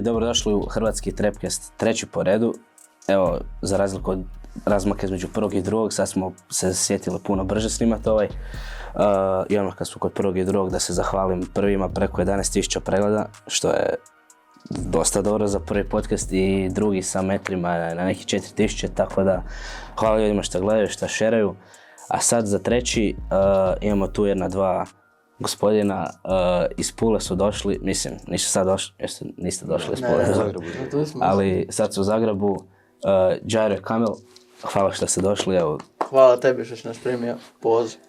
ljudi, dobrodošli u Hrvatski Trapcast, treći po redu. Evo, za razliku od razmaka između prvog i drugog, sad smo se sjetili puno brže snimati ovaj. I ono kad smo kod prvog i drugog, da se zahvalim prvima preko 11.000 pregleda, što je dosta dobro za prvi podcast, i drugi sa metrima na nekih 4.000, tako da hvala ljudima što gledaju, što šeraju. A sad za treći imamo tu dva gospodina iz Pule su došli, mislim, nisu sad došli, niste došli iz Pule, ali sad su u Zagrebu. Jairo i Kamil, hvala što ste došli, evo. Hvala tebi što si nas primio, poziv.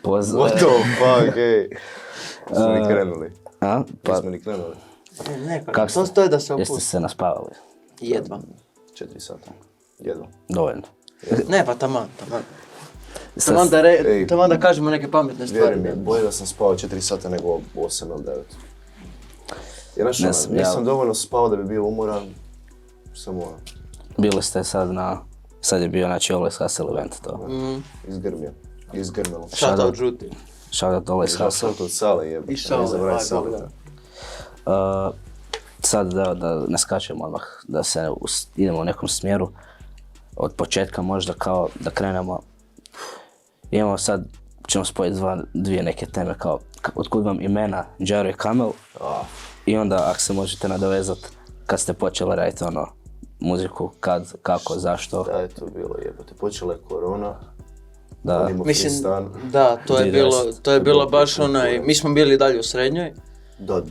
What the fuck, ej. Smo ni krenuli. A? Pa, Nismo ni krenuli. Nekako, to stoji da se opusti. jeste se naspavali? Jedva. 4 sata. Jedva. Dovoljno. Ne, pa taman. Sad, Taman da kažemo neke pametne stvari. Vjeruj mi, bolje da sam spao 4 sata nego 8 ili 9. Jer nisam dovoljno spao da bi bio umoran, samo bili ste sad je bio znači Always Hustle event, to. Izgrmilo. Shoutout žuti. Shoutout Always Hustle. Shoutout Sale jebe. I Sale, Sad da ne skačemo odmah, da se idemo u nekom smjeru. Od početka možda kao da krenemo. Imamo sad, ćemo spojiti dvije neke teme kao otkud vam imena Jairo i Kamil. I onda ako se možete nadovezati kad ste počeli raditi muziku, kad, kako, zašto. Da je to bilo jebote, počela je korona. Da. Mislim, da, to je bilo baš onaj, mi smo bili dalje u srednjoj. Da,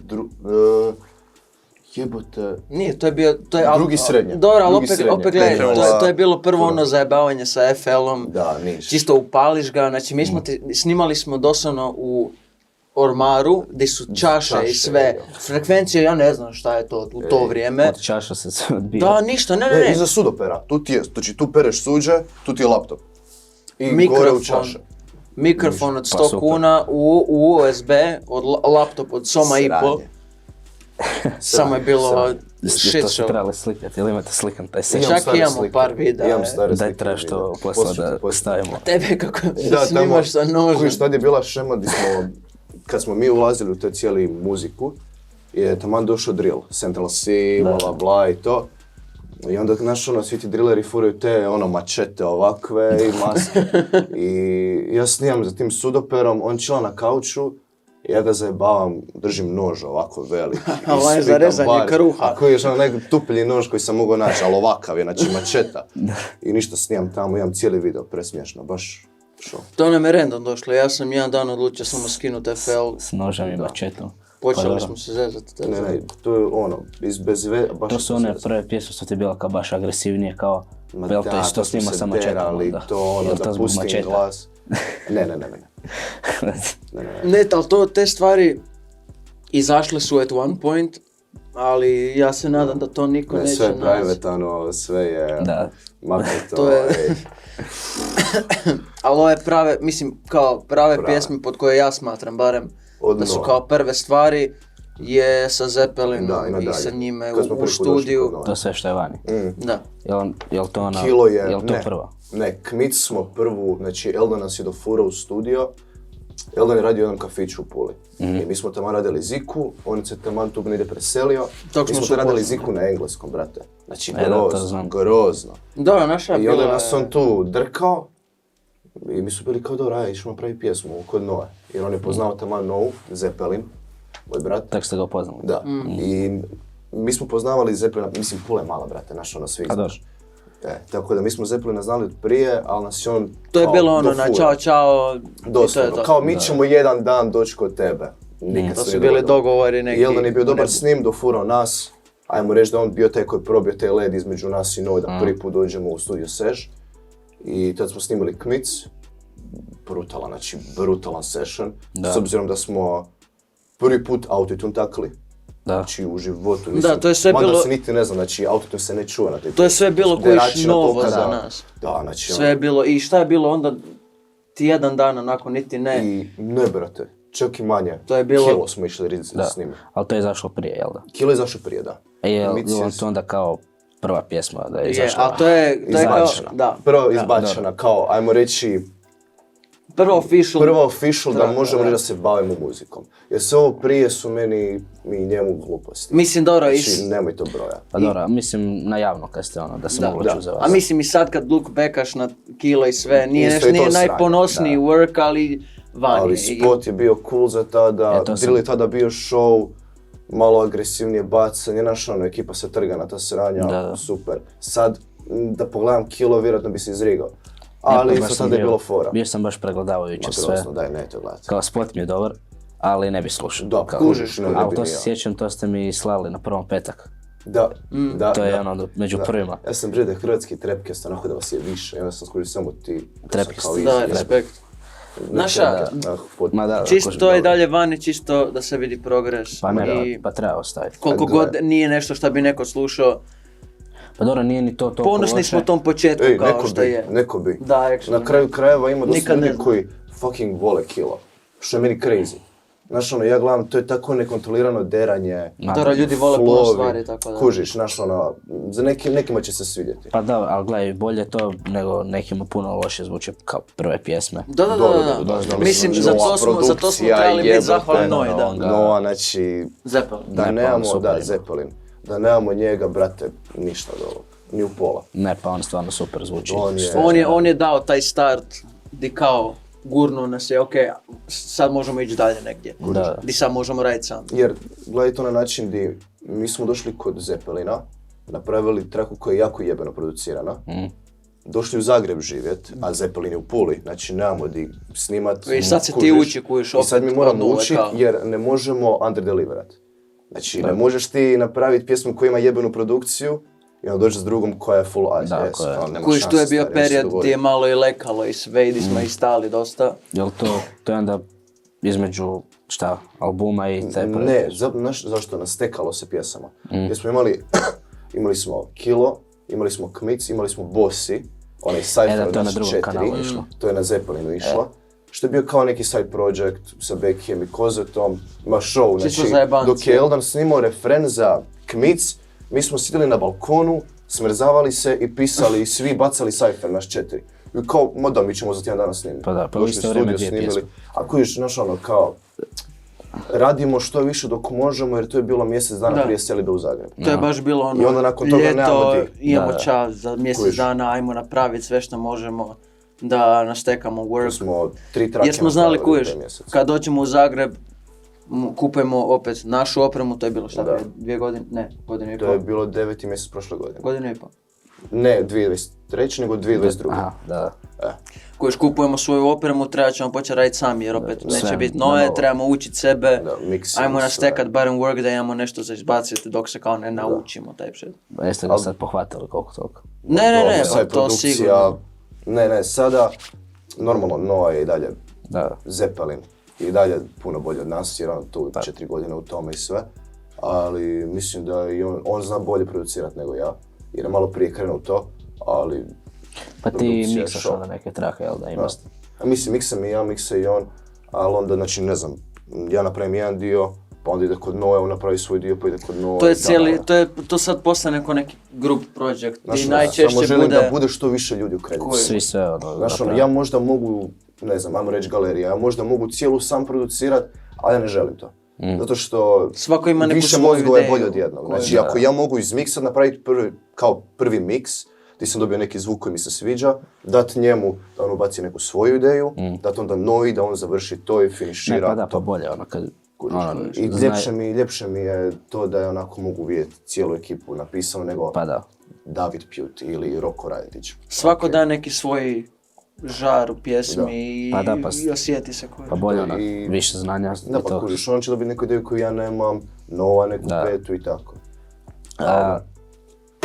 jebote. Nije, to je bio, drugi srednje. Dobro, ali opet gledaj, to je bilo prvo zajebavanje sa FL-om. Da, niš. Čisto upališ ga, znači mi smo snimali smo doslovno u ormaru, gdje su čaše i sve. Frekvencije, ja ne znam šta je to u to vrijeme. Od čaša se sve odbija. Da, ništa, ne. Iza sudopera, znači tu pereš suđe, tu ti je laptop. I gore u čaše. Mikrofon od 100 kuna, u USB, laptop od soma i pol. Samo je bilo shit To ste show. trebali slikati, ili imate slikan taj set? Čak imamo par videa. Daj trebaš to poslati da stavimo. Tebe kako snimaš sa nožem. Kojiš, tad je bila šema gdje smo, kad smo mi ulazili u te cijeli muziku, je taman došao drill, Central C, bla bla i to. I onda svi ti drilleri furaju te mačete ovakve i maske. I ja snimam za tim sudoperom, on čila na kauču, ja ga zajebavam, držim nož ovako velik. Ali on je za rezanje kruha. A koji je neki tuplji nož koji sam mogao naći, ali ovakav je, znači mačeta. I ništa snimam tamo, imam cijeli video, presmiješno, baš šo. To nam je random došlo, ja sam jedan dan odlučio samo skinuti FL. S nožem i mačetom. Počeli smo se zezati. Ne, to je bez baš... To su one prve pjesme što ti je bila kao baš agresivnije, kao Belta i što snima sa mačetom. To da pustim glas. Ne. Ne, ali te stvari izašle su at one point, ali ja se nadam da to niko neće sve naći. Sve je private, sve je... Da. To je... Ali ovo je prave pjesme pod koje ja smatram barem da su kao prve stvari je sa Zeppelinom i sa njime u studiju. To sve što je vani. Da. Jel to ona... Jel to prva? Ne, Kmic smo prvu, znači Eldan nas je dofurao u studio. Eldan je radio u jednom kafiću u Puli. I mi smo tamo radili ziku, on se tamo tu negdje preselio. Mi smo radili ziku na engleskom, brate. Znači grozno. Da, naša je bila... I onda nas on tu drkao. I mi su bili kao dobro, išmo napraviti pjesmu kod Noe. Jer on je poznao tamo Noe, Zeppelin, moj brat. Tako ste ga upoznali? Da. I mi smo poznavali Zeppelina, mislim Pula je mala, brate, svi znaš. Tako da mi smo Zeppelina znali od prije, ali nas je on to je bilo na čao. Doslovno, kao mi ćemo jedan dan doći kod tebe. To su bili dogovori neki. Jeldan je bio dobar s njim, dofurao nas. Ajmo reći da on bio taj koji je probio taj led između nas i Noe, da prvi put dođemo u studio Sesh. I tad smo snimali Kmic. Brutalan session. S obzirom da smo prvi put autotune takli. Znači u životu. Da, to je sve bilo... Mada se niti ne znam, znači autotune se ne čuva na tej... To je sve bilo kojiš novo za nas. Da, znači... Sve je bilo, i šta je bilo onda tjedan dana nakon niti ne? I ne, brate, čak i manje. To je bilo... Kilo smo išli snimati. Ali to je izašlo prije, jel da? Kilo je izašlo prije, da. Je li to onda kao prva pjesma da je izašla? A to je izbačena. Da. Prvo izbačena, kao, ajmo reći, Prvo official da možemo reći da se bavimo muzikom. Jer sve ovo prije su meni i njemu gluposti. Mislim, dobro, znači, nemoj to broja. Pa dobro, mislim na javno kad ste da se mogu čuti za vas. A mislim i sad kad look backaš na kilo i sve, nije najponosniji work, ali vani. Ali spot je bio cool za tada, drill je tada bio show, malo agresivnije bacanje, naša ekipa se trga na ta sranja, super. Sad, da pogledam kilo, vjerojatno bi se izrigao. Ali isto tada je bilo fora. Bio sam baš pregledavajući sve. Daj, ne to gledati. Kao spot mi je dobar, ali ne bi slušao. Da, kužiš, ne bi ali to se sjećam, to ste mi slali na prvom petak. Da. To je među prvima. Ja sam bride hrvatski trepkest, onako da vas je više, i onda sam skužio samo ti... Trepkest. Da, respekt. Naša, čisto je dalje vani, čisto da se vidi progres. Pa ne, pa treba ostaviti. Koliko god nije nešto što bi neko slušao. Pa dobro, nije ni to toliko ponosni smo tom početku kao što je. Neko bi. Da, na kraju krajeva ima dosta ljudi koji fucking vole kilo. Što je meni crazy. Znaš ja gledam, to je tako nekontrolirano deranje, dobro, ljudi vole puno stvari, tako da. Kužiš, znaš za nekima će se svidjeti. Pa da, ali gledaj, bolje to nego nekima puno loše zvuči kao prve pjesme. Da. Mislim, za to smo trebali biti zahvalni Noi, da. Noa, znači... Zeppelin. Da nemamo njega, brate, ništa od ovog, ni u pola. Ne, pa on stvarno super zvuči. On je dao taj start di kao gurnuo nas je, okej, sad možemo ići dalje negdje. Di sad možemo raditi sam. Jer, gledaj to na način di mi smo došli kod Zeppelina, napravili traku koja je jako jebeno producirana, došli u Zagreb živjet, a Zeppelin je u Puli, znači nemamo di snimat. I sad se ti uči kujiš opet. I sad mi moramo učiti jer ne možemo underdeliverat. Znači, ne možeš ti napraviti pjesmu koja ima jebenu produkciju i onda dođe s drugom koja je full ICS. Kujiš, tu je bio period gdje je malo i lekalo i sve, i smo i stali dosta. Jel to je onda između, albuma i te projekte? Ne, znaš zašto? Nastekalo se pjesama. Jer smo imali smo Kilo, imali smo Kmic, imali smo Bossi, onaj Cypher od nas 4, to je na Zeppelinu išlo. Što je bio kao neki side project sa Beckijem i Kozetom, ima show, znači dok je Eldan snimao refren za Kmic, mi smo sjedili na balkonu, smrzavali se i pisali, svi bacali Cypher, naš 4. I kao, da, mi ćemo za tjedan dana snimiti. Pa da, pa u isto vrijeme dvije pjesme. Ako još, znaš kao, radimo što više dok možemo jer to je bilo mjesec dana prije selidbe u Zagreb. To je baš bilo i onda nakon toga ljeto, imamo čas za mjesec dana, ajmo napraviti sve što možemo. Da nastekamo work, smo 3 trake jer smo znali kuješ, kad dođemo u Zagreb, kupujemo opet našu opremu, to je bilo 2 godine, ne, godinu i pol. To je bilo 9. mjesec prošle godine. Godinu i pol. Ne 2023. nego 2022. Aha, da. Kuješ, kupujemo svoju opremu, treba ćemo početi raditi sami jer opet neće biti nove, trebamo učiti sebe, ajmo nastekat barem work da imamo nešto za izbaciti dok se kao ne naučimo taj shit. Jeste ga sad pohvatili koliko toliko? Ne, pa to sigurno. Ne, sada, normalno, Noah je i dalje Zeppelin i dalje puno bolje od nas jer on tu 4 godine u tome i sve, ali mislim da i on zna bolje producirati nego ja, jer je malo prije krenuo to, ali... Pa ti miksaš onda neke trake, jel da imaš? Mislim, miksam i ja, miksa i on, ali onda, znači, ne znam, ja napravim jedan dio, pa onda ide kod Noe, on napravi svoj dio, pa ide kod Noe. To sad postane neko neki group project, gdje najčešće samo želim da bude što više ljudi u kreditu. Svi sve ja možda mogu, ne znam, ajmo reći galerija, ja možda mogu cijelu sam producirat, ali ja ne želim to. Zato što svako ima neku više mozgova je bolje od jednog. Znači, ako ja mogu izmiksat, napraviti prvi miks, gdje sam dobio neki zvuk koji mi se sviđa, dat njemu da on ubaci neku svoju ideju, dat onda Noi da on završi to i finišira. Ne, pa da, pa bolje kad... I ljepše mi je to da je onako mogu vidjeti cijelu ekipu napisano nego David Pute ili Roko Rajetić. Svako da neki svoj žar u pjesmi i osjeti se koji. Pa bolje više znanja. Da, pa kužiš, on će dobiti neku ideju koju ja nemam, Nova neku petu i tako.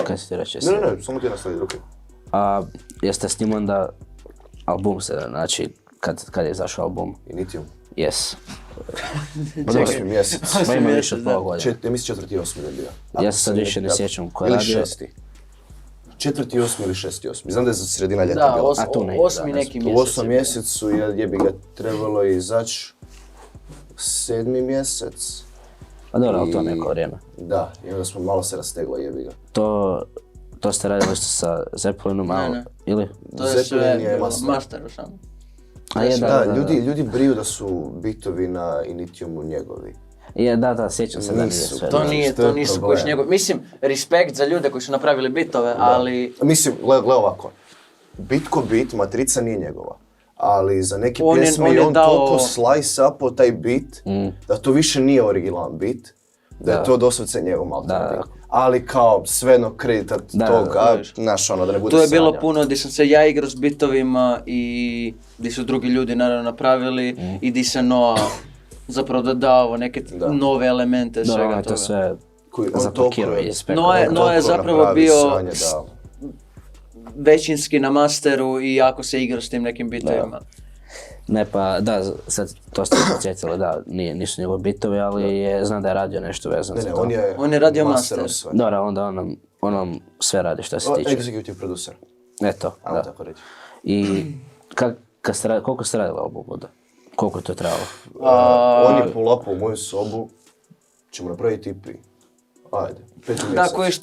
Kaj si ti reći? Ne, samo ti nastavi, ok. Jeste s njim onda album se, znači kad je izašao album? Initium. Yes. 8. mjesec. Pa ima više od pola godina. Ja mislim 4. 8. je bio. Ja se sad više ne sjećam ko je radio. Ili 6. 4. 8. ili 6. 8. Znam da je za sredina ljeta bila. Da, 8. neki mjesec. U 8. mjesecu je bi ga trebalo izaći 7. mjesec. Pa dobro, ali to neko vrijeme. Da, i onda smo malo se rastegla jebi ga. To ste radili sa Zeppelinom, ili? To je sve masteru samo. A je, Da, ljudi briju da su bitovi na Initiumu njegovi. Je, da, sjećam se da nije Nisu. sve. To nisu problem. kuć njegov. Mislim, respekt za ljude koji su napravili bitove, ali... Mislim, gle ovako. Bit ko bit, matrica nije njegova. Ali za neke On je pjesme on dao- toliko slice-upao taj bit, da to više nije originalan bit, da je to doslovce njegov maltene bit. Ali kao svejedno kredita toga, znaš ono, da ne bude Tu je bilo sranja. puno gdje sam se ja igrao s bitovima i gdje su drugi ljudi naravno napravili i gdje se Noah zapravo dodao neke nove elemente svega Da, to toga. sve Koji on zapakirao toliko- i spekao. Noah je toliko zapravo napravi bio sranje, da. većinski na masteru i jako se igrao s tim nekim bitovima. Ne pa, da, sad to ste podsjetili, da, nisu njegove bitovi, ali znam da je radio nešto vezano za Ne, to. on je radio masterom master. sve. Dobro, onda on nam sve radi što se tiče. Executive producer, Eto, ajmo da. tako reći. I koliko ste radili album onda? Koliko je to trebalo? On je pull-upao u moju sobu, ćemo napraviti EP. Ajde, 5 mjesec. Da, kojiš,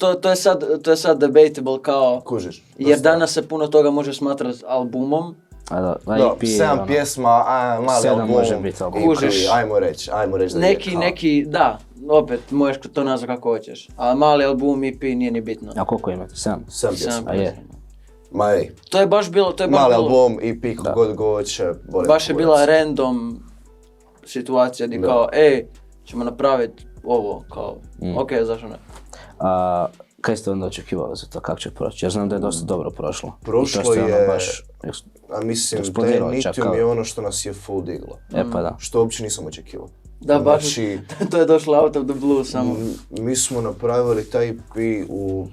to je sad debatable kao... Kužiš. Jer danas se puno toga može smatrati albumom. A da, Da, EP je 7 ono, pjesma, mali 7 album. može biti album. Kužiš. Ajmo reći da je kao. Neki, da, opet, možeš to nazvati kako hoćeš. Ali mali album, EP nije ni bitno. A koliko imate? 7? 7 pjesma. A je. Ma ej, To je baš bilo, mali album, EP, kako god go hoće, boli baš je kurac. bila random situacija gdje kao, ćemo napraviti ovo, kao, ok, zašto ne? A kaj ste onda očekivali za to, kako će proći? Ja znam da je dosta dobro prošlo. Prošlo I to ste ono je- baš A mislim, eksplodiralo taj čak Nitium kao- je ono što nas je full diglo. pa da. Što uopće nisam očekivao. Da, baš, Znači, to je došlo out of the blue samo. mi smo napravili taj EP u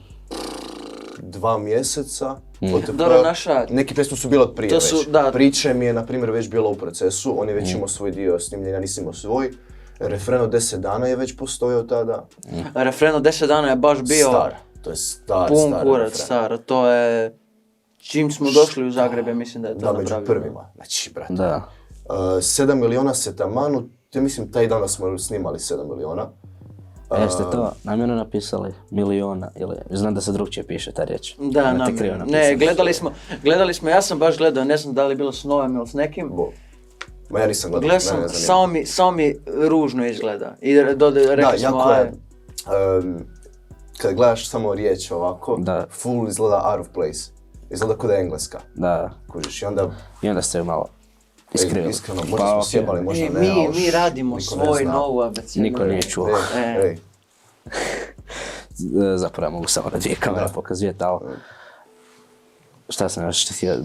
2 mjeseca. Dobro, naša- Neki pjesme su bile od prije To su, već. da. Priče mi je, na primjer, već bilo u procesu. On je već imao svoj dio snimljen, ja nisam imao svoj. Refren od 10 dana je već postojao tada. Refren od 10 dana je baš bio Star. To je star pun kurac, refren. star. To je, čim smo došli u Zagreb, ja mislim da je to Da, među napravio. prvima. Znači, brate. Da. 7 miliona se tamanu, ja mislim taj dan smo snimali 7 miliona. Jeste to namjerno napisali? Miliona ili... Znam da se drugčije piše ta riječ. Da, Imate namjerno. krivo Ne, napisano. gledali smo, ja sam baš gledao, ne znam da li je bilo s Novem ili s nekim. Ma ja nisam gledao, Gledao mene sam, ne zanima. samo mi ružno izgleda. I rekli smo, jako je. Kad gledaš samo riječ ovako, Da. full izgleda out of place. Izgleda kao da je engleska. Da. Kužiš, i onda I onda ste ju malo iskrivili. iskreno, možda smo okej. sjebali, možda ne, ali mi radimo niko ne svoj zna. novu abecedu. Niko nije čuo. Ej, Zapravo mogu samo na dvije kamere pokazivati, ali... Šta sam još htio?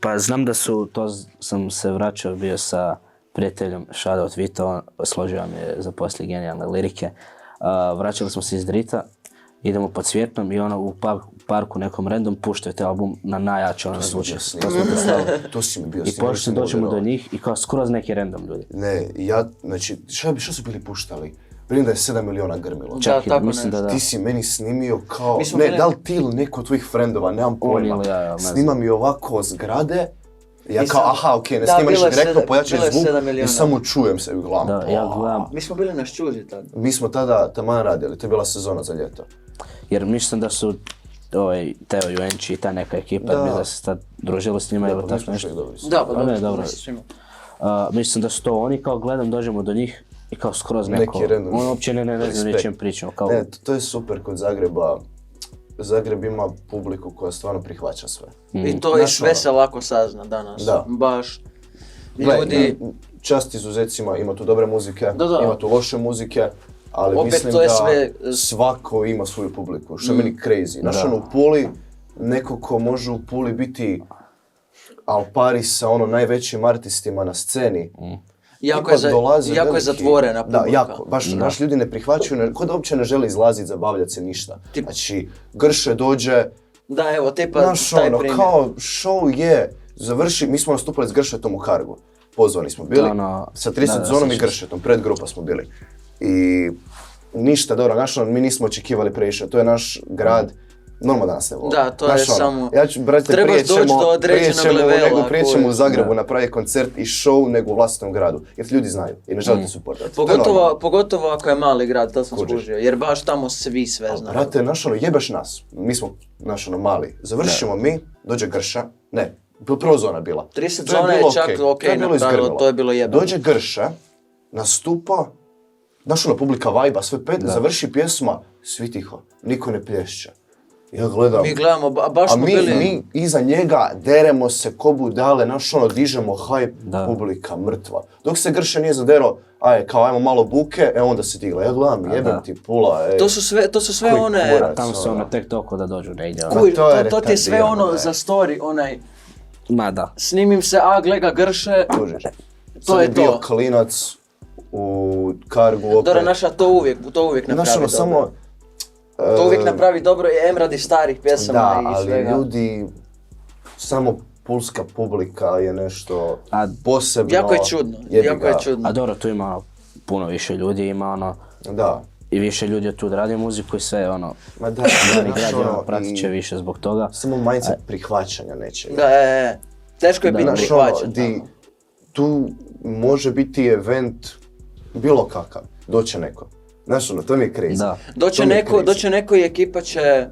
Pa znam da su, to sam se vraćao bio sa prijateljom Shoutout Vito, složio mi je za poslije genijalne lirike. Vraćali smo se iz Drita, idemo pod Cvjetnom i ono u parku nekom random puštaju taj album na najjače ono zvuče. To smo poslali. To si mi bio I snimio, pošto dođemo do njih i kao skroz neki random ljudi. Ne, ja, znači, šta su bili puštali? Vidim da je 7 miliona grmilo. Da, tako mislim nešto. da. Ti si meni snimio kao, Mi smo ne, bili- da li ti ili neko od tvojih frendova, nemam pojma. ili ja, ne znam. Snima mi ovako zgrade, ja I kao, sad- aha, okej, ne da, snima bilo ništa je direktno, sedam- pojačaj bilo je zvuk 7 i miliona. samo čujem se u glavu. Da, ja gledam, Mi smo bili na ščuži tad. Mi smo tada taman radili, to je bila sezona za ljeto. jer mislim da su Teo Juenči i ta neka ekipa, Da. da se tad družili s njima ili Mi tako smo nešto. čak dobri su. Da, pa A ne, dobro, dobro. smo svima. Mislim da su to oni, kao gledam, dođemo do njih i kao skroz neko, Neki random. on uopće ne znam ni o Respekt. čem pričamo, kao Ne, to je super kod Zagreba. Zagreb ima publiku koja stvarno prihvaća sve. I to i Znaš, sve ono. se lako sazna danas. Da. Baš. Gle, Ljudi, čast izuzecima, ima tu dobre muzike, Da. ima tu loše muzike, ali Opet mislim to je da sve- svako ima svoju publiku, što je meni crazy. Znaš, ono, u Puli, neko ko može u Puli biti al pari sa ono najvećim artistima na sceni, jako ipak je, dolaze jako je veliki- zatvorena publika. Da, jako. Baš ljudi ne prihvaćaju, ko da uopće ne žele izlaziti, zabavljati se, ništa. Znači, Grše dođe, Da, evo, tipa znaš taj ono, primjer. kao show je, završi, mi smo nastupali s Gršetom u Kargu. Pozvani smo bili, Ono, sa 30 da, zonom i sjećam se. Gršetom, predgrupa smo bili. I ništa, dobro, znaš ono, mi nismo očekivali previše, to je naš grad, normalno da nas ne vole. Da, to je Znaš, ono, samo- ja ću, brate, Trebaš prije doći ćemo, do određenog levela, prije ćemo koji- u Zagrebu napraviti koncert i show nego u vlastitom gradu, jer ljudi znaju i ne žele te supportati. To je normalno. Pogotovo ako je mali grad, to sam Kužiš. skužio, jer baš tamo svi sve znaju. Brate, znaš ono, jebeš nas, mi smo, znaš ono, mali. Završimo mi, dođe Grša, ne, prozona bila. 30 To je zona je bilo čak okej. ok, To je bilo napravilo, izgrmilo. to je bilo jebano. Dođe Grša, nastupa, znaš ono, publika vajba, sve pet, završi pjesma, svi tiho, niko ne plješće. Ja gledam, Mi gledamo, baš a smo bili... mi iza njega deremo se ko budale, naš ono, dižemo hype, Da. publika mrtva. Dok se Grša nije zaderao, ajmo malo buke, onda se digla. Ja gledam, jebem ti pula, To su sve Koji one... kurac. A tamo se ono tek toliko da dođu negdje. Ma Kuj, to je to ti je sve retardirano, ono ne. za story, onaj... Ma da. Snimim se, gle ga Grše, Kužiš. to Sad je bio to. klinac u Kargu opet. Dora naša to uvijek napravi Znaš ono, dobro. samo... To uvijek napravi dobro i radi starih pjesama Da, i ali svega. ljudi, samo pulska publika je nešto A posebno. Jako je čudno, jebi jako ga. je čudno. A dobro, tu ima ono, puno više ljudi, ima ono, Da. i više ljudi tu radi muziku i sve ono, Ma da, mladi znaš građani ono, pratit će i više zbog toga. samo mindset prihvaćanja nečega. Da, teško je biti Znaš ono, prihvaćen. tu može biti event bilo kakav, doće neko. Znaš ono, to mi je crazy. Da. Doće neko i ekipa će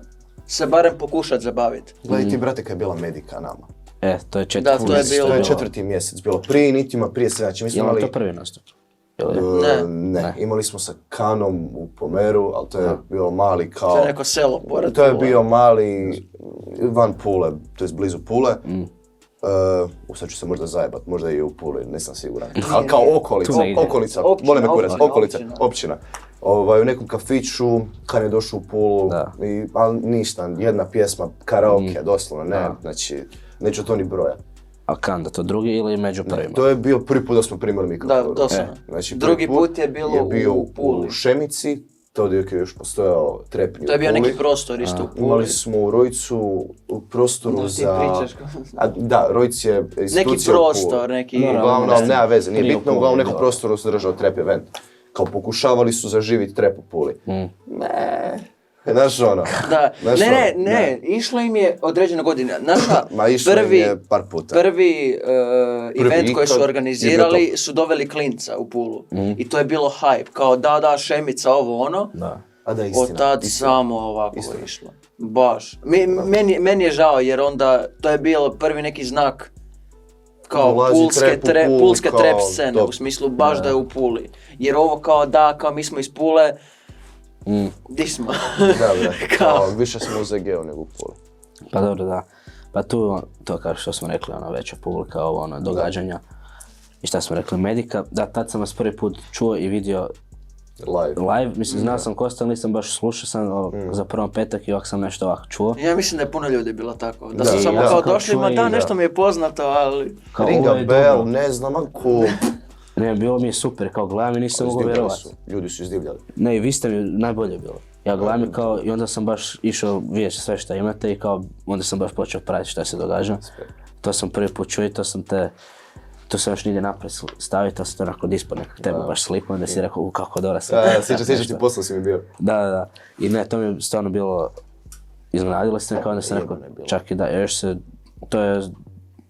se barem pokušat zabaviti. Gledaj ti, brate, kad je bila Medika nama. To je Da, četvrti to je mjesec, bilo- To je 4. mjesec bilo. Prije Nitima, prije sve. Znači, mi smo Je li imali... to prvi nastup? Ne, imali smo sa Kanom u Pomeru, ali to je bio mali kao... To je neko selo pored To je Pule. bio mali van Pule, to je blizu Pule. Sad ću se možda zajebat, možda i u Puli, nisam siguran. Ali kao okolica, Tu negdje. okolica, Općina, molim me kurac, općina, okolica, općina. općina. U nekom kafiću, kad je došao u Pulu, Da. ali ništa, jedna pjesma, karaoke, doslovno, ne, Da. znači, neću to ni broja. A kanda, to drugi ili među prvima? To je bio prvi put da smo primili mikrofon. Da, doslovno. Znači, Drugi prvi put je bilo u Puli. u Šemici, to je još postojao trepnji To je bio u Puli. neki prostor isto u Puli. Imali smo u Rojcu u prostoru Da, ti za... pričaš Da, Rojc je institucija Neki u prostor, Puli. neki... Uglavnom, nema veze, nije Nije u bitno, Puli, uglavnom nekom da. prostoru se držao trap event. Kao pokušavali su zaživiti trap u Puli. Znaš ono, Da, znaš ne, išlo im je određena godina. Naša Ma išlo im je par puta. prvi event koji su ikad organizirali je bio su doveli klinca u Pulu. I to je bilo hype, kao da, Šemica, ovo ono. Da. A da, istina. Od tad istina. samo ovako išlo. Baš. Meni je žao jer onda to je bilo prvi neki znak kao Dolazi trap u Pulu, pulske kao trap scene, top. u smislu baš da je u Puli. Jer ovo kao mi smo iz Pule, di smo? Da, Kao. kao, više smo u ZG-u nego u Puli. Pa dobro, da. Pa tu, to kao što smo rekli, ono, veća publika, ovo, ono, događanja. I šta smo rekli, Medika, da, tad sam vas prvi put čuo i vidio live. Mislim, znao sam Kosta, ali nisam baš slušao sam za prvom petak i ovak sam nešto ovako čuo. Ja mislim da je puno ljudi bilo tako. Da Da, su samo ja kao kao došli, čuo ma i da, da. nešto mi je poznato, ali... Kao, Ringa ovo je bell, dobro. ne znam, ako... Ne, bilo mi je super, kao gledam i nisam mogao Izdivljali vjerovati. su, ljudi su izdivljali. Ne, i vi ste mi najbolje bilo. Ja gledam i kao, i onda sam baš išao vidjeti sve što imate i kao, onda sam baš počeo pratiti šta se događa. To sam prvi put čuo i to sam još nigdje naprijed stavio, to sam to onako dispo nekak tebe baš sliku, onda si rekao, kako dobro sam. Sjećaš ti posao si mi bio. Da. I ne, to mi je stvarno bilo, iznenadilo ste me kao onda sam rekao, čak i da, još se, to je,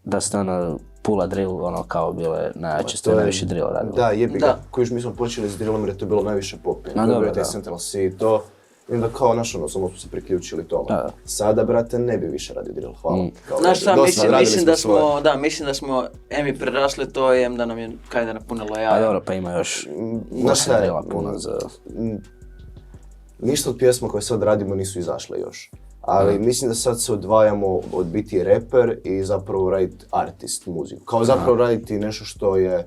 da ste ono, Pula drill, ono kao bile najjače, ste najviše drill radili. Da, jebi Da. ga, kojiš mi smo počeli s drillom jer je to bilo najviše pop. To je dobro, bio taj da. Central C i to. I onda kao naš ono, samo smo se priključili tome. Da. Sada, brate, ne bi više radio drill, hvala. Kao, Znaš šta, dosta, radili mislim da smo Emi prerasli to i da nam je kaj da napunilo jaja. Pa dobro, pa ima još Znaš šta je? drilla puno za... Ništa od pjesma koje sad radimo nisu izašle još. Ali mislim da sad se odvajamo od biti reper i zapravo raditi artist muziku. Kao zapravo raditi nešto što je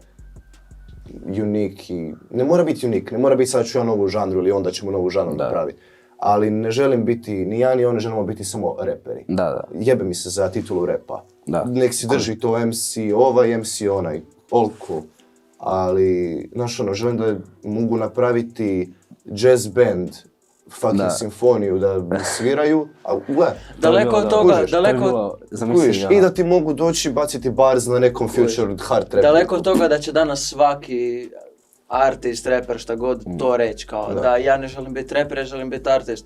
unik i... Ne mora biti unik, ne mora biti sad ću ja novu žanru ili onda ćemo novu žanru napraviti. Ali ne želim biti, ni ja ni on ne želimo biti samo reperi. Da. Jebe mi se za titulu repa. Da. Nek si drži to MC ovaj, MC onaj, all cool. Ali, znaš ono, želim da mogu napraviti jazz band, fucking simfoniju da sviraju, a gle, Daleko od toga, kužiš, daleko... kužiš, i da ti mogu doći baciti bars na nekom future hard trap. Daleko od toga da će danas svaki artist, reper, šta god to reći, kao da ja ne želim biti reper, ja želim biti artist.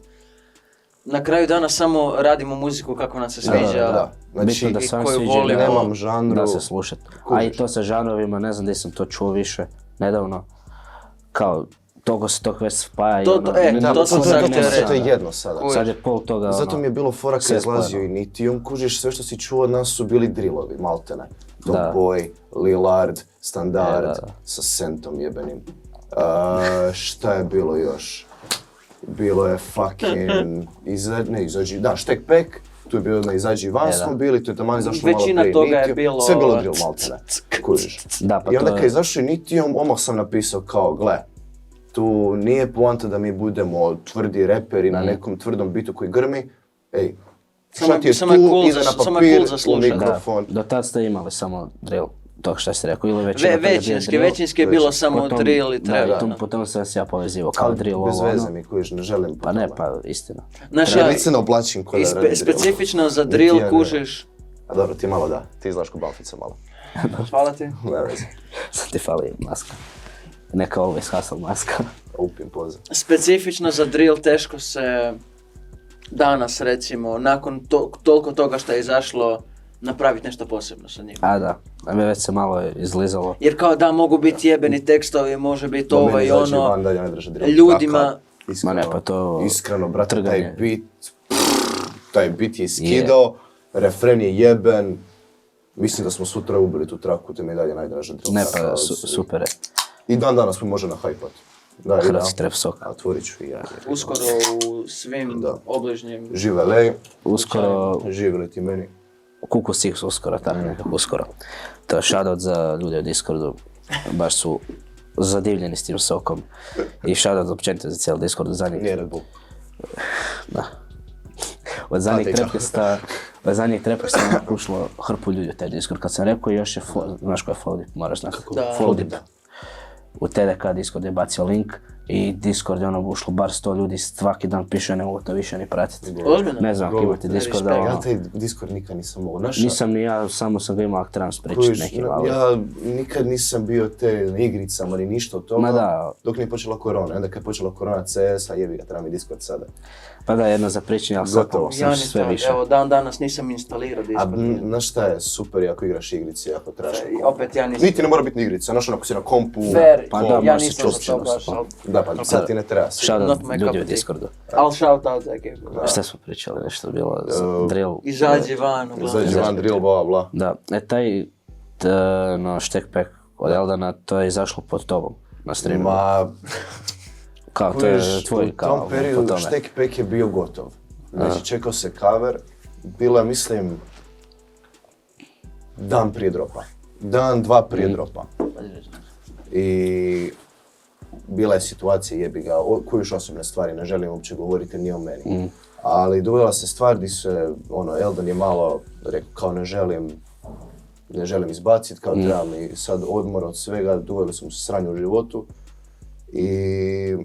Na kraju dana samo radimo muziku kako nam se sviđa. Da. Znači, Bitno da sam koju sviđa, volimo. nemam žanru. da se slušat. A i to sa žanrovima, ne znam gdje sam to čuo više nedavno. Kao, toliko se tog već spaja i to sam sad htio reći. To je jedno sada. Sad je pol toga, Zato mi je bilo fora kad je izlazio i Nitium, kužiš, sve što si čuo od nas su bili drillovi, maltene. Top Boy, Lillard, Standard, sa Sentom jebenim. Šta je bilo još? Bilo je fucking, Štek Pek, tu je bilo na Izađi van smo bili, tu je taman izašlo malo prije Nitium. Većina toga je bilo... Sve je bilo drill maltene, kužiš. I onda kad je izašao i Nitium, odmah sam napisao kao, gle, tu nije poanta da mi budemo tvrdi reperi na nekom tvrdom bitu koji grmi. Ej, šta ti je tu, ide na papir, u mikrofon. Do tad ste imali samo drill, to što si rekao, ili većinski je bilo samo drill i trap. Potom sam se ja povezivao kao drill ovo. Bez veze mi kojiš, ne želim po tome. Pa ne, pa istina. Ja se ne oblačim ko da radim drill. Specifično za drill kužiš... A dobro, ti malo da, ti izgledaš ko Balfica malo. Hvala ti. Ne veze. Sad ti fali maska. Neka always hustle maska. Upim poza. Specifično za drill teško se danas recimo, nakon toliko toga što je izašlo, napraviti nešto posebno sa njima. A da, a mi već se malo izlizalo. Jer kao da mogu biti jebeni tekstovi, može biti ovo i ono, ljudima... Iskreno, brate, taj beat je skidao, refren je jeben. Mislim da smo sutra ubili tu traku, te mi dalje najdraža drill. Ne pa, super je. I dan danas mi može na hajpati. Hrvatski trap sok. Otvorit ću i ja. Uskoro u svim obližnjim... Žive Lej. Uskoro... Živjeli ti meni. Kuku Six uskoro, tako nekako uskoro. To je shoutout za ljude u Discordu. Baš su zadivljeni s tim sokom. I shoutout općenito za cijeli Discord od zadnjih... Nije Red Bull. Da. Od zadnjih trepkasta je ušlo hrpu ljudi u taj Discord. Kad sam rekao još je, znaš ko je Flowdip, moraš znati. Flowdip. U TDK Discord je bacio link i Discord je ušlo bar 100 ljudi, svaki dan piše, ne mogu to više ni pratiti. Ozbiljno? Ne znam ako imate Discord, Ja taj Discord nikad nisam mogao. Nisam ni ja, samo sam ga imao ak trebam spričati nekim, ali... Ja nikad nisam bio te na igricama ni ništa od toga, dok nije počela korona. Onda kad je počela korona CS, a jebi ga, treba mi Discord sada. Pa da, jedno za pričanje, ali gotovo sam sve više. Evo, danas nisam instalirao Discord. A znaš šta je super ako igraš igrice, ako trebaš na kompu. Opet ja nisam... Niti ne mora biti ni igrica, znaš ako si na kompu... Pa da, ja nisam za to baš, ali... Da, pa sad ti ne treba si. Shoutout ljudi u Discordu. Ali shoutout za ekipu. Šta smo pričali, nešto bilo za drill? Izađi van, uglavnom. Izađi van, drill, bla bla. Da, taj Štek Pek od Eldana, to je izašlo pod tobom na streamu. Kao, to je tvoj kao, u tom periodu Štek Pek je bio gotov. Znači, čekao se cover, bilo je, mislim, dan prije dropa. Dan, dva prije dropa. I bila je situacija, jebi ga, koju još osobne stvari, ne želim uopće govoriti ni o meni. Ali dogodila se stvar gdje se, Eldan je malo rekao kao ne želim izbaciti, kao treba mi sad odmor od svega, dogodili smo se sranje u životu. I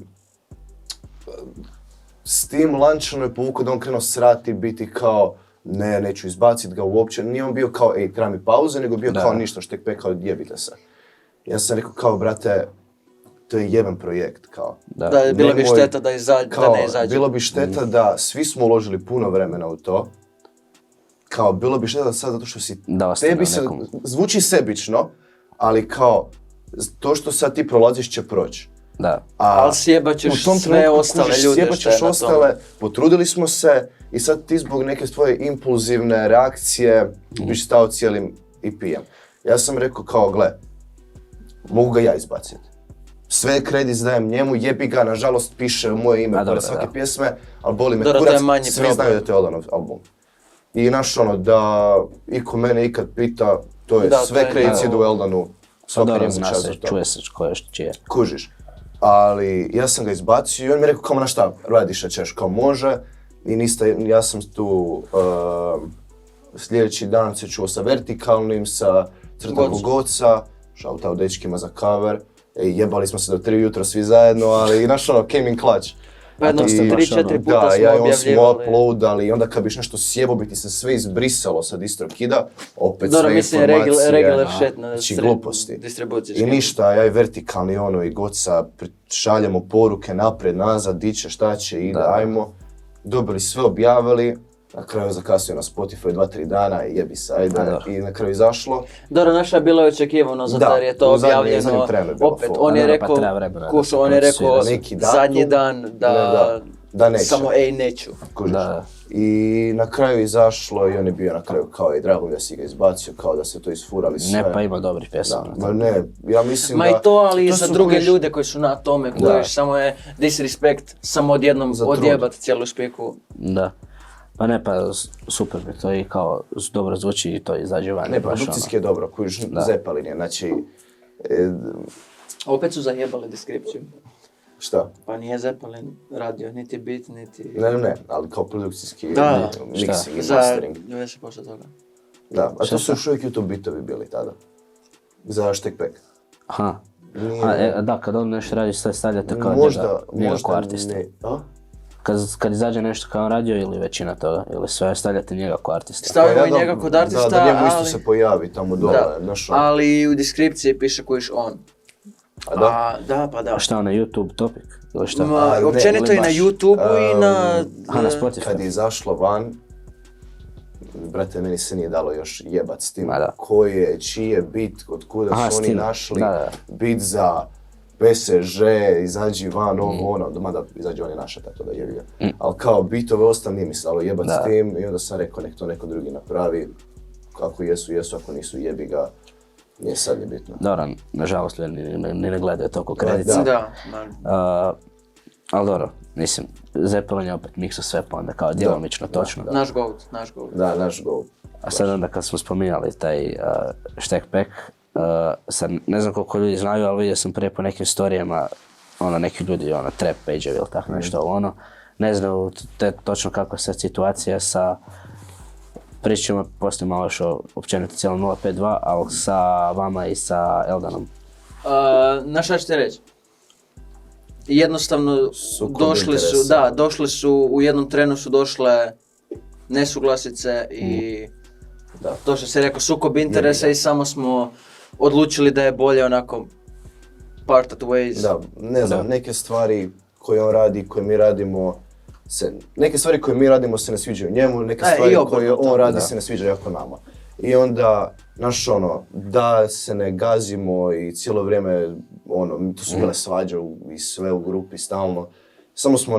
s tim lančano je povukao da on krenuo srati, biti kao neću izbaciti ga uopće. Nije on bio kao treba mi pauze, nego bio kao ništa, Štek Pek, kao jebite se. Ja sam rekao kao brate, to je jedan projekt, kao. Da, bilo bi šteta da ne izađe. Bilo bi šteta da svi smo uložili puno vremena u to. Kao, bilo bi šteta sad zato što si tebi se, zvuči sebično, ali kao, to što sad ti prolaziš će proći. Da. Ali sjebat ćeš sve ostale ljude sjebat ćeš ostale, potrudili smo se i sad ti zbog neke svoje impulzivne reakcije biš stao cijelim EP-em. Ja sam rekao kao, gle, mogu ga ja izbaciti. Sve kredit dajem njemu, jebi ga, nažalost piše moje ime pored svake pjesme, ali boli me kurac, svi znaju da to je Eldanov album. I naš da iko mene ikad pita, to je sve kredit idu Eldanu, svaka njemu čast za to. Čuje se koje čije. Kužiš. Ali ja sam ga izbacio i on mi je rekao kao, na šta radiš, a ćeš, kao može. I ja sam tu sljedeći dan se čuo sa Vertikalnim, sa Crtanog Goca, shoutout dečkima za cover. Jebali smo se do 3 ujutro svi zajedno, ali znaš came in clutch. Pa jedno 3-4 puta smo objavljivali. Smo uploadali i onda kad biš nešto sjebo bi ti se sve izbrisalo sa DistroKida, opet sve informacije. Regular shit na gluposti. distribucijski. I ništa, ja i Vertikalni i Goca šaljemo poruke naprijed, nazad, di će, šta će, ide, ajmo. Dobili sve, objavili Na kraju zakasnio na Spotify 2-3 dana i jebi se, ajde. I na kraju izašlo. Dobro, naša je bilo očekivano, zato jer je to objavljeno. Opet, on je rekao, Kušo, on je rekao zadnji dan da neće. Samo neću. I na kraju izašlo i on je bio na kraju kao i drago mi da si ga izbacio, kao da se to isfurali sve. Ne, pa ima dobrih pjesama. Ma ne, ja mislim i to, ali i za druge ljude koji su na tome, kojiš, samo je disrespect, samo odjednom odjebat cijelu špiku. Da. Pa ne, pa super mi to i kao dobro zvuči i to izađe van. Ne, produkcijski je dobro, kojiš Zeppelin je, znači... Opet su zajebali deskripciju. Šta? Pa nije Zeppelin radio, niti beat, niti... Ne, ali kao produkcijski mixing i mastering. Za 90% toga. Da, a to su još uvijek YouTube beatovi bili tada. Za hashtag pack. Aha. Da, kad on nešto radi, sve stavljate kao njega kao artista. Kad izađe nešto kao radio ili većina toga, ili sve stavljate njega kao artista. Stavimo njega kod artista, da njemu isto se pojavi tamo dole. Ali u deskripciji piše kojiš on. A da? Da. A šta, na YouTube topic? Ili šta? Općenito i na YouTube-u i na... na Spotify. Kad je izašlo van, brate, meni se nije dalo još jebat s tim koji je, čiji je beat, od kuda su oni našli beat za PSG, izađi van, mada izađi van je naša, tako da jebi ga. Ali kao beatove ostalo nije mi se dalo jebat s tim i onda sam rekao nek to neko drugi napravi. Ako jesu, ako nisu jebi ga. Nije sad je bitno. Dobro, nažalost ni ne gledaju toliko kredici. Ali dobro, mislim, Zeppelin je opet miksu sve pa onda kao djelomično točno. Naš goat. Da, naš goat. A sad onda kad smo spominjali taj hashtag pack, sad ne znam koliko ljudi znaju, ali vidio sam prije po nekim storijama, neki ljudi, trap page-evi ili tako nešto, ne znaju točno kakva je sad situacija sa pričamo poslije malo još o općenito cijelom 052, ali sa vama i sa Eldanom. Na šta ćete reći? Jednostavno došle su, u jednom trenu su došle nesuglasice i to što se rekao sukob interesa i samo smo odlučili da je bolje onako parted ways. Da, ne znam, neke stvari koje on radi, koje mi radimo, neke stvari koje mi radimo se ne sviđaju njemu, neke stvari koje on radi se ne sviđaju jako nama. I onda, da se ne gazimo i cijelo vrijeme, to su bile svađe i sve u grupi stalno. Samo smo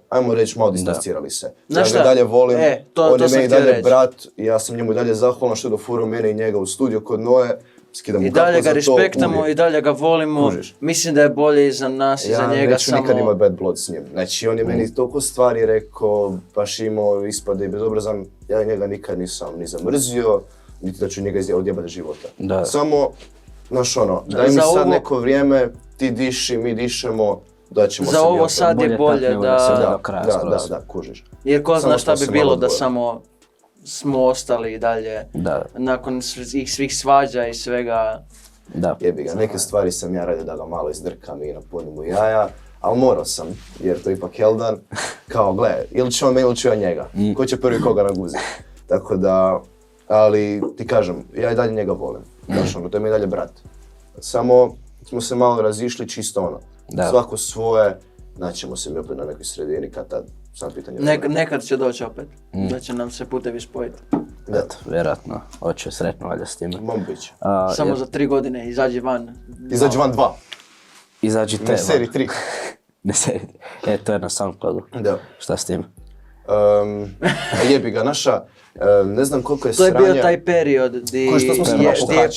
ajmo reći, malo distancirali se. Ja ga dalje volim, on je meni dalje brat, ja sam njemu dalje zahvalan što je dofurao mene i njega u studio kod Noe. I dalje ga respektamo i dalje ga volimo, mislim da je bolje i za nas i za njega samo... Ja neću nikad imati bad blood s njim, znači on je meni toliko stvari rekao, baš imao ispade i bezobrazan, ja njega nikad nisam ni zamrzio, niti da ću njega odjebati života. Samo, daj mi sad neko vrijeme, ti diši, mi dišemo, da ćemo se... Za ovo sad je bolje da... Da, kužiš. Jer ko zna šta bi bilo da samo... smo ostali i dalje, nakon svih svađa i svega. Jebi ga, neke stvari sam ja radio da ga malo izdrkam i napunim mu jaja, ali morao sam, jer to je ipak Eldan, kao gle, ili ću on me ili ću ja njega, ko će prvi koga naguziti. Tako da, ali ti kažem, ja i dalje njega volim, to je mi dalje brat. Samo smo se malo razišli čisto svako svoje, naćemo se mi opet na nekoj sredini kad tad. Nekad će doći opet, da će nam se putevi spojiti. Eto, vjerojatno, hoće sretno valjda s time. Mombić. Samo za 3 godine, izađi van. Izađi van 2. Izađi te. Ne seri 3. Ne seri 3. To je na SoundCloudu. Da. Šta s tim? Jebi ga, naša, ne znam koliko je sranja. To je bio taj period gdje je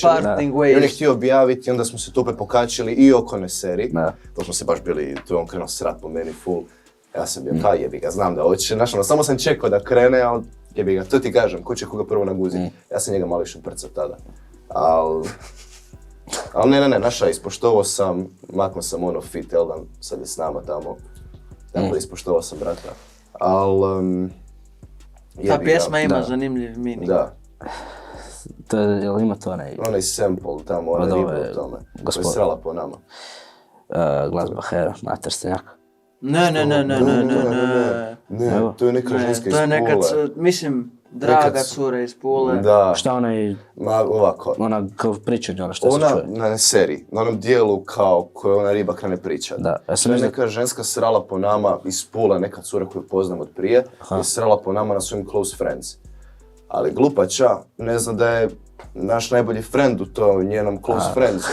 parting ways. I on je htio objaviti, onda smo se tu opet pokačili i oko ne seri. To smo se baš bili, tu je on krenuo srat po meni full. Ja sam bio kao jebi ga, znam da hoće, samo sam čekao da krene, ali jebi ga, to ti kažem, ko će koga prvo naguziti. Ja sam njega malo išao prcat tada. Ali ne, naša, ispoštovao sam, maknuo sam fit Eldan, sad je s nama tamo. Tako ispoštovao sam brata. Ali, ta pjesma ima zanimljiv mini. Da. Jel ima to onaj sample tamo, onaj ribu u tome, koja je srala po nama. Glazba Hera, mater Stenjaka. Ne, to je neka ženska iz Pule. Mislim, Draga cura iz Pule. Da. Šta onaj, Ma, ovako. ona kao pričanje, ono što se Ona čuje. na seriji, na onom dijelu kao koje ona riba krene pričati. Da, ja sam To je mislio- neka ženska srala po nama iz Pule, neka cura koju poznam od prije, je srala po nama na svojim close friends. Ali glupača ne zna da je naš najbolji friend u tom njenom close friendsu.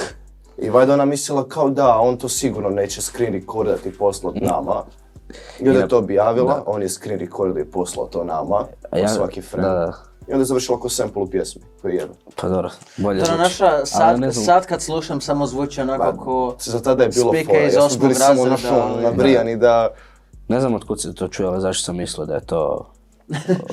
I valjda ona mislila kao da, on to sigurno neće screen recordati i poslat nama. I onda je to objavila, on je screen recordio i poslao to nama, ja- svaki friend. da. I onda je završila ko sample u pjesmi, koji jebe. Pa dobro, bolje To zvuči. naša, Ali ne znam- sad kad slušam samo zvuči onako ko... Za tada je bilo Spike fora, iz ja smo osmog bili samo razreda, našo nabrijani da... Ne znam otkud se to čuje, ali zašto sam mislio da je to...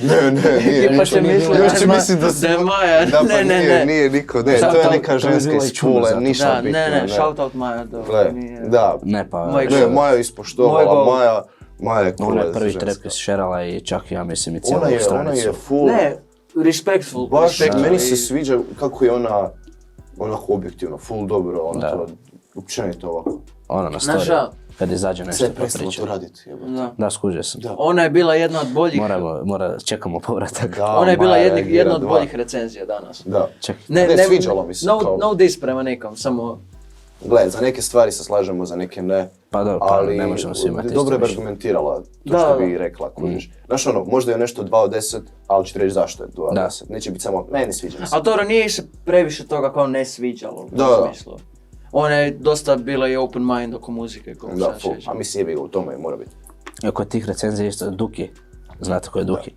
Ne, nije. Pa će misliti Još će misliti da je Maja, Da, pa nije niko, ne, to je neka to je ženska bilo i iz čudno Pule, zato. ništa Da, bitno. ne, shout out Maja, Gle, da, Ne pa... Moj ne, Maja je Moj ispoštovala, gol. Maja je Ona cool je prvi ženska. trep šerala i čak ja mislim i cijelu Ona je stranicu. full, Ne, respectful. baš, respectful meni i- se sviđa kako je ona objektivno, full dobro, ona Da. to, općenito ovako. Ona na Znaš story, šta? kad izađe nešto Sve je pa prestalo priča. to raditi, jebote. Da. Da, skužio sam. Da. Ona je bila jedna od boljih... Čekamo povratak. Da, Ona je bila Maja jedna reagira od dva. boljih recenzija danas. Da. Ček, Ne, sviđalo mi se kao- No diss prema nekom, samo... Gle, za neke stvari se slažemo, za neke ne. Pa dobro, pa ali ne možemo svi imati isto dobro je mišljenje. argumentirala to Da, što da. bi rekla, kužiš. Znaš ono, možda je nešto 2 od 10, ali ću ti reći zašto je 2 od Da. 10. Neće biti samo, ne sviđa mi se. Ali dobro, nije se previše toga kao ne sviđalo u tom Da. smislu. Ona je dosta bila i open mind oko muzike, kako Da, se full. sjećam. A mislim je bilo u tome, mora biti. I oko tih recenzija isto Duki. Znate ko je Duki?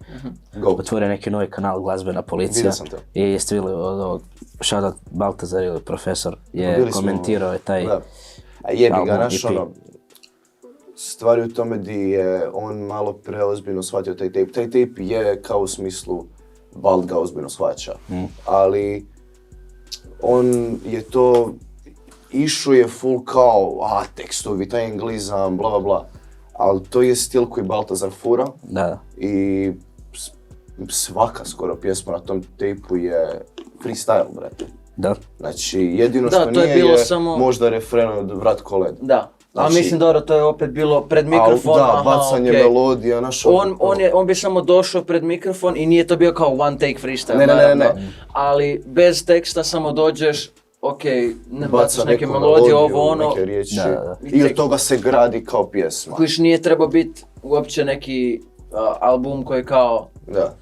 Go. Otvorio neki novi kanal Glazbena policija. Vidio sam to. I jeste vidjeli od ovog shoutout Baltazar ili profesor je Bili smo- komentirao je taj... Da. A jebi ga, album, naš EP. ono, stvari u tome di je on malo preozbiljno shvatio taj tape. Taj tape je kao u smislu Balt ga ozbiljno shvaća, ali on je to išao je full kao, tekstovi, taj englizam, bla bla bla. Ali to je stil koji Baltazar fura Da, i svaka skoro pjesma na tom tejpu je freestyle, brate. da. Znači, jedino Da, što to je nije bilo je samo- možda refren od Vrat Koled. Da. A Znači- mislim dobro, to je opet bilo pred mikrofon, Da, bacanje okej. melodija, naš On bi samo došao pred mikrofon i nije to bio kao one take freestyle, Ne. naravno. Ali bez teksta samo dođeš, ne bacaš neke neku melodije, melodiju, ovo ono. neke riječi. Da. I od toga se gradi kao pjesma. Kojiš nije trebao biti uopće neki album koji kao... Da.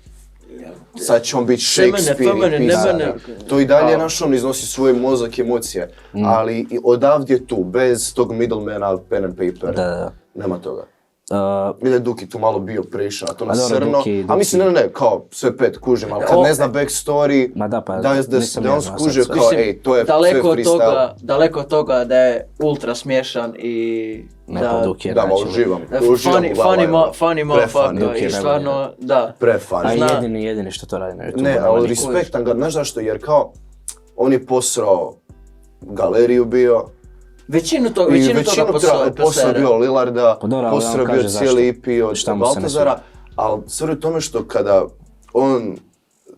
Sad će on biti Femene, Shakespeare femene, i pisar. ne mene. To i dalje Kao- naš on iznosi svoj mozak i emocije. Ali i odavdje tu, bez tog middlemana, pen and paper, Da. nema toga. Uh, Ili je Duki tu malo bio prešao, to na A dobro, srno. Duki- A mislim, ne, kao sve pet kužim, ali kad ne zna backstory, Ma da, pa da nisam ja on znao skužio sad kao, sve. ej, to je sve daleko od freestyle. daleko od toga da je ultra smiješan i ne pa Duki je Da, ma najčešće. uživam. da uživam u glavu, evo. funny motherfucker Duki je i stvarno, da. Prefan. A Zna- jedini što to radi na YouTube. Ne, nema ali niko. respektam ga, znaš zašto, jer kao, on je posrao galeriju bio, Većinu toga posrao bio Lillarda, Pa dobro, ali on posrao bio kaže cijeli zašto. EP od Šta mu se ne Baltazara, ali sve u tome što kada on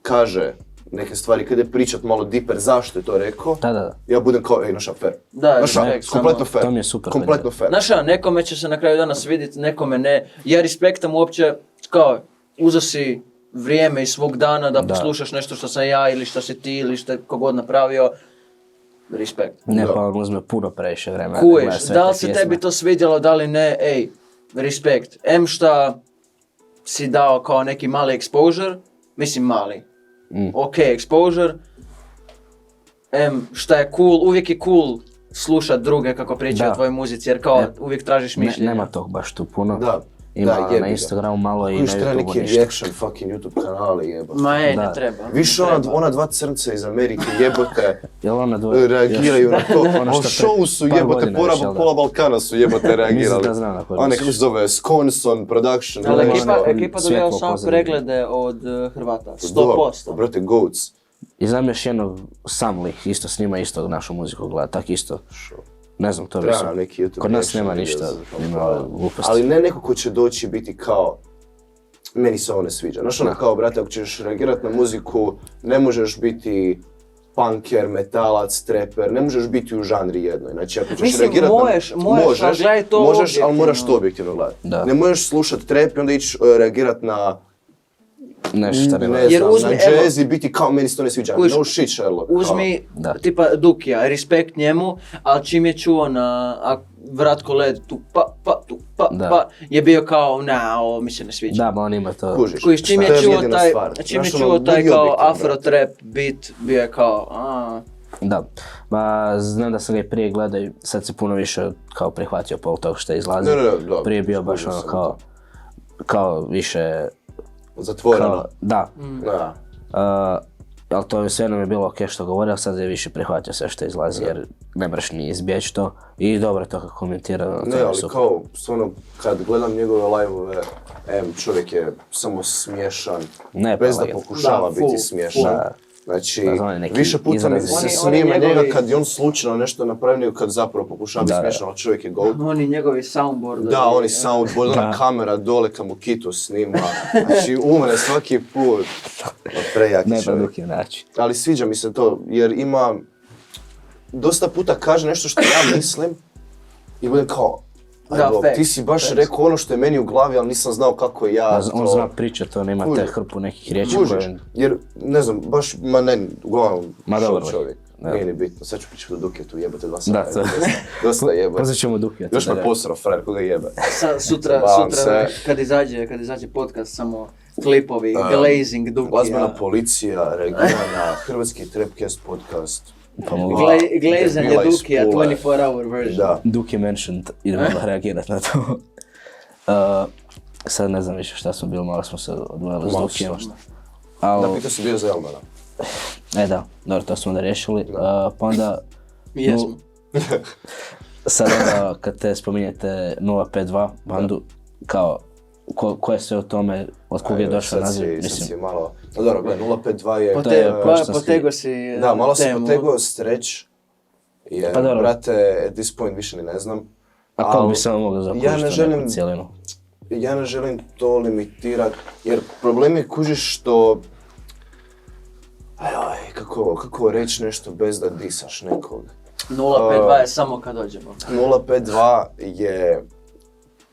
kaže neke stvari, kada je pričat malo deeper zašto je to rekao, Da. ja budem kao, ej, naša fair. Da, Naša, respekt, kompletno samo- fair. To mi je super Kompletno fair. Znaš šta, nekome će se na kraju dana svidjeti, nekome ne. Ja respektam uopće, kao, uzeo si vrijeme iz svog dana da poslušaš nešto što sam ja ili što si ti ili što je kogod napravio. Respekt. Ne, Da. pa on uzme puno previše vremena. da gleda Kuješ, sve da te li se pjesme. tebi to svidjelo, da li ne, ej, respekt. Šta si dao kao neki mali exposure, mislim mali, ok exposure, šta je cool, uvijek je cool slušat druge kako pričaju Da. o tvojoj muzici, jer kao uvijek tražiš mišljenje. Nema tog baš tu puno. Da. Ima Da, jebi na ga. Instagramu malo i Kojiš na treba YouTubeu neki ništa. reaction fucking YouTube kanali jebote. Ma ne Da. treba. Više ne treba. ona dva crnca iz Amerike jebote Jel ona dvoje? reagiraju na to. Ono A u što showu su par jebote, godina još, jel da? pola Balkana su jebote Mislim reagirali. da znam na koju A misliš. kako se zove, Sconson Production. Ali Ono, ekipa svjetlo dobija samo pozadine. preglede od Hrvata, 100%. Brate, Goats. I znam još jednog Samli, isto snima isto našu muziku gleda, tak isto. Ne znam, to Treba mislim. nam neki YouTube Kod nas reaction nema videos. ništa, ima gluposti. Ali ne neko ko će doći biti kao, meni se ovo ne sviđa. Znaš ono kao, brate, ako ćeš reagirat na muziku, ne možeš biti punker, metalac, trapper, ne možeš biti u žanri jednoj. Znači, ako ćeš Mislim, reagirat možeš, ali gledaj to možeš, ali objektivno. moraš to objektivno gledati. Da. Ne možeš slušat trap i onda ići reagirat na Nešto ne Ne Jer znam, uzmi, na evo- jazz i biti kao meni se to ne sviđa. Kužiš, No shit Sherlock. Uzmi, Da. tipa Dukija, respekt njemu, ali čim je čuo na Vratko Led, tu Da. pa, je bio kao, ovo mi se ne sviđa. Da, ma on ima to. Kužiš. Kojiš, čim To je je čuo jedina taj, stvar. čim je Znaš, čuo ono, taj budi kao objektivan, afro brate. trap beat, bio je kao, Da, ma znam da sam ga i prije gledao i sad se puno više kao prihvatio pol tog što je izlazio. Ne, da. Prije je bio baš Skužio ono sam kao više, Zatvoreno. da. Da. Ali to je svejedno mi je bilo ok što govori, ali sad je više prihvatio sve što izlazi jer ne moraš ni izbjeći to. I dobro je to kako komentira. Ne, ali kao, stvarno, kad gledam njegove live-ove, čovjek je samo smiješan, Ne, bez pa da legend. pokušava Da, biti full. smiješan. Da. Znači, Da, znam, neki više puta mi izrazi. se Oni smijema njegovi- njega kad je on slučajno nešto napravio, kad zapravo pokušava biti Da, da. smiješan, ali čovjek je gold. oni njegovi soundboardovi. Da, oni soundboard, ona kamera dole kad mu Kitu snima, znači umre svaki put. Prejaki Ne, pa čovjek. drugi način. Ali sviđa mi se to, jer ima, dosta puta kaže nešto što ja mislim i budem kao, Da, ajbo, facts, ti si baš facts. rekao ono što je meni u glavi, ali nisam znao kako ja to... On zna pričat, on ima te Kužiš. hrpu nekih riječi Kužiš, koje... jer ne znam, baš, uglavnom Ma show dobro. čovjek, Da. nije ni bitno, sad ću pričati o Duketu, jebate 2 Da, sata, to- dosta jebe. Poslije ćemo Dukija. Još me posrao, frajer, koga jebe. Sutra, Zabavam se. kad izađe podcast, samo klipovi, glazing Dukija. Glazbena policija reagira na hrvatski Trapcast podcast. Pa mogu... Glazanje Debila iz Dukija, Pule. 24 hour version. Da. Duke je mentioned, idemo odmah reagirat na to. Sad ne znam više šta smo bili, malo smo se odvojili s Malo Dukijem. smo. Ali, Da, pitao si bio za Eldana. da, dobro, to smo onda riješili. Pa onda, Jesmo. sad onda kad te spominjete 052 bandu, kao, ko je sve o tome, od kog je došao naziv, Sad si mislim, malo... No dobro, gledaj, 052 je... To je poštanski- Potego si Da, malo sam temu. potegao Stretch. Jer, Pa dobro. brate, at this point više ni ne znam. a kog Al bi samo mogao zakužiti ja ne želim- neku cijelinu. Ja ne želim to limitirat, jer problem je kužiš što... Kako reći nešto bez da disaš nekog. 052 je samo kad dođemo. 052 je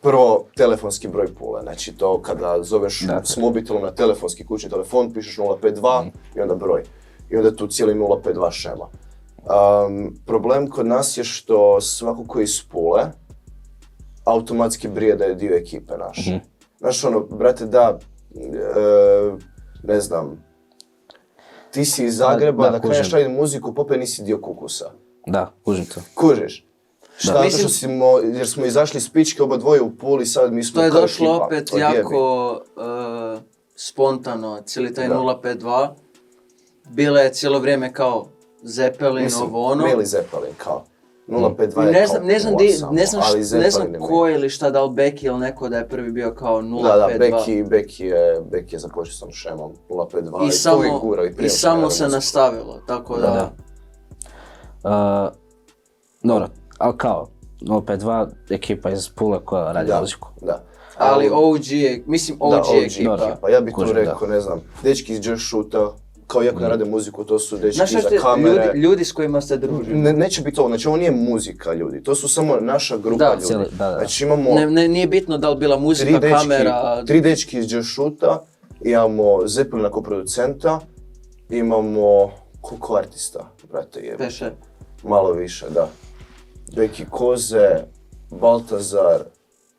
prvo telefonski broj Pule, znači to kada zoveš Da. s mobitelom na telefonski kućni telefon, pišeš 052 i onda broj. I onda tu cijeli 052 šema. Problem kod nas je što svako ko je iz Pule automatski brije da je dio ekipe naše. Znaš ono, brate da, ne znam, ti si iz Zagreba, Da, da kreneš kužim. raditi muziku, popet nisi dio Kukusa. Da, kužim to. Kužiš? Šta, zato Mislim- što jer smo izašli iz pičke oba dvoje u Puli, sad mi smo To je kao došlo ekipa, opet odjebi. jako spontano, cijeli taj Da. 052. Bila je cijelo vrijeme kao Zeppelin, Mislim, ovo ono. Mili Zeppelin, kao. 052 je Ne kao znam, ne znam, Pula samo, ne znam, ali ne Zeppelin znam je ko meni. ili šta, da li Becky ili neko da je prvi bio kao 052. Da, Becky je započeo sa šemom 052 i to je gura i prije samo se nastavilo, tako da. Dobro, ali kao, 052 ekipa iz Pule koja radi muziku. Da. Ali OG je, mislim OG, ekipa. ekipa. Ja bih to Kužim, rekao, ne znam, dečki iz Just Shoota, kao iako ne rade muziku, to su dečki Znaš šta za ste, kamere. ljudi s kojima se družimo. Neće biti ovo, znači ovo nije muzika ljudi, to su samo naša grupa Da, ljudi. cijeli- da. Znači imamo Nije bitno da li bila muzika, kamera. tri dečki iz Just Shoota, imamo Zeppelina kao producenta, imamo koliko artista, brate jebe. Peše. Malo više, da. Beki Koze, Baltazar,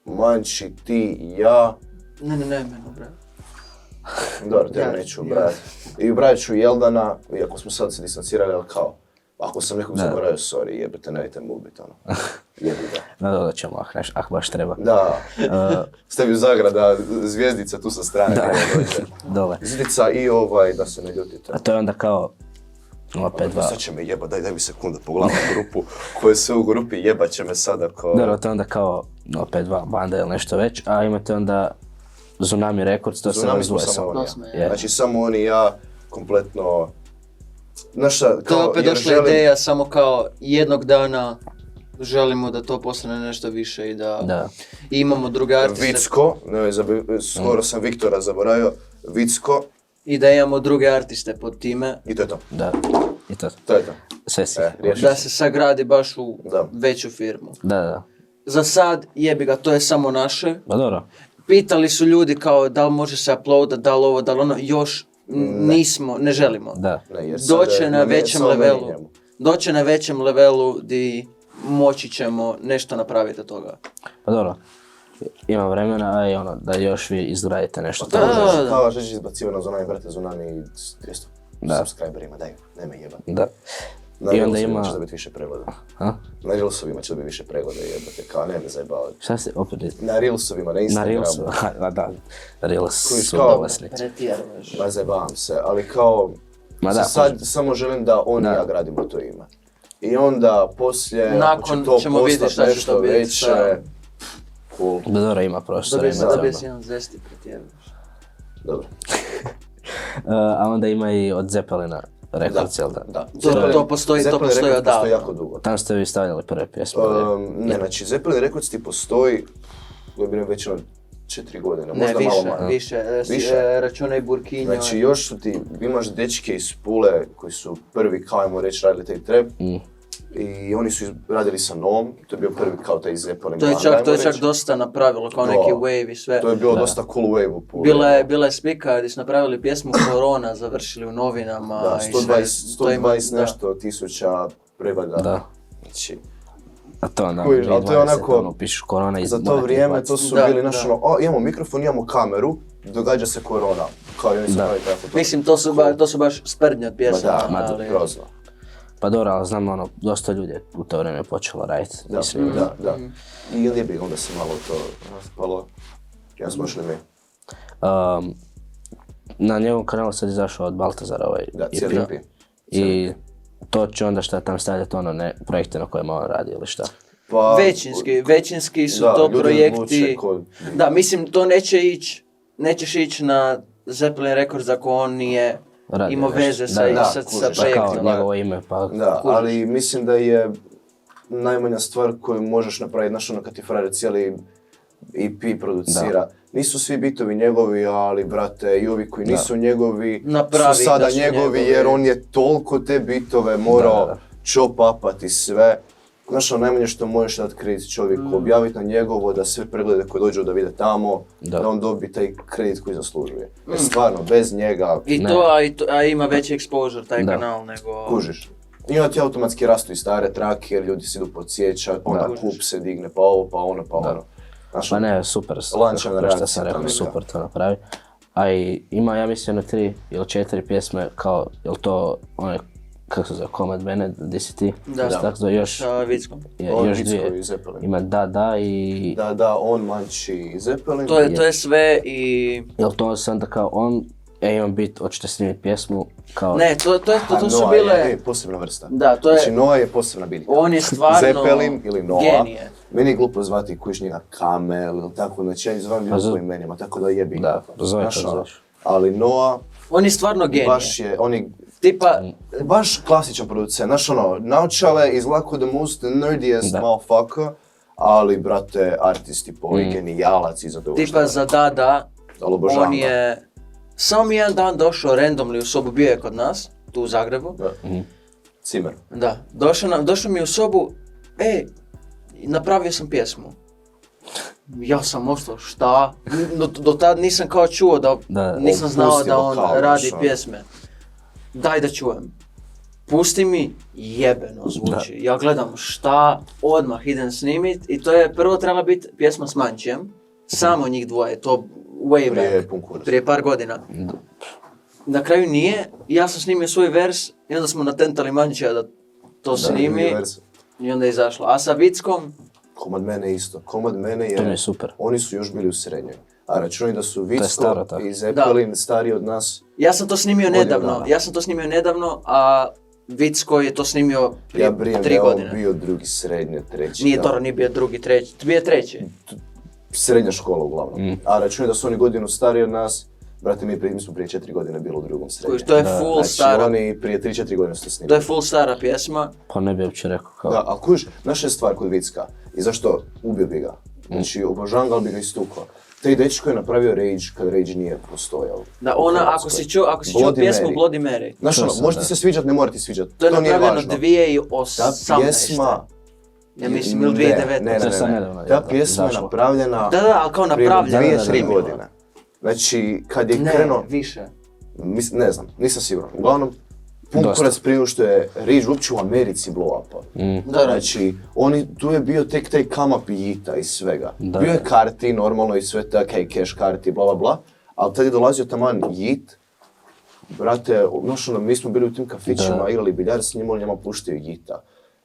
Manči, ti i ja. Ne, meno, bre. Dobro, te Ja, neću ja. ubrajati. I ubrajat ću Jeldana, iako smo sad se distancirali, ali kao, ako sam nekog zaboravio, sorry, jebete, nemojte mu ubiti, ono. Jebi ga. No, dodat ćemo, ah baš treba. Da, stavi zagrada, zvijezdica tu sa strane. Da. kada dođe. Dole. Zvijezica i da se ne ljutite. A to je onda kao 052. Sad će me jebat, daj mi sekundu, pogledam grupu, koje su u grupi, jebat će me sad ako... Dobro, to je onda kao 052 banda ili nešto već, a imate onda Tsunami Records, to se Tsunami smo razdvoje samo samo. oni, smo, ja. je. Znači samo oni i ja, kompletno... Znaš šta, To je kao, opet jer došla ideja samo kao jednog dana želimo da to postane nešto više i da i imamo druge artiste. Vicko, skoro sam Viktora zaboravio, Vicko, I da imamo druge artiste pod time. i to je to. Da, i to. To je to. Sve si. riješio Da se sagradi baš u Da. veću firmu. Da. Za sad, jebi ga, to je samo naše. Pa dobro. pitali su ljudi kao da li može se uploadat, da li ovo, da li ono, još nismo, ne želimo. Da. Ne, jer Doće sada na većem levelu. mijenjamo. Doće na većem levelu di moći ćemo nešto napraviti od toga. Pa dobro, ima vremena, a i ono, da još vi izgradite nešto. Da, da. Kao žeć izbacivano Zunami, brate, Zunami 200 Da. subscriberima, daj, nema jeba. Da. Na I onda Reelsovima ima- će dobiti više pregleda. Ha? Na Reelsovima će dobiti više pregleda, jebate, kao ne me zajebavati. Šta se opet... Na Reelsovima, na Na Instagramu. Reelsu, da, Reels Kojiš su kao- bolesni. Pretjeruješ. Ma zajebavam se, ali kao, Ma da, sad samo želim da on i ja gradimo to ime. I onda poslije, ako Nakon će to ćemo vidjeti postat šta će nešto to biti, veće, da. cool, Da, dobro, ima prostora, Dobiješ ima dobiješ toga. jedan zesti, pretjeruješ. dobro. A onda ima i od Zeppelina Records, jel da? Da. To postoji Zeppelin odavno. Records postoji jako dugo. Tam ste vi stavljali prve pjesme. Ne, znači Zeppelin Records ti postoji, govorim već ono 4 godine, Ne, možda malo više, manje. više. Računaj Burkinjo. Znači još su ti, imaš dečke iz Pule koji su prvi, kao ajmo reći, radili taj trap. I oni su radili sa Noom, to je bio prvi kao taj Zeppelin To je band, čak, ajmo to je čak reći. dosta napravilo, kao neki Da. wave i sve. To je bilo dosta cool wave u Puli. Bila je spika gdje su napravili pjesmu Korona, završili u novinama Da, i sve. 120 da. nešto tisuća pregleda. Da. Znači, A to onda, Kužiš, ali to je 2020, onako- ono, pišeš korona i za to morate vrijeme izbaciti. to su Da, bili naši da. ono, o, imamo mikrofon, imamo kameru, događa se korona. Kao i oni su Da. pravi tako to. Mislim, to su baš sprdnje od Ma pjesama, da, ali... grozno. Pa dobro, ali znam, ono, dosta ljudi je u to vrijeme počelo raditi. Da, Mislim, da. I lijebi, onda se malo to raspalo. Ja smo išli mi. Na njegovom kanalu sad izašao od Baltazara ovaj Da, EP. cijeli EP. I to će onda šta tam stavljati, ono, ne, projekte na kojima on radi ili šta. Pa, Većinski su da, to ljudi projekti... odluče ko- Da, mislim, to nećeš ići na Zeppelin Records ako on nije Radi imao nešto. veze sa, Da, sa kužiš. Pa kao projektom. njegovo ime, pa... Da, Kužiš. ali mislim da je najmanja stvar koju možeš napraviti, znaš ono kad ti frajer cijeli EP producira. Nisu svi bitovi njegovi, ali brate, i ovi koji nisu njegovi Napravi su sada da su njegovi, njegovi. jer on je toliko te bitove morao Da. chop-upati sve. Znaš ono najmanje što možeš dati kredit čovjeku, objaviti na njegovo, da sve preglede koje dođu da vide tamo, da on dobi taj kredit koji zaslužuje. Jer stvarno, bez njega, A ima veći exposure taj Da. kanal nego... kužiš. I onda ti automatski rastu i stare trake, jer ljudi se idu podsjećati, onda kup se digne, pa ovo, pa ono, pa ono. Znaš, Pa ne, super, Lančana kao što reakcija, sam rekao, to neka. super to napravi. A i ima, ja mislim, 3 ili 4 pjesme, kao, jel to onaj, kako se zove, Komad Bene, gdje si ti? Da. Tako zove, još, Sa Vickom. On, još Vicko dvije. i Zeppelin. Ima Da i... Da, on, Manči i Zeppelin. To je sve i... Jel to sam da kao on, imam bit, hoćete snimiti pjesmu, kao... Ne, to su Noah bile... je posebna vrsta. Da, to je... Znači Noah je posebna biljka. On je stvarno Zeppelin ili Noah. genije. Meni je glupo zvati kujiš njega Kamel ili tako, znači ja ih zovem ljudi svojim imenima, tako da jebi. Da, zove Znaš, kako ono, zoveš. Ali Noah On je stvarno genije. baš je, on je Tipa, baš klasičan producent, znaš ono, naočale is like the most nerdiest Da. motherfucker, ali brate, artist i povijek, genijalac iza toga što tipa radi. za Da, Ali obožavam on ga. je samo jedan dan došao randomly u sobu, bio je kod nas, tu u Zagrebu. Da. Cimer. Da, došao mi u sobu, napravio sam pjesmu. Ja sam ostao, šta? Do tad nisam kao čuo Da. nisam znao Pusti da on vokal, radi znaš, ono. pjesme. Daj da čujem. Pusti mi, jebeno zvuči. Ja gledam šta, odmah idem snimit i to je prvo trebala biti pjesma s Mančijem. Samo njih dvoje, to way Prije back, pun kurac. prije par godina. Na kraju nije, ja sam snimio svoj vers i onda smo natentali Mančija da to snimi Universe. i onda je izašlo. A sa Vickom, Komad mene isto. Komad mene je... To mi je super. Oni su još bili u srednjoj. A računaj da su Vicko staro tako. i Zeppelin stariji od nas. ja sam to snimio Godinu nedavno, a Vicko je to snimio prije Ja brijem da 3 je on godine. bio drugi srednje, treći. Nije da. Toro, nije bio drugi, treći, bio je treći. Srednja škola uglavnom. A računaj da su oni godinu stariji od nas. Brate, mi smo prije 4 godine bili u drugom srednje. To je full Znači stara, oni prije 3-4 godine su to snimili. to je full stara pjesma. Pa ne bi uopće rekao kao... Da, ali kužiš, naša je stvar kod Vicka i zašto ubio bi ga. Znači, obožavam ga, ali bi ga istukao. Taj dečko je napravio Rage kad Rage nije postojao. Da, u ona, Hrvatskoj. ako si čuo Bloody pjesmu Mary. Bloody Mary, Znaš ono, sam, može ti da. se sviđat, ne mora ti sviđat. to je nije napravljeno važno. Ta 2018. pjesma Ja mislim, ili 2019. Ne. To je sad nedavno, Ta pjesma je izašlo. napravljena Da, ali kao prije napravljena. 2-3 godine. Znači, kad je Ne, krenuo, više. ne znam, nisam siguran. Uglavnom, pun Dosta. kurac prije nego što je Rage uopće u Americi blow upao. Da. Znači, tu je bio tek taj come up Yeeta i svega. Da. Bio je karti, normalno i sve tako, i cash karti, bla bla bla. Ali tad je dolazio taman Yeet. Brate, znaš ono, mi smo bili u tim kafićima, Da. igrali biljar s njima, on njima puštio Yeeta.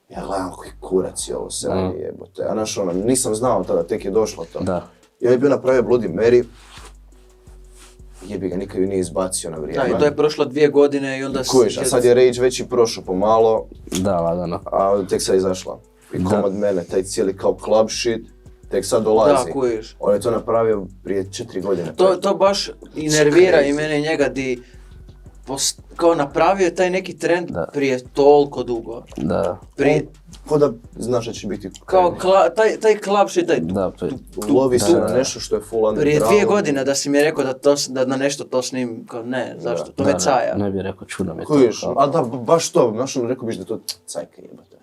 Ja gledam koji kurac je ovo sranje jebote. A znaš ono, nisam znao tada, tek je došlo to. Da. Ja je bio napravio Bloody Mary. Jebi ga, nikad ju nije izbacio na vrijeme. Da, i to je prošlo 2 godine i onda... Kužiš, a sad je Rage već i prošao pomalo, Da, lagano. a tek sad je izašla. I Da. komad mene, taj cijeli kao club shit, tek sad dolazi. Da, kužiš. On je to napravio prije 4 godine. To baš i nervira Crazy. i mene i njega di kao napravio je taj neki trend Da. prije toliko dugo. Da. Prije, Ko da znaš da će biti kao taj club shit, taj Da, lovi se Da, na da. nešto što je full underground. prije 2 godine da si mi rekao da na nešto to snimim, kao ne, zašto, to me caja. Ne bih rekao čudno mi je to. Kužiš, kao- a da, baš to, znaš ono, rekao biš da je to cajka jebate.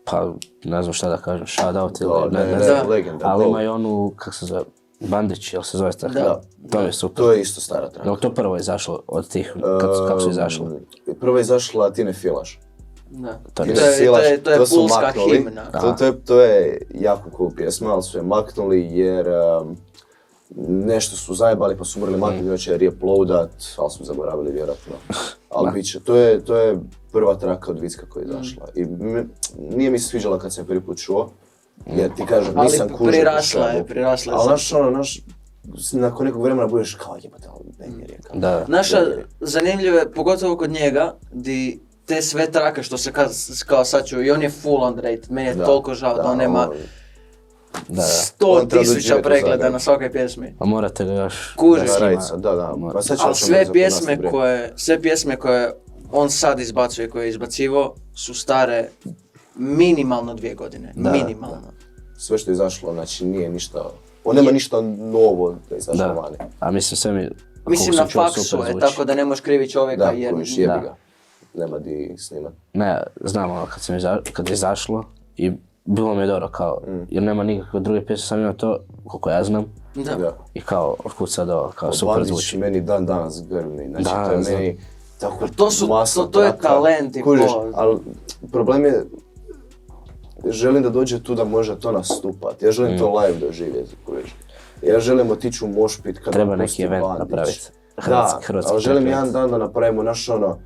Pa, ne znam šta da kažem, shout out ili Da, ne znam. legenda. Ali go. ima i onu, kako se zove, Bandić, jel se zove tako? Da. To je super. To je isto stara traka. Jel to prvo izašlo od tih, kako su izašle? Prvo je izašla Tine Filaš. Da. To I je- to je su pulska maknuli. himna. To je jako cool pjesma, ali su je maknuli jer nešto su zajebali pa su morali maknuti, znači re-uploadat, ali su zaboravili vjerojatno. Ali bit će, to je prva traka od Vicka koja je izašla. I nije mi se sviđala kad sam je prvi put čuo, jer ti kažem, Ali nisam kužio. prirasla je. Ali znaš ono, nakon nekog vremena budeš kao jebate, ali banger je kao. Da. Naša zanimljivo je, pogotovo kod njega, di te sve trake što se kao sad ću, i on je full underrated, meni je toliko žao da on nema Da. 100.000 pregleda na svakoj pjesmi. A morate ga još... Kužiš. da snima. Rajca, da. Pa sad ćemo Ali sve pjesme koje on sad izbacuje, koje je izbacivo, su stare minimalno 2 godine. Da, Minimalno. Sve što je izašlo, znači nije ništa, on nema ništa novo da je izašlo Da. vani. A mislim sve mi... Mislim koliko na sam čuo, faksu super je, zvuči. tako da ne možeš krivi čovjeka Da, jer... kojiš, jebi Da. ga. Nema di snimat. Ne, znam ono, kad je izašlo i bilo mi je dobro kao, jer nema nikakve druge pjesme, sam imao to, koliko ja znam. Da. Da. I kao, otkud sad ovo, kao super Bandić zvuči. meni dan danas grmi, znači Da, to je znam. meni tako To je talent i Kužiš, ko- ali problem je, želim da dođe tu da može to nastupat, ja želim to live doživjeti, kužiš. Ja želim otići u mošpit kad Treba napusti neki event Bandić. napraviti. Da, Hrvatski ali želim event. jedan dan da napravimo naš ono,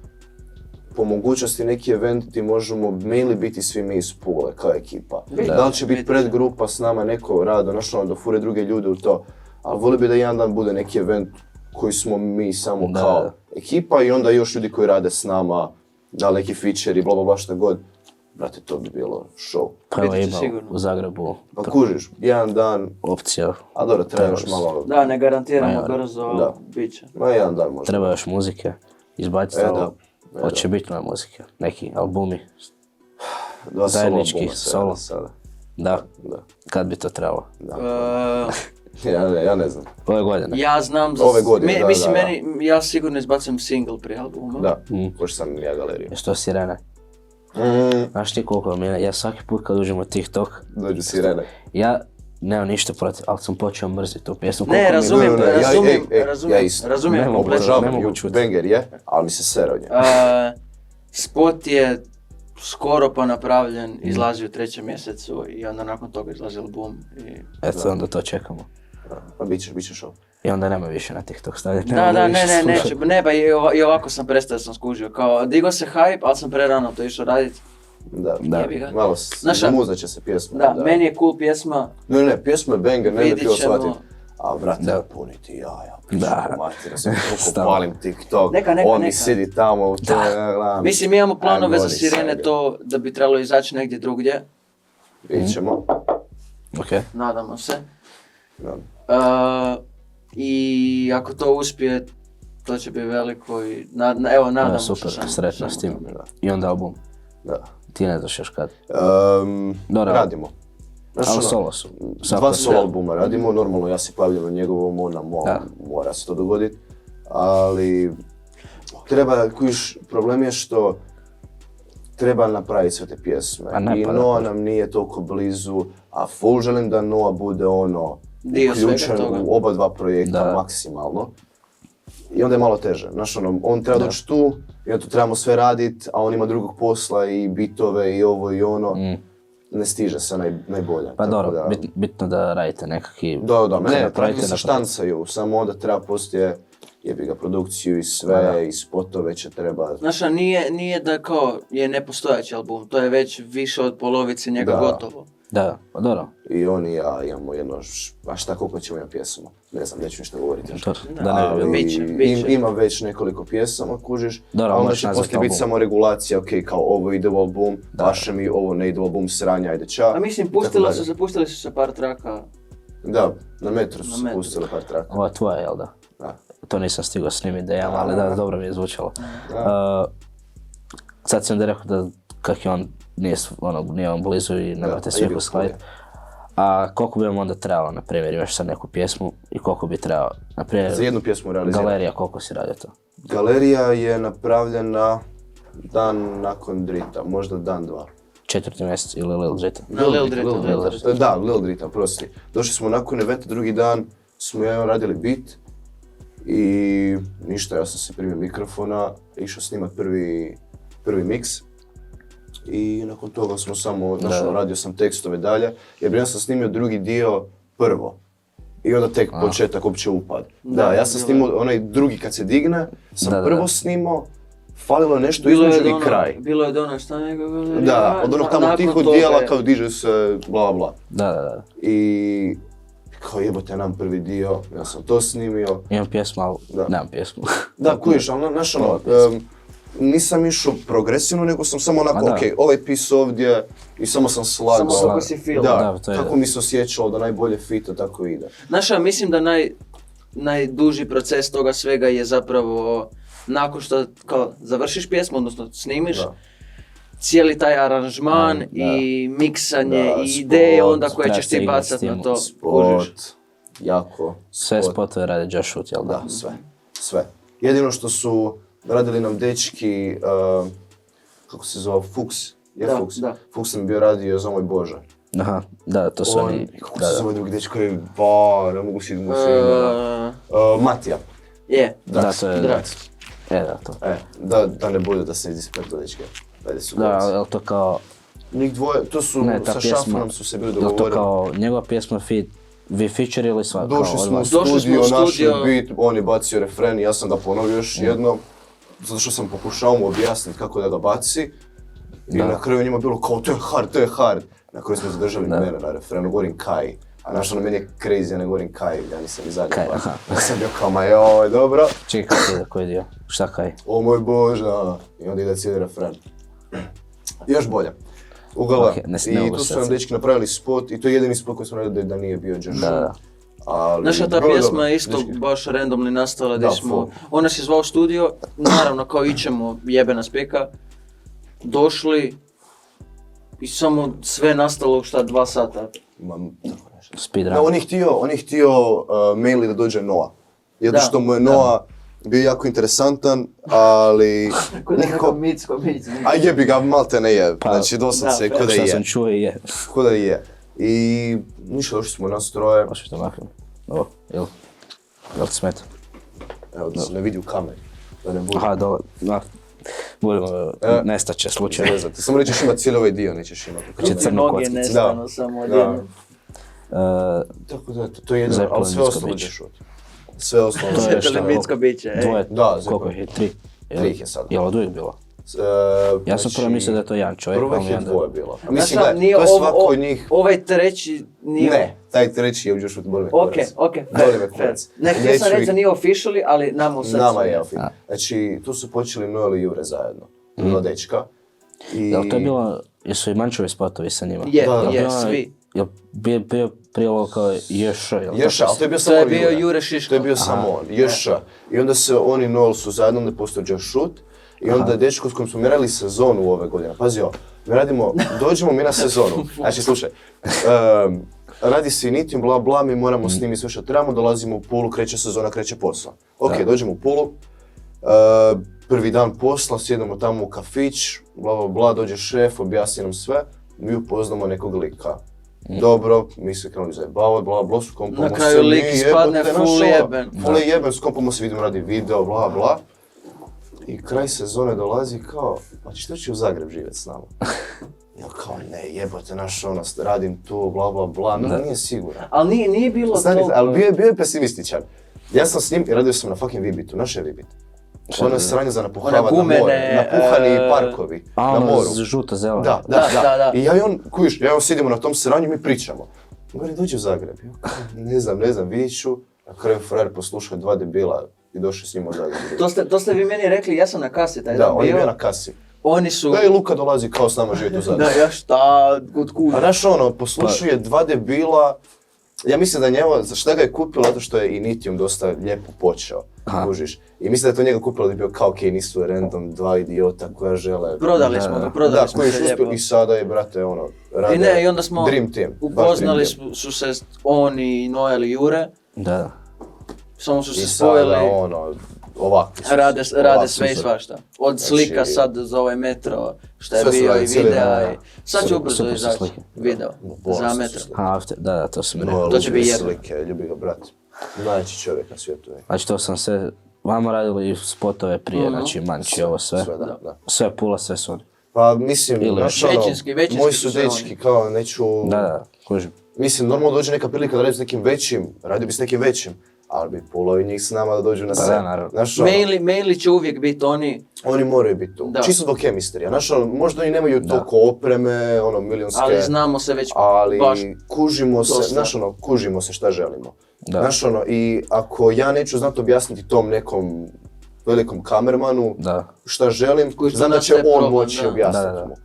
po mogućnosti neki event gdje možemo mainly biti svi mi iz Pule kao ekipa. Da li će biti predgrupa s nama, neko rado, naš ono, da fure druge ljude u to, ali volio bi da jedan dan bude neki event koji smo mi samo Da. kao ekipa i onda još ljudi koji rade s nama, da li neki feature i bla bla bla šta god. Brate, to bi bilo show. Pa evo Biti će ima sigurno. u Zagrebu Pa kužiš, jedan dan, opcija, a dobro, treba još malo, Da, ne garantiramo Ma, brzo, da. bit će. ma jedan dan možda. treba još muzike, izbaciti da. ovo. Hoće biti nove muzike, neki albumi, Dva zajednički, albuma solo. sada. da, Da. kad bi to trebalo. Ja ne znam. Ove godine. Ja znam za... Ove godine, da, mislim, da, da. meni, ja sigurno izbacim single prije albuma. Da, pošto sam ja galeriju. Je što sirene? Znaš ti koliko mi je, ja svaki put kad uđem u TikTok, Dođu sirene. ja nemam ništa protiv, ali sam počeo mrziti tu pjesmu. Ne, koliko mi je- razumijem, Ne, ja razumijem, isto. razumijem Ne mogu, kompletno. ne mogu čuti. Banger je, ali mi se sere od nje. Spot je skoro pa napravljen, izlazi u 3. mjesecu i onda nakon toga izlazi album. I... Eto, onda to čekamo. Pa bit će show. I onda nema više na TikTok staviti. Da, neće, ne, pa i ovako sam prestao, sam skužio, kao digo se hype, ali sam prerano to išao raditi. Da, Jebi ga. malo Znaš, muzat će se pjesma. Da, meni je cool pjesma, Ne, pjesma je banger, ne Vidit bi htio ćemo. shvatit. A brate, Da. puniti jaja, Da. matira, sam toliko Stavno. palim TikTok, Neka. on mi sidi tamo u to, ja gledam. mislim imamo planove za Ajmo, Sirene oni to da bi trebalo izaći negdje drugdje, Vidit ćemo. Ok. nadamo se. Da. I ako to uspije, to će biti veliko i evo nadamo se. Super, samo. sretno s tim. Da. I onda album. Da. Ti ne znaš još kad. Dobro. Radimo. Znaš, Ali ono, solo su. Dva solo albuma radimo, normalno ja se pavljam na njegovom, ona mora se to dogoditi, ali treba, kužiš, problem je što treba napraviti sve te pjesme. I Noa nam nije toliko blizu, a full želim da Noa bude ono uključen u oba dva projekta maksimalno. I onda je malo teže. Znaš, ono, on treba doći tu i onda tu trebamo sve raditi, a on ima drugog posla i bitove i ovo i ono. Ne stiže se najbolje. Pa dobro, bitno da radite nekakvi... Da, ne, projekti se štancaju, samo onda treba poslije jebi ga produkciju i sve, i spotove će treba... Znaš, nije da kao je nepostojeći album, to je već više od polovice njega gotovo. Da, pa dobro. I on i ja imamo jedno, a šta koliko ćemo imati pjesama, ne znam, neću ništa govoriti. Ima već nekoliko pjesama, kužiš, a onda će poslije biti samo regulacija, ok, kao ovo ide u album, paše mi, ovo ne ide u album, sranja, ajde ča. A mislim, pustili su se par traka. Da, na Metru su se pustili par traka. Ovo je tvoja, jel da? Da. To nisam stigao snimiti idejama, ali da, dobro mi je zvučalo. Sad sam da rekao da kak je on nije on blizu i nemate svih uskladiti. A koliko bi vam onda trebalo, na primjer, imaš sad neku pjesmu i koliko bi trebalo, na primjer... Za jednu pjesmu realizirati. Galerija, koliko si radio to? Galerija je napravljena dan nakon Drita, možda dan, dva. 4. mjesec ili Lil Drita? Lil Drita. Da, Lil Drita, prosti. Došli smo nakon eventa, drugi dan smo radili beat i ništa, ja sam se primio mikrofona, išao snimat prvi mix. I nakon toga smo samo, radio sam tekstove dalje, jer ja sam snimio drugi dio prvo. I onda tek početak uopće upad. Da, ja sam snimao onaj drugi kad se digne, sam prvo snimao, falilo je nešto između i kraj. Bilo je ono šta nego... Da, od onog tamo tiho dijela kao diže se bla bla. Da. I kao jebote, nam prvi dio, ja sam to snimio. Imam pjesmu, ali nemam pjesmu. Da, kujiš, ali znaš ono, nisam išao progresivno, nego sam samo onako, ok, ovaj pis ovdje i samo sam slagao. Samo kako si feel. Da, kako mi se osjećalo da najbolje fita, tako ide. Znaš, ja mislim da najduži proces toga svega je zapravo nakon što kao završiš pjesmu, odnosno snimiš, cijeli taj aranžman i miksanje i ideje onda koje ćeš ti bacat na to. Spot, jako. Sve spotove radi Josh Hood, jel da? Da, sve. Jedino što su radili nam dečki, kako se zove, Fuchs. Fuchs. Fuchs sam bio radio za moj Bože. Aha, da, to su oni... Kako se zove drugi dečko je, ne mogu si Matija. Da, to je... Da, to. Da ne bude da se izispekto dečke. Da, je to kao... Njih dvoje, to su, sa Šafanom su se bili dogovorili. Je to kao njegova pjesma vi feature-ili sva? Došli smo u studio, našli beat, on je bacio refren, ja sam ga ponovio još jednom. Zato što sam pokušao mu objasniti kako da ga baci. I na kraju njima bilo kao to je hard. Na kraju smo zadržali mene na refrenu, govorim Kai. A znaš ono, meni je crazy, ja ne govorim Kai, ja nisam i zadnji bar. Ja sam bio kao, ma joj, dobro. Čekaj, kako ide, koji dio? Šta Kai? O moj Bože, i onda ide cijeli refren. Još bolje. Uglavnom, i tu su nam dečki napravili spot i to je jedini spot koji smo radili da nije bio Josh. Naša ta pjesma je isto baš randomno nastala gdje smo, on nas je zvao u studio, naravno kao ićemo jebena speka, došli i samo sve nastalo 2 sata. Speedrun. On je htio maili da dođe Noa, zato što mu je Noa bio jako interesantan, ali... Nekako Micko. A jebi ga, malte ne je, znači doslovce ko da je. Šta sam čuo i je. Ko da je. I ništa, došli smo nas troje. Možeš to maknem. Ovo, jel ti smeta? Evo da se ne vidi u kameri. Aha, dole, budemo, nestat će slučajno. Samo nećeš imati cijeli ovaj dio, nećeš imati. Će crnu noge kockicu. nestano samo odjedno. Tako da, to je jedan, ali sve ostalo je šut. Sve ostalo je šut. Zeppelin Micko biće, ej. Dvoje, koliko ih je? 3? 3 ih je sad. Jel od uvijek bilo? Ja sam prvo mislio da je to jedan čovjek. Prvo ih je 2 bilo. A mislim, to je svako od njih... Ovaj treći nije... Ne, taj treći je u Josh Hood, boli me kurac. Ok, fair. Ne, htio sam reći da nije officially, ali nama u srcu. Nama je officially. Znači, tu su počeli Noel i Jure zajedno. 2 dečka. Jel to je bilo, jesu i Mančevi spotovi sa njima? Je, svi. Jel bio prije ovo kao Ješa? Ješa, ali to je bio samo Jure Šiško. To je bio samo on, Ješa. I onda se on i Noel su zajedno, onda postao Josh Hood. I onda dečko s kojim smo mi radili sezonu ove godine, pazi ovo, dođemo mi na sezonu, znači slušaj, radi se Initium, bla bla, mi moramo snimiti sve što trebamo, dolazimo u Pulu, kreće sezona, kreće posao. Ok, dođemo u Pulu, prvi dan posla, sjedemo tamo u kafić, bla bla bla, dođe šef, objasni nam sve, mi upoznamo nekog lika. Dobro, mi se krenuli zajebavati, bla bla, skompamo se. Na kraju lik ispadne full jeben. Full jeben, skompamo se, vidimo radi video, bla bla. I kraj sezone dolazi kao, pa što će u Zagreb živjeti s nama? Ja kao, ne jebote, radim tu, bla bla bla, no nije siguran. Ali nije bilo to. Ali bio je pesimističan. Ja sam s njim i radio sam na fucking Vibitu, naše Vibit. Ono je sranje za napuhavati na more, napuhani parkovi, na moru. Žuto zeleno. Da. I ja i on, kužiš, ja i on sidimo na tom sranju i mi pričamo. Govori, dođi u Zagreb. Ne znam, vidit ću. Na kraju frajer poslušao 2 debila i došao s njima u Zagreb. To ste vi meni rekli, ja sam na kasi taj dan bio. Da, on je bio na kasi. Oni su... Da, i Luka dolazi kao s nama živjeti u Zagrebu. Da, ja šta, kod kuda. A znaš poslušuje 2 debila. Ja mislim da njeva, šta ga je kupilo, zato što je Initium dosta lijepo počeo, kužiš. I mislim da je to njega kupilo da je bio kao okej, nisu random 2 idiota koja žele... Prodali smo se lijepo. I sada je, brate, rade i onda smo Dream Team. Upoznali su se oni, Noel i Jure. Da. Samo su se spojili. I sada ovakvi su. Rade sve i svašta. Od slika sad za ovaj metro, šta je bio i videa. Sad će ubrzo izaći video za metro. Da, to sam rekao. To će biti jedno. Slike, ljubi ga brat. Najveći čovjek na svijetu je. Znači to sam sve, vama radili i spotove prije, znači Manči, ovo sve. Sve Pula, sve su oni. Pa mislim, većinski moji su dečki, kao neću... Da, kužim. Mislim, normalno dođe neka prilika da radi s nekim većim, radio bi s nekim većim. Ali bi pulo i njih s nama da dođu na sve. Mainly će uvijek biti oni... Oni moraju biti tu. Čisto zbog kemistrija. Možda oni nemaju toliko opreme, milionske... Ali znamo se već baš kužimo se šta želimo. I ako ja neću znati objasniti tom nekom velikom kamermanu šta želim, znam će on moći objasniti mu.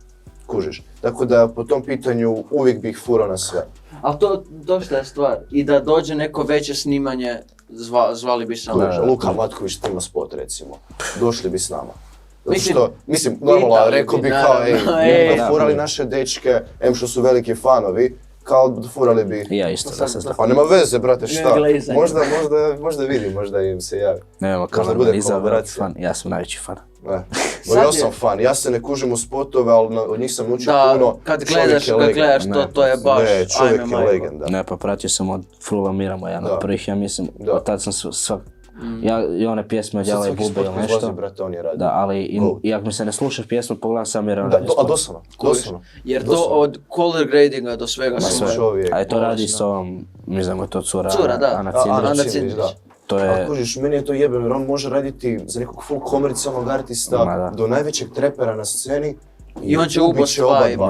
Kužiš. Tako da po tom pitanju uvijek bih furao na sve. Ali to šta je stvar, i da dođe neko veće snimanje, zvali bi samo. Luka Matković snima spot recimo, došli bi s nama. Mislim, normalno, rekao bi kao, da furali naše dečke, što su veliki fanovi, kao furali bi... Ja isto, da se znam. Pa nema veze, brate, šta? Možda vidi, možda im se javi. Nema kamermaniza, veliki fan, ja sam najveći fan. Ja sam fan, ja se ne kužim u spotove, ali od njih sam naučio puno. Kad gledaš to je baš, čovjek je legenda. Ne, pa pratio sam od Frula Mirama, jedan od prvih, ja mislim, od tad sam svak... I one pjesme od Jala i Bube ili nešto. Da, ali iako mi se ne slušaš pjesmu, pogledam sam jer on radi spot. Doslovno. Jer to od color gradinga do svega sam čovjek. A je to radi s ovom, mi znamo je to cura Ana Cindrić. Ali kužiš, meni je to jebeno jer on može raditi za nekog full komercijalnog artista do najvećeg trepera na sceni. I on će ubost vibe,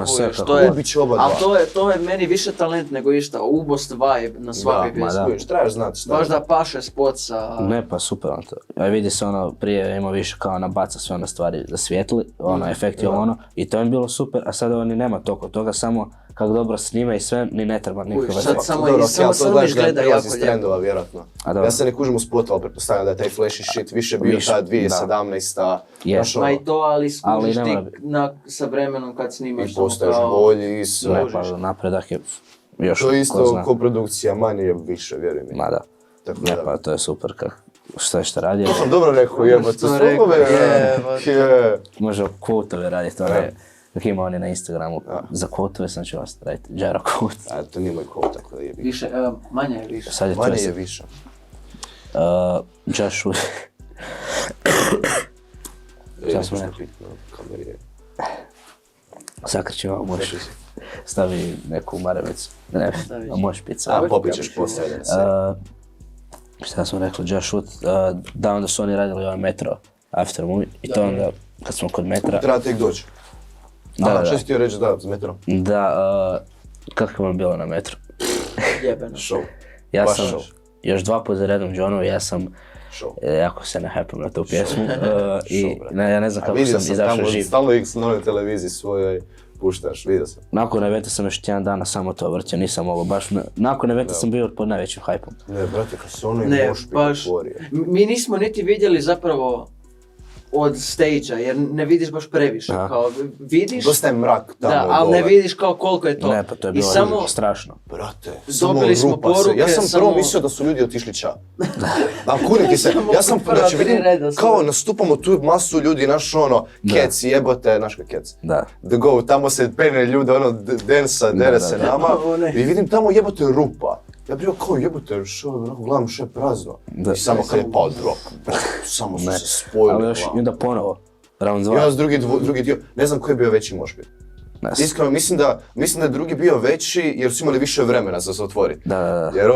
ali to je meni više talent nego išta, ubost vibe na svakoj pjesmi. Trebaš znati šta. Baš da paše spot sa... Ne pa super on to. A vidi se prije ima više kao nabaca sve stvari za svijetli, efekti i to je bilo super, a sad ni nema toliko toga, samo kako dobro snima i sve, ni ne treba nikakve veze. Samo izgleda jako lijepo. Vjerojatno. Ja se ne kužim u spotu, ali pretpostavljam da je taj flashy shit više bio ta 2017. Ma i to, ali skužiš ti sa vremenom kad snimaš. I postaješ bolji i sve. Ne, pa napredak je još to je isto koprodukcija, manje je više, vjeruj mi. Ma da. Ne, pa to je super šta radi. To sam dobro rekao, jebate. Može kvotove raditi, dok ima oni na Instagramu, za kvotove sam ću vas raditi, Jaro kvot. A to nije moj kvot, tako da je više. Manje je više. Manje je više. Josh Wood. Šta smo rekli? Sakrići ovo, možeš stavi neku maramicu. Ne, možeš piti sam. A popit ćeš poslije. Šta smo rekli, Josh Wood, da onda su oni radili ovaj Metro After Movie i to onda kad smo kod Metra... Treba tek doći. Da, što si htio reći s Metrom? Da, kako vam bilo na Metru? Jebeno. Show. Ja sam još 2 puta za redom Johnu, ja sam jako se nahepam na tu pjesmu i ja ne znam kako sam izašao živ. Stalno ih na televiziji svojoj puštaš, vidio sam. Nakon eventa sam još jedan dana samo to vrtio, nisam mogao baš, nakon eventa sam bio pod najvećim hajpom. Ne, brate, kad se ono i mošpik otvorio. Mi nismo niti vidjeli zapravo od stage-a, jer ne vidiš baš previše, Aha. kao vidiš, Dosta je mrak tamo da, ali ne dole. vidiš kao koliko je to. Ne, pa to je I bilo samo, strašno. Brate, Dobili smo rupa se. poruke, Ja sam samo- prvo mislio da su ljudi otišli ča. A kurim ti se, Samo ja sam, prva znači tri vidim, reda su- kao nastupamo tu masu ljudi, naš ono, Da. kec, jebote, naš ka kec. Da. The Go, tamo se pene ljude, ono, densa, dere Da, se da. nama. One. I vidim tamo jebote rupa. Ja bio kao jebote, što, onako gledam što je prazno. Da. I samo kad je pao drop, samo su Ne. se spojili. Ali još i glavom. onda ponovo, round I 2. onda drugi dio, ne znam koji je bio veći možda. Iskreno, mislim da je drugi bio veći jer su imali više vremena za se otvoriti. Da. Jer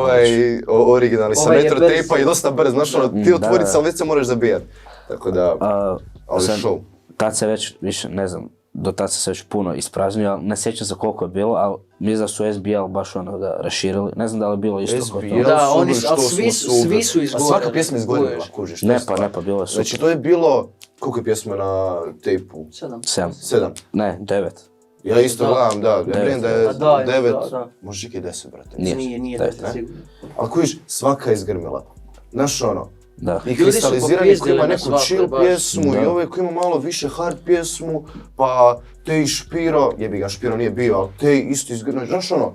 originalni sa Ovaj je metro brz. tejpa je dosta brz, znaš ono, ti Da, otvoriš da. se, ali već se moraš zabijat. Tako da, ali Sad, show. tad se već, više, ne znam, do tad se već puno ispraznio, ali ne sjećam se koliko je bilo, ali mislim da su SBL baš ono ga raširili. Ne znam da li je bilo isto kod SBL toga. Da, su oni ubili su- što ali svi smo su- se svi su ubili. A svaka izgorili, pjesma izgorila, kužiš. kužiš. to je Ne stvar. pa, bilo je super. Znači to je bilo, koliko je pjesma na tejpu? 7. 7. 7. Ne, 9. Ja isto Da. gledam, da, ja vjerujem da je Da, da, 9, da. može i 10, brate. Nije, Nije da, 10 ne? sigurno. Ali kužiš, svaka je izgrmila. Znaš ono, Da. i Ljudi su kristalizirani koji popizdili ima na neku svakoj, chill baš. pjesmu Da. i ovaj koji ima malo više hard pjesmu, pa te i Špiro, jebi ga Špiro nije bio, ali te isto izgrmili, znaš ono,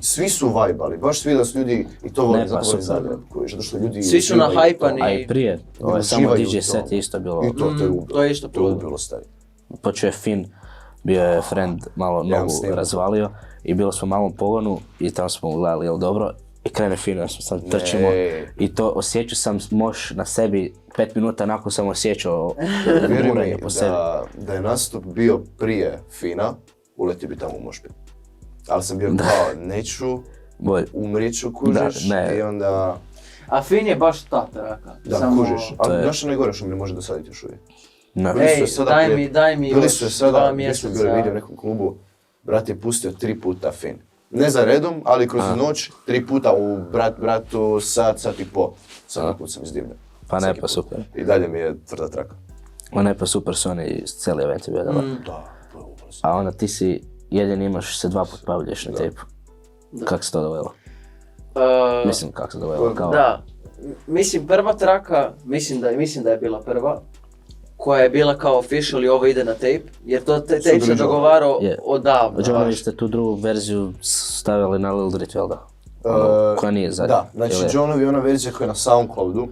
svi su vajbali, baš svi da su ljudi, i to volim, Ne, pa zato volim super. Zagreb, kužiš, zato što ljudi Svi su uživaju u nahajpani. tome. A i prije, ovo samo Uživaju DJ u set tome. je isto bilo. I to je ubilo. to je isto To je bilo. ubilo, stari. Počeo je Fin, bio je friend, malo Ja nogu snimam. razvalio i bilo smo u malom pogonu i tamo smo gledali, jel dobro? I krene Fin, ja smo sad trčimo i to osjećao sam moš na sebi, 5 minuta nakon sam osjećao Vjeruj guranje mi po sebi. da je nastup bio prije Fina, uletio bi tamo u mošpit. Ali sam bio kao, neću, Bolje. umrijet ću, kužiš, Da, ne. i onda, A Fin je baš ta traka. da, Samo- kužiš. To A je- znaš što najgore što mi ne može dosaditi još uvijek? Ne. Bili su Ej, je sada daj prije- mi, daj mi Bili još su je sada, 2 mi smo mjeseca. bili vidio u nekom klubu, brat je pustio 3 puta Fin. Ne za redom, ali kroz noć, 3 puta u bratu, sat i po. Svaki put sam izdivljen. Pa ne, Svaki pa put. super. I dalje mi je tvrda traka. Ma ne, pa super su oni cijeli event je bio dobar. Da, to je ubrzo. A onda ti si jedini imaš se 2 put pavlješ na tejpu. Kako se to dovelo? Mislim kako se dovelo, kao... Da. Mislim, prva traka, mislim da je bila prva, koja je bila kao official i ovo ide na tape, jer to tape se bili dogovarao Je. odavno. Jonovi ste tu drugu verziju stavili na Lil Drit, jel da? Koja nije zadnja. Da, znači Ili je? Johnovi ona verzija koja je na Soundcloudu,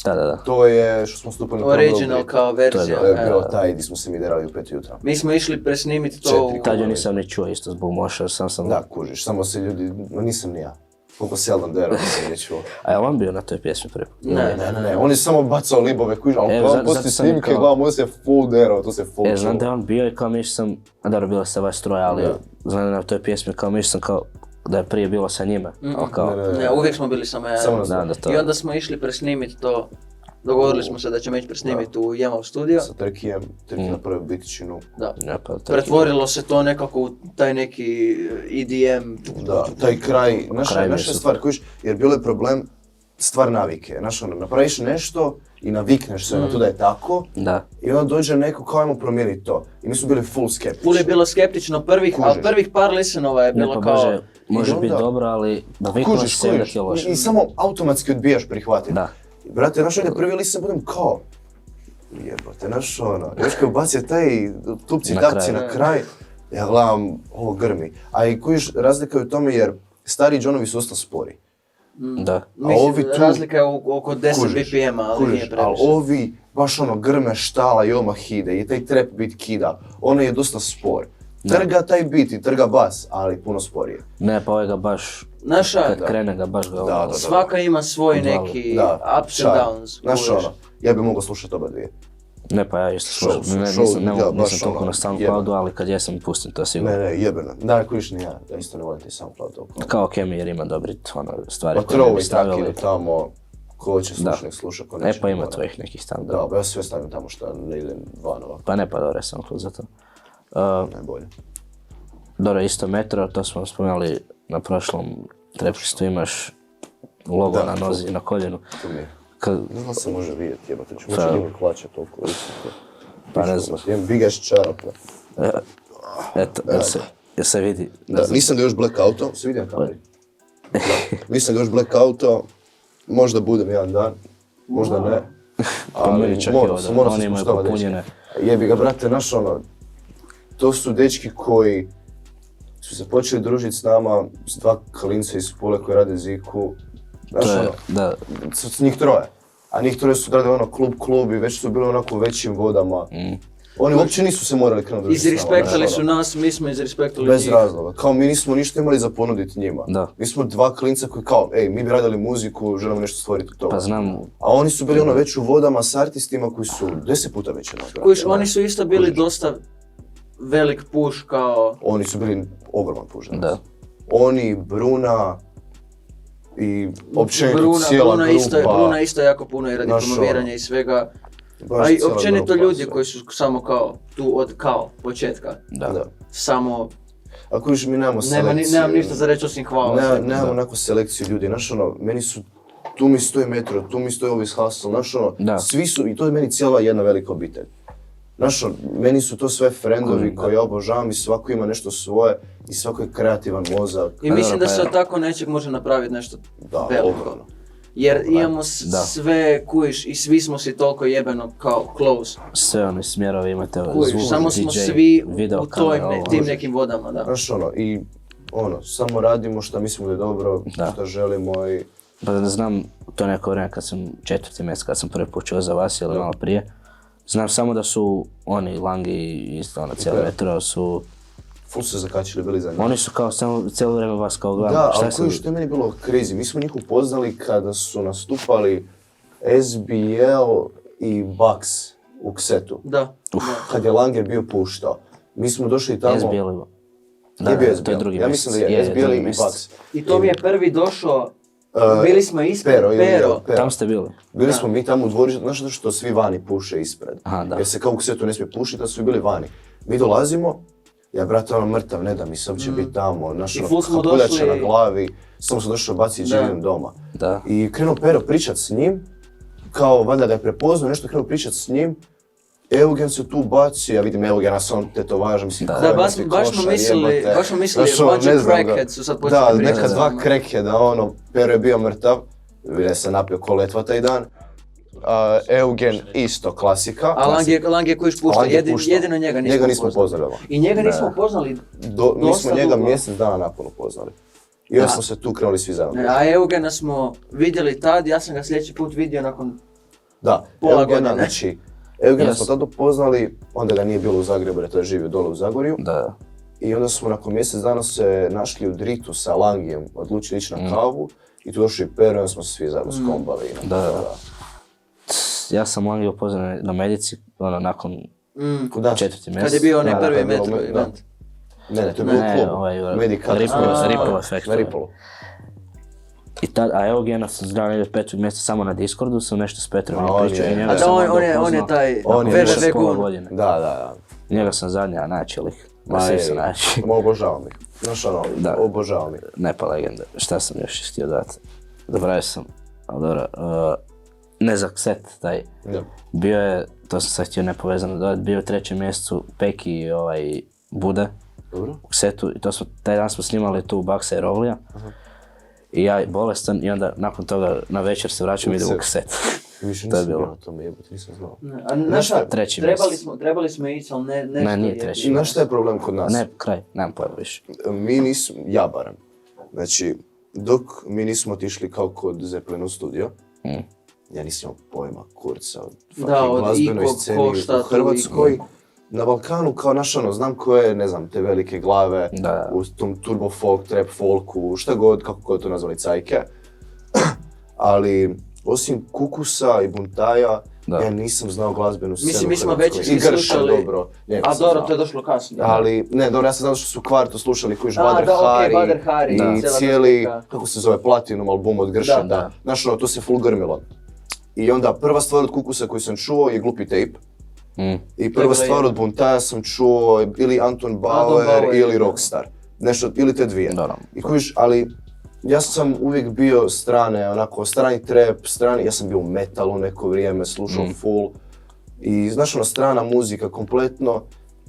Da. to je što smo stupili na Original kao verzija. To je bilo evo. taj gdje smo se mi derali u 5 jutra. Mi smo išli presnimiti to 4 u... Tad ja nisam ni čuo isto zbog Moša, sam... Da, kužiš, samo se ljudi, no nisam ni ja. Koliko seldom derao nisam nije čuo. A je on bio na toj pjesmi prvi? Ne. Ne, on je samo bacao libove, kužiš, ali Evo, kao zato poslije sam i snimke kao- gledam, on se full derao, to se full Znam čuo. da je on bio i kao mišljam sam, a dobro, bilo se vas troje, ali znam da na toj pjesmi kao mišljam sam kao da je prije bilo sa njima, ali kao... Ne, uvijek smo bili samo Samo ja. nas Da, da to... I onda smo išli presnimiti to. Dogovorili smo se da ćemo ići presnimiti u Jemal studio. Sa Trkijem, Trki napravio bitičinu. Da. Ja, pa, to- Pretvorilo se to nekako u taj neki EDM. Da, taj kraj, Kraj mi je naša super. stvar, kužiš, jer bilo je problem stvar navike. Znaš, ono, napraviš nešto i navikneš se na to da je tako Da. i onda dođe neko kao ajmo promijeniti to. I mi smo bili full skeptični. Ful je bilo skeptično ali Kužiš. prvih par listenova je Ne, bilo pa kao... može I onda- biti dobro, ali naviknuo Kužiš, se da kužiš. ti je loše. I samo automatski odbijaš prihvatiti. Da. Brate, znaš, ovdje prvi list sam budem kao, jebote, znaš ono, još kad ubacio taj tupci Na tapci kraju. na kraj, ja gledam, ovo grmi. A i kužiš, razlika je u tome jer stari Johnovi su dosta spori. Da. Mislim, ovi tu- razlika je oko 10 Kužiš, BPM-a, ali kužiš, nije previše. ali ovi baš ono grme štala i odmah ide i taj trap beat kida, ono je dosta spor. Trga taj beat i trga bas, ali puno sporije. Ne, pa ovaj ga baš, Naša, kad krene ga baš ga Da, ono- da. svaka ima svoj Odvali. neki Da, ups čar. and downs. Znaš kužiš. ono, ja bi mogao slušati oba dvije. Ne, pa ja isto Show, slušam, show, da, baš nisam toliko ono, na Soundcloudu, ali kad jesam pustim to sigurno. Ne, jebeno. Da, kužiš ni ja, da isto ne volim ti Soundcloud toliko. Kao Kemi jer ima dobri ono, stvari Pa koje ne trovo bi i stavili. takine tamo, ko će Da. slušati, nek sluša, ko neće. E pa ima ne mora. tvojih nekih Da, standarda. ba ja sve stavim tamo što ne ide van ovako, Pa ne, pa dobro je Soundcloud za to. najbolje. Dobro, isto Metro, to smo spomenuli na prošlom trepčistu, imaš logo Da, na nozi i na koljenu. To mi je. Kad, Ne znam se može vidjeti, jebate, ću Pa- moći imati hlače toliko. istinito. Pa ne znam. Imam big ass čarape. eto, jel se vidi? Da, nisam ga još blackouto, se vidi na kameri. Da, nisam ga još blackouto, možda budem jedan dan, možda ne. meni čak i ovdje, moram oni se imaju spuštavati, popunjene. dečki. Jebi ga, brate, znaš ono, to su dečki koji su se počeli družiti s nama, s dva klinca iz Pule koji rade Ziku, znaš To je, ono, da, s njih troje. A njih troje su radili ono klub i već su bili onako u većim vodama. Oni uopće nisu se morali krenuti družiti s nama. Izrespektali su nas, mi smo izrespektali Bez njih. razloga. Kao mi nismo ništa imali za ponuditi njima. Da. Mi smo dva klinca koji kao, mi bi radili muziku, želimo nešto stvoriti od toga. pa znam, A oni su bili ono već u vodama s artistima koji su 10 puta veći od nas, brate. Kužiš, oni su isto bili dosta velik push kao... Oni su bili ogroman push za nas. da. Oni, Bruna i općenito cijela grupa. Bruna isto jako puno i radi Znaš, promoviranja ono, i svega. baš A i cijela općenito grupa, ljudi sve. koji su samo kao tu od početka. Da. Samo, Ako još mi nemamo selekciju. nemam ništa za reći osim hvala. Nemamo onako selekciju ljudi, znaš ono, meni su, tu mi stoji Metro, tu mi stoji Ovis Hustle, znaš ono, Da. svi su, i to je meni cijela jedna velika obitelj. Znaš ono, meni su to sve frendovi koje ja obožavam i svako ima nešto svoje i svako je kreativan mozak. I mislim da pa se je. od tako nečeg može napraviti nešto Da, veliko. ogromno. Jer imamo Da. sve, kujiš, i svi smo si toliko jebeno kao close. Sve oni smjerovi imate, Kujiš, zvuk, samo DJ, smo svi video u kamera, ovo, tim može. nekim vodama, da. Znaš ono, i ono, samo radimo što mislimo da je dobro, Da. što želimo i... Pa da znam, to neko vrijeme kad sam, 4. mjesec kad sam prvi put čuo za vas ili malo prije, znam samo da su oni, Langi i isto ono, cijelo Da. Metro su, Ful su se zakačili, bili za njih. oni su kao samo cijelo vrijeme vas kao gledali. Da, Šta ali koji što je meni bilo crazy, mi smo njih upoznali kada su nastupali SBL i Bucks u Ksetu. Da. Kad je Langer bio puštao. Mi smo došli tamo... SBL. Da, Je bio to SBL. je drugi Ja mjesec. mislim da je SBL drugi i mjesec. Bucks. I to mi je prvi došao, bili smo ispred Pero, Pero. Tam ste bili? Bili smo mi tamo u dvorištu, znaš zato što svi vani puše ispred. Aha, da. Jer se kao u Ksetu ne smije pušiti, a su bili vani. Mi dolazimo, ja brate ono mrtav, ne da mi se uopće biti tamo, znaš I ono ful smo kapuljača došli- na glavi, samo sam došao baciti Da. živim doma. Da. I krenuo Pero pričat s njim, kao valjda ga je prepoznao, nešto krenuo pričat s njim. Eugen se tu baci, ja vidim Eugena sa onom tetovažom, mislim Da. ko Da, je baš neki smo klošar, mislili, jebote. baš smo mislili, Znaš, ono, bunch ne of znam ga. crackheads su sad Da, počeli pričati. neka dva crackheada, ono, Pero je bio mrtav, jer se napio ko letva taj dan. Eugen isto, klasika. A Lang je kojiš pušta, Lang je puštao. jedino njega nismo Njega nismo upoznali. poznali. I njega nismo poznali Mi dosta smo njega dugo. mjesec dana nakon upoznali. I onda smo se tu krenuli svi zajedno. A Eugena smo vidjeli tad, ja sam ga sljedeći put vidio nakon... Da, Pola Eugena, godine. znači, Eugena Yes. smo tada upoznali, onda ga nije bilo u Zagrebu jer je to živio dole u Zagorju. Da. I onda smo nakon mjesec dana se našli u Dritu sa Langijem, odlučili ići na kavu. I tu došli i Pero i onda smo se svi zajedno skombali. i Da. Ja sam Langi upoznao na Medici, ono, nakon Kuda? 4. mjesec. Kad je bio onaj Da, prvi to je bilo Metro da. event. Ne, to je bilo u Ne, klubu. ovaj, Medical. Ripple Effect. Na Ripple. I tad, a Eugena sam znao negdje 5. mjeseca samo na Discordu, sam nešto s Petrom A on pričao je- i njega A da, sam on onda je upoznao taj On je više VVV pola gun. godine. Da. Njega sam zadnja najčelih. Ma Na svi je, su najči. ma obožavam ih. Znaš ono, Da. obožavam ih. Ne pa legenda. Šta sam još htio dati? Zaboravio sam, ali dobro. Ne za Kset, taj. Da. Bio je, to sam sad htio nepovezano dodati, bio je u 3. mjesecu Peki i Bude Dobro. u Ksetu i taj dan smo snimali tu Baksa i Rovlija. I ja bolestan i onda nakon toga na večer se vraćam i idem u Kset. Više To je nisam bio bilo. na tome, jebote, nisam znao. A znaš šta, 3. mjesec. trebali smo ići, ali nešto Ne, nije je- 3. Znaš šta je problem kod nas? Ne, kraj, nemam pojma više. Mi nismo, ja barem. Znači, dok mi nismo otišli kao kod Zeppelin u studio, ja nisam imao pojma kurca od Da, od glazbenoj ikog, sceni ko šta u tu, Hrvatskoj. Na Balkanu kao naš ono, znam ko je, ne znam, te velike glave Da. u tom turbo folk, trap folku, šta god, kako god to nazvali, cajke. Ali, osim Kukusa i Buntaja, Da. ja nisam znao glazbenu scenu Mislim, mi smo u Hrvatskoj. većinski I Grša, slušali- dobro. njega A sam dobro, znao. to je došlo kasnije. Ali, ne, dobro, ja sam znao što su Kvarto slušali koji A, Badr da, okej, Hari Badr Hari, i da. cijela cijeli, ta slika. kako se zove, Platinum album od Grša, Da. Znaš, ono, to se full grmilo. I onda prva stvar od Kukusa koju sam čuo je Glupi tape. I prva Dobro, stvar je. od Buntaja sam čuo ili Anton Bauer Bauer, ili da. Rockstar. Nešto, ili te dvije. Dobro. I kojiš, ali ja sam uvijek bio strane, onako, strani trap, ja sam bio u metalu neko vrijeme, slušao full. I znaš ono, strana muzika kompletno.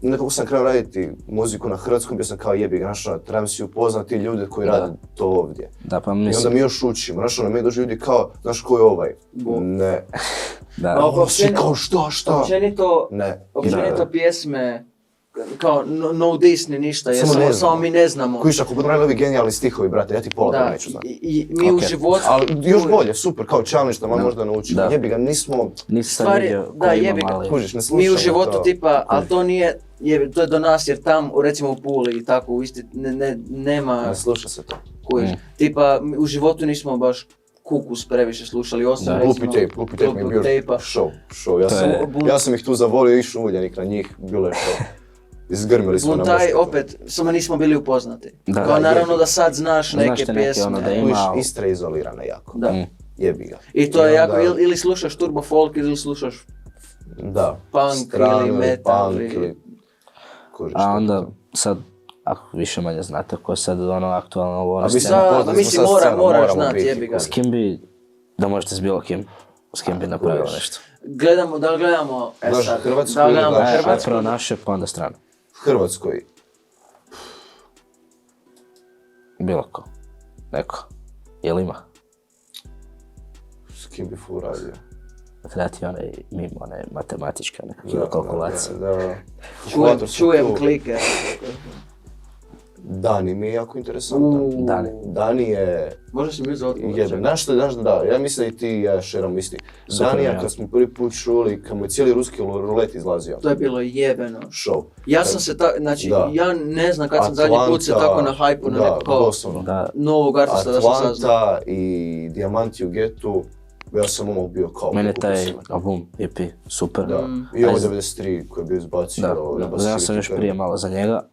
nekako sam krenuo raditi muziku na hrvatskom, bio sam kao jebi ga, znaš, trebam si upoznati ljude koji rade to ovdje. Da, pa I onda mislim, mi još učimo, znaš, mi dođu ljudi kao, znaš ko je ovaj? Ne. da, Ovo svi kao što? Općenito, Ne. općenito pjesme, kao no diss ni ništa, jer Samo ne znamo. samo mi ne znamo. Kojiš, ako budu radili ovi genijalni stihovi, brate, ja ti pola toga Da, neću znati. i mi u Ok. životu... Ali još bolje, super, kao challenge da man možda nauči. Da. Jebi ga, nismo, nisi sad stvari, vidio da, koji jebi imam, ga. ali... kužiš, ne slušamo Mi u životu to. tipa, ali to nije, to je do nas jer tam, recimo u Puli i tako, nema, Ne sluša se to. kužiš. Tipa, u životu nismo baš kukus previše slušali, osim Da. recimo... Glupi tape mi je bio Tape-a. show. To Ja sam ih tu zavolio, išao Uljanik na njih, bilo je show. Izgrmili smo na Buntaj, mostu. opet, samo nismo bili upoznati. Da, Kao da, naravno jebi. da sad znaš neke Znaš te neke, pjesme. ono, da ima- Kužiš, Imao. Istra je izolirana jako. Da. Jebi ga. I to je I jako, onda- ili slušaš turbo folk ili slušaš Da. punk Stranu ili metal punk ili- Kužiš, A to je onda, to. sad, ako više manje znate ko je sad ono aktualno ovo A ono mislim, scena, upoznali mislim, smo sad scenu, moraš moramo znati, biti, jebi ga. s kim bi, da možete s bilo kim, s kim bi napravilo kužiš. nešto. Gledamo, da li gledamo, Gledaš sad, Hrvatsku da li ili gledamo gledaš- Ajde, Hrvatsku? prvo naše, pa onda strano. Hrvatskoj. Bilo ko. Neko. Jel ima? S kim bi full radio? Treba ti onaj mimo, one matematičke nekakve kalkulacije. Da. Čujem klike. Dani mi je jako interesantan. Dani. Dani je Možeš mi za odgovor? jebe. Znaš što, da, ja mislim da i ti i ja šeramo isti. Super, Danija, ja. kad smo prvi put čuli, kad mu je cijeli ruski rulet izlazio, To je bilo jebeno. show. Ja sam se znači, Da. ja ne znam kad sam zadnji put se tako na hajpu na neko kao Da, novog artista da sam saznao. Atlanta i Diamanti u getu, ja sam omak bio kao... meni je kako taj sam- album, EP, super. Da, i ovo Ajde. 93 koji je bio izbacio. Da, znao sam još prije malo za njega.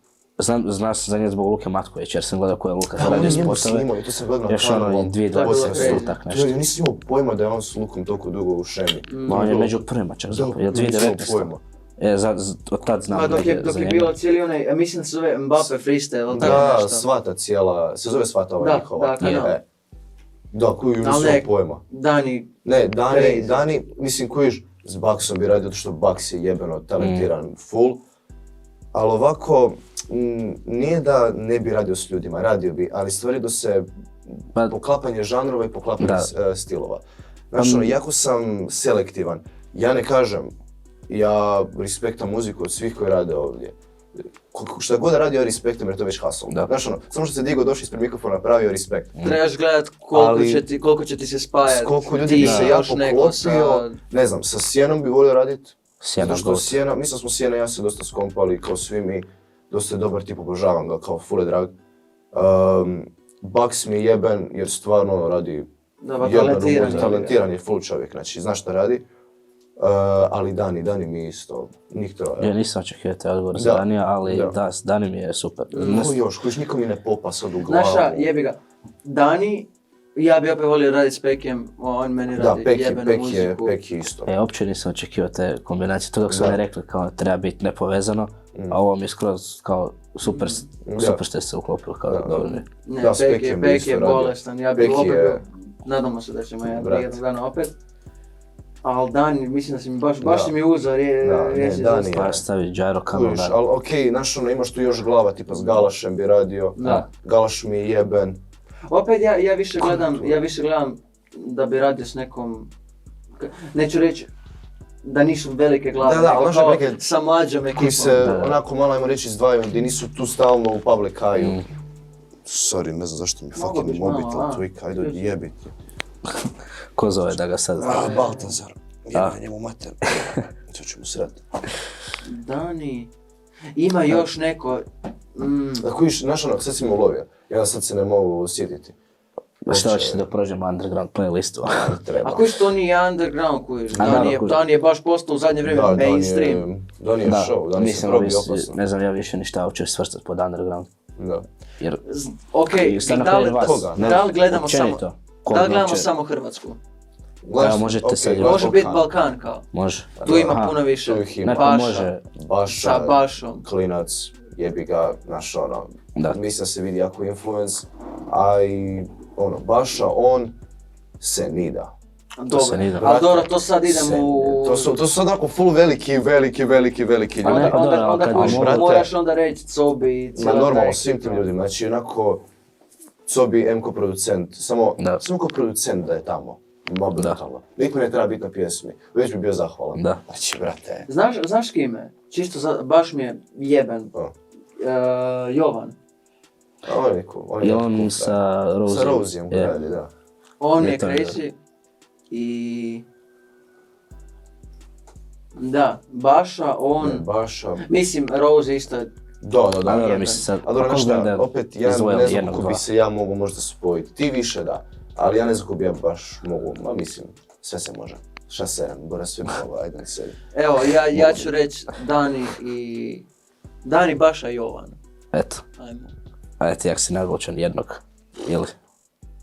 Znao sam za njega zbog Luke Matkovića jer sam gledao ko je Luka Da, on radio je njemu spotove. snimao i to sam gledao na Još ono kanalu. i 2020 crazy. tak Ja nešto. nisam imao pojma da je on s Lukom toliko dugo u šemi. Ma on je među prvima čak zapravo, je nisam imao 2019. pojma. Od tad znam Ma da dok je za njega. bilo cijeli onaj, ja mislim da se zove Mbappe freestyle, ili tako Da, nešto. svata cijela, se zove svata ova Da, njihova. da, kanal. Da, koju nisam Ali imao ne- pojma. Dani, Ne, Crazy. Dani, mislim kojiš, s Baksom bi radio, zato što Baks je jebeno talentiran, full. Ali ovako, nije da ne bi radio s ljudima, radio bi, ali stvari do se Pa- poklapanje žanrova i poklapanje Da. stilova. Znači, ono, jako sam selektivan. Ja ne kažem, ja respektam muziku od svih koji rade ovdje. Šta god da radi, ja respektam jer to je već hustle. Da. Znaš ono, samo što se digo, došli ispred mikrofona, napravio respekt. trebaš gledat Ali- koliko će ti se spajati. S koliko ljudi ti bi se i ja još neko poklopio, ne znam, sa Sjenom bi volio radit. Sjena Zato što Gold. Sjena, mislim smo Sjena i ja se dosta skompali, kao svi mi, dosta je dobar tip, obožavam ga, kao full je drag. Baks mi je jeben jer stvarno ono radi Da, ba, jebenu talentiran muziku, je. talentiran je full čovjek, znači zna šta radi. Ali Dani mi je isto, njih troje. Ja nisam očekivao taj odgovor za Da. Danija, ali Da. da, s Dani mi je super. Ko još, kojiš nikom mi ne popa sad u glavu. Znaš šta, jebi ga. Dani, ja bi opet volio raditi s Pekijem, on meni Da, radi Pek jebenu muziku. je isto. Uopće nisam očekivao te kombinacije, to dok su Da. mi rekli kao treba biti nepovezano, a ovo mi je skroz kao super, super ste se uklopili kao dobro mi je. Ne, Da, s Pek Pekijem bi je isto radio. bolestan, ja bi Pek opet je- bio, nadamo se da ćemo Brat. jednog dana opet. Ali Dani, mislim da si mi baš Da. si mi uzor, Da, ne, riješi Dani za je- stvar. Pa stavi Gyro kanal, Kužiš, da. ali okej, znaš ono, imaš tu još glava, tipa s Galašem bi radio. Da. Galaš mi je jeben. Opet ja više gledam da bi radio s nekom, neću reći da nisu velike glave, Da, nego znaš, kao neke sa mlađom ekipom. Koji se Da. onako malo, ajmo reći, izdvajaju, gdje nisu tu stalno u public eye-u. Sorry, ne znam zašto mi Mogu fucking biti malo, mobitel a? twika, ajde odjebiti. Ko zove da ga sad... Baltazar, jebanje njemu mater. Sad ću mu sret. Dani, ima još neko, Da kojiš, znaš ono, sad si me ulovio, ja sad se ne mogu sjetiti. Šta hoćete da prođemo underground playlistu? Treba. a koji što nije underground, kužiš, naravno, kužiš. Dani je baš postao u zadnje vrijeme mainstream. Dan je Da, show, dan se nisam probi ovisi, opasno. ne znam ja više ništa uopće svrstat pod underground. Da. Jer Okej, i sad na da li, primjer vas, koga? ne da znam, li gledamo samo, općenito, ko da li gledamo uopće- samo Hrvatsku? Gledaš, možete okej, sad gledaš Može biti Balkan. Balkan kao, Može. tu ima Aha, puno više, tu ih ima. neko Baša, može, Baša, sa Bašom. klinac, jebi ga, znaš ono, Da. mislim da se vidi jako influence, a i ono, Baša, on se nida. se nije Dobro, ali dobro, to sad idemo u... To su onako full veliki ljudi. Onda moraš onda reći Cobi i cijela normalno, ta svim ekipa. tim ljudima, znači onako Cobi, M ko producent, samo ko producent da je tamo, brutalno. Niko ne treba biti na pjesmi, već bi bio zahvalan. Da. Znači, brate... Znaš kime? Čisto baš mi je jeben. Jovan. I on sa Rozijem. Sa Rozijem radi, da. On Je je to crazy i... Da, Baša, on... Baša... Mislim, Rose isto... Da. Dobro, mislim sad... A dobro, šta, opet ja ne znam jednog, kako bi se ja mogu možda spojiti. Ti više da, ali ja ne znam kako bi ja baš mogu, mislim, sve se može. Šta se, bora sve malo, ajde na sebi. Evo, ja ću reći Dani, Baša i Jovan. Eto. Ajmo. A eto, ako si nadlučan jednog, ili?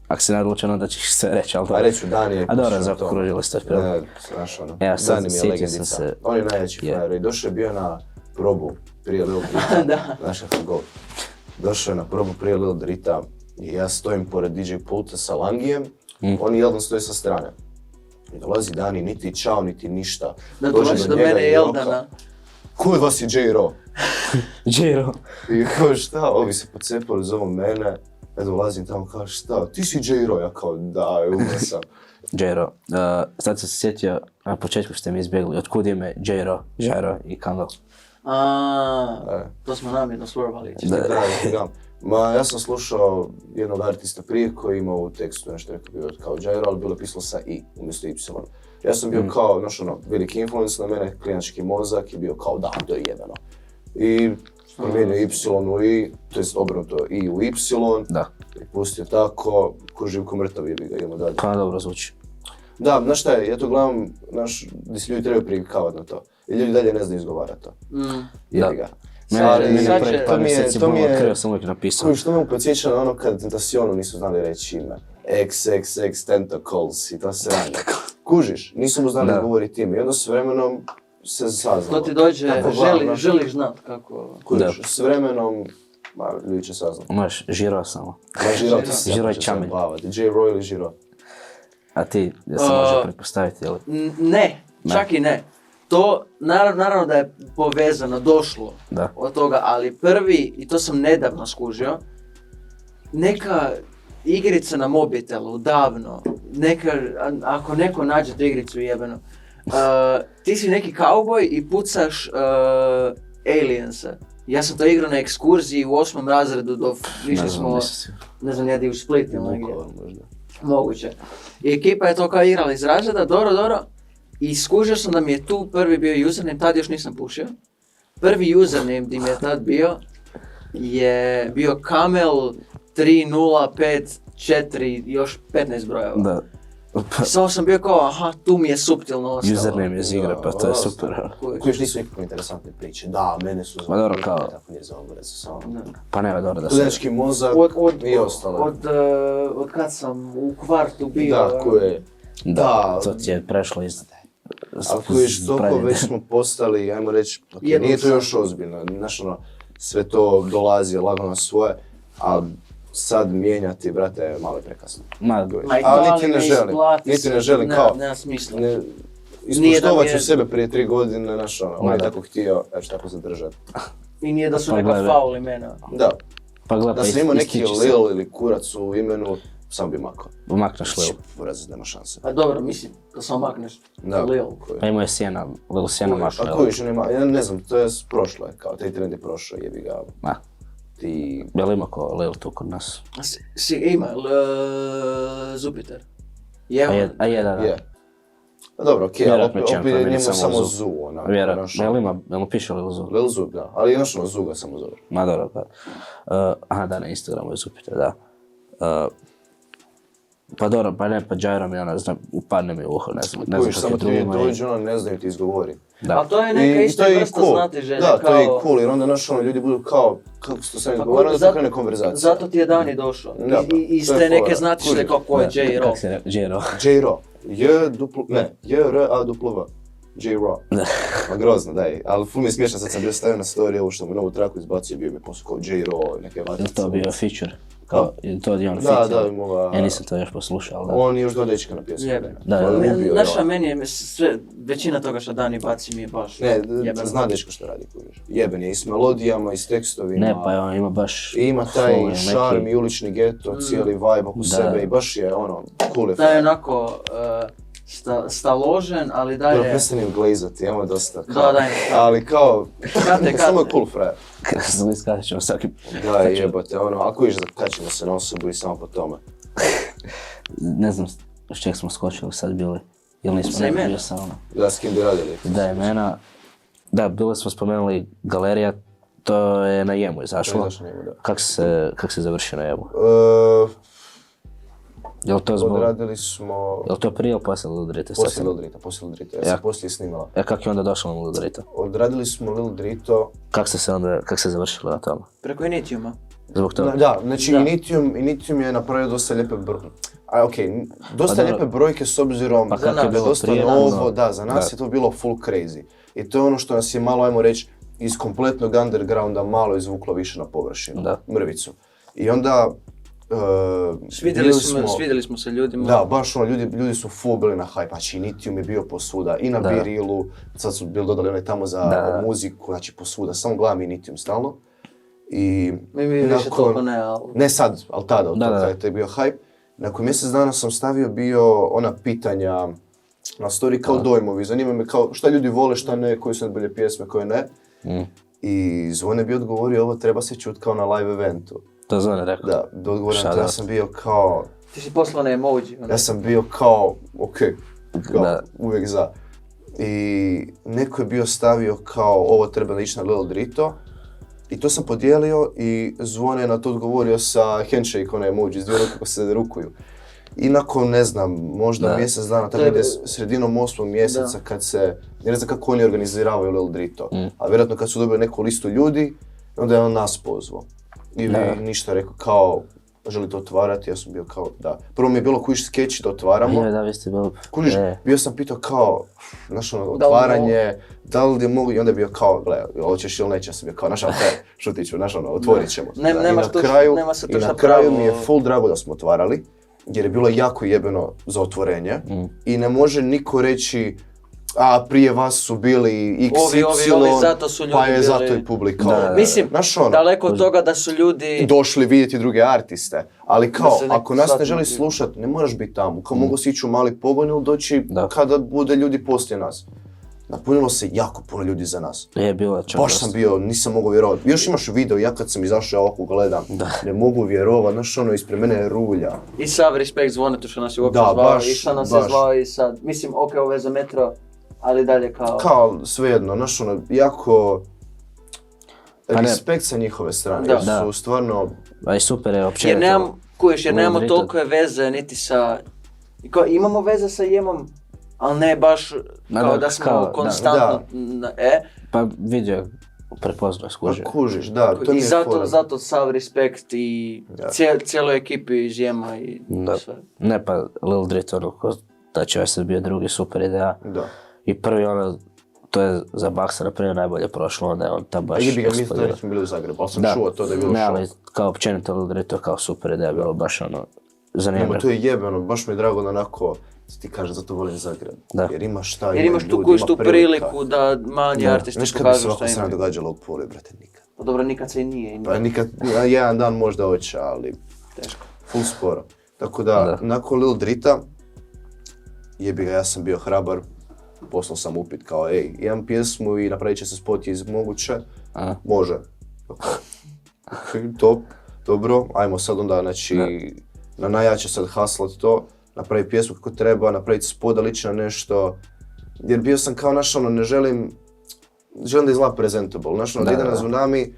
Ako si nadlučan, onda ćeš sve reći, ali... A reći Dani je... A dobro, zaokružili ste prvo. Ne, znaš ono, Ja sad Dani mi je sjetio sam legendica. se... On je najjači frajer i došao je bio na probu prije Lil Drita. Da. Znaš kako go. Došao je na probu prije Lil Drita i ja stojim pored DJ pulta sa Langijem, on i Jeldan stoji sa strane. I dolazi Dani, niti čao, niti ništa. Da dolazi do mene Jeldana. Ko od vas je J-Ro? J-Ro. I kao šta, ovi se pocepali, zovu mene. Ja dolazim tamo, kao šta, ti si J-Ro? Ja kao da, umro sam. J-Ro. Sad sam se sjetio, na početku ste mi izbjegli, otkud je me J-Ro, J-Ro i Kandel. To smo namjerno slurvali. Da. Ma ja sam slušao jednog artista prije koji imao u tekstu nešto rekao bio kao J-Ro, ali bilo je pisalo sa I umjesto Y. Ja sam bio kao, znaš ono, veliki influence na mene, klinački mozak i bio kao da, to je jebeno. I promijenio Y u I, to jest obrnuto I u Y, i pustio tako, ko živ ko mrtav jebi ga, idemo dalje. Pa dobro zvuči. Da, znaš šta je, ja to gledam, gdje se ljudi trebaju privikavati na to. I ljudi dalje ne znaju izgovarati to. Jebi ga. Mene prvi par mjeseci bilo otkrio, sam uvijek napisao. Što me podsjeća na ono kad Tentacionu nisu znali reći ime. XXX Tentacles i to se radi. Kužiš, nisu mu znali govoriti ime i onda s vremenom se saznalo. To ti dođe, želiš znat kako... Kužiš, s vremenom, ljudi će saznati. Imaš Žiro samo. Žiro i Čamelj. J-Ro ili Žiro? A ti, da se može pretpostaviti, ili? Ne, čak i ne. To, naravno da je povezano, došlo od toga, ali prvi, i to sam nedavno skužio, neka igrica na mobitelu, davno, ako neko nađe tu igricu jebeno, ti si neki kauboj i pucaš aliense. Ja sam to igrao na ekskurziji u 8. razredu, išli smo, ne znam, jedi u Split ili negdje. Moguće. I ekipa je to kao igrala iz razreda, dobro. I skužio sam da mi je tu prvi bio username, tad još nisam pušio. Prvi username di mi je tad bio je bio Kamel 3054, još 15 brojeva. Da. Samo sam bio kao, aha, tu mi je suptilno ostalo. Username je iz igre, pa to je super. Kojiš nisu nikako interesantne priče, da, mene su Ma dobro, kao... Tako nije za obrez, samo... Pa nema dobro da se... Studentski mozak i ostalo. Od kad sam u kvartu bio... Da, koje... Da, to ti je prešlo iz... Ali kojiš toliko već smo postali, ajmo reći, nije to još ozbiljno, znaš ono, sve to dolazi lagano svoje, ali sad mijenjati, brate, malo je prekasno. Ali niti ne želim, kao, nema smisla. Ispoštovat ću sebe prije 3 godine, znaš ono, on je tako htio, ja ću tako zadržati. I nije da su neka faul imena. Da, da sam imao neki Lil ili kurac u imenu, sam bi makao. Makneš Lil. Uraz, nema šanse. A dobro, mislim, da samo makneš Lil. Pa imao je Sjena, Lil Sjena makao. A kojiš, ja ne znam, to je prošlo, kao taj trend je prošao, jebi ga. Ti... Jel ima ko Lil tu kod nas? Ima, Jupiter. A je, da. A dobro, okej, ali opet je njemu samo Zu, onako. Jel ima, jel mu piše Lil Zu? Lil Zu, da, ali znaš ono, Zu ga samo zove. Ma dobro, pa. Aha, da, na Instagramu je Jupiter, da. Pa dobro, pa ne, pa J-Ro mi ona, upadne mi u uho, ne znam kako samo ti dođe, ona ne znaju ti izgovori. A to je neka isto vrsta znatiželja, kao... Da, to je i cool, jer onda znaš ono, ljudi budu kao, kako se to sam izgovarao, da zakrene konverzacija. Zato ti je Dani došao, iz te neke znatiželje kao ko je J-Ro. Kako se J-Ro? J-Ro, J-R-A-W, J-Ro. Ma grozno, daj, ali ful mi je smiješno, sad sam bio stavio na story, ovo što mu novu traku izbacio, bio mi posao kao J-Ro, neke vatice. Je to bio feature? Kao, je to Dion Fit? Da, moga... Ja nisam to još poslušao, ali da. On je još 2 dečka na pjesmu. Jebeno. Da. Naša meni je sve, većina toga što Dani baci mi je baš Ne, jebeno. zna dečko što radi, kužiš. Jeben je i s melodijama i s tekstovima. Ne, pa on ima baš... Ima taj flow, šarm neki- i ulični geto, cijeli vibe oko sebe i baš je ono, cool je. Da je onako staložen, ali Dobro, dalje... prestanim glazati, imamo dosta. Da, daj. Ali kao, Kate. samo je cool frajer. Sam iskatit ćemo svaki... Da, jebote, ono, ako viš zakačimo se na osobu i samo po tome. Ne znam s čeg smo skočili sad bili. Ili nismo Za imena? bio sa ono. Da, s kim bi radili? Da, imena. Da, bili smo spomenuli Galerija, to je na Jemu izašlo. To je izašlo na Jemu, da. Kak se završio na Jemu? Jel to Odradili smo... Jel to prije ili poslije Lil Drita? Poslije Lil Drita, ja sam poslije snimala. Kak je onda došlo na Lil Drita? Odradili smo Lil Drito... Kak se završilo na tome? Preko Initiuma. Zbog toga? Da, znači Da. Initium je napravio dosta lijepe brojke. Dosta Pa lijepe brojke s obzirom Pa da kako je je bilo dosta prije, novo, da. da, za nas je to bilo full crazy. I to je ono što nas je malo, ajmo reći, iz kompletnog undergrounda malo izvuklo više na površinu, Da. mrvicu. I onda Svidjeli smo se ljudima. Da, baš ono, ljudi su full bili na hype, znači Initium je bio posvuda, i na Da. Birilu, sad su bili dodali onaj tamo za Da. muziku, znači posvuda, samo gledam Initium stalno. I Mi više toliko ne, ali... ne sad, ali tada, od Da, toga da. je to bio hype. Nakon mjesec dana sam stavio bio ona pitanja na story kao dojmovi, zanima me kao šta ljudi vole, šta ne, koji su najbolje pjesme, koje ne. I Zvone bi odgovorio, ovo treba se čut kao na live eventu. To Zvone rekao. Da odgovorim, Shout ja out. sam bio kao, Ti si poslao na emoji. ja sam bio kao, okej, kao, Da. uvijek za. I neko je bio stavio kao, ovo treba ići na Lil Drito. I to sam podijelio i Zvone je na to odgovorio sa handshake, onaj emoji, s 2 ruke ko se rukuju. I nakon, ne znam, možda mjesec dana, tako negdje sredinom 8. mjeseca kad se, ne znam kako oni organiziravaju Lil Drito, a vjerojatno kad su dobili neku listu ljudi, onda je on nas pozvao. I ništa rekao kao, želite otvarati, ja sam bio kao, da. Prvo mi je bilo kužiš skeč da otvaramo. Da, vi ste bili... Kužiš, bio sam pitao kao, znaš ono, otvaranje, da li mogu, i onda je bio kao, gle, hoćeš ili neće, ja sam bio kao, znaš, ali šutit ću, znaš ono, otvorit ćemo. Nema se tu I šta na kraju pravo. mi je full drago da smo otvarali, jer je bilo jako jebeno za otvorenje i ne može niko reći, a prije vas su bili XY, Ovi, zato su ljudi pa je bili. zato i publika. Mislim, Znaš ono, daleko od toga da su ljudi... došli vidjeti druge artiste, ali kao, Da se ako nas ne shvatimo želi ti. slušat, ne moraš biti tamo, kao mogu si ići u mali pogon ili doći Da. kada bude ljudi poslije nas. Napunilo se jako puno ljudi za nas. Je bilo čak Baš dosta. sam bio, nisam mogao vjerovati. Još imaš video, ja kad sam izašao ovako gledam, ne mogu vjerovati, znaš ono, ispred mene je rulja. I sav respekt Zvonetu što nas je uopće Da, zvao baš, i što nas je baš. zvao i sad. Mislim, ok, ovo je za metro, ali dalje kao... Kao, svejedno, znaš ono, jako Pa ne. respekt sa njihove strane, Da. jer Da. su stvarno, A i super je Jer općenito. nemamo Lil Drito. toliko veze niti sa... Imamo veze sa Jemom, ali ne baš kao da smo konstantno... Pa vidio, prepoznao, skužio. pa kužiš, da, to mi I je zato, fora. zato sav respekt i cijeloj ekipi iz Jema i Da. sve. Ne pa Lil Drito, ono, da će ovaj sad bio drugi, super ideja. Da. I prvi ono, to je za Baxtera prije najbolje prošlo, onda je on tam baš Jebi ga, mi eksplodirao. smo bili u Zagrebu, ali sam Da. čuo to da je bilo Ne, show. ali kao općenito Lil Drito kao super ideja, bilo baš ono, Nemo, zanimljivo. to je jebeno, baš mi je drago da onako, ti kažeš, zato volim Zagreb. Da. Jer imaš šta, Jer imaš tu kojiš tu priliku da manji artisti Znaš kad bi pokažu se ovako šta sram imaju. događalo u Puli, brate, nikad. Pa dobro, nikad se i nije. Pa nikad, jedan dan možda hoće, ali Teško. full sporo. Tako da, nakon Lil Drita, jebi ga, ja sam bio hrabar, poslao sam upit kao, ej, imam pjesmu i napravit će se spot iz moguće, može. Ok, top, dobro, ajmo sad onda, znači, na najjače sad haslat to, napraviti pjesmu kako treba, napraviti spot da liči na nešto, jer bio sam kao, znaš, ono, ne želim da izgleda presentable, znaš, ono, da ide na Tsunami,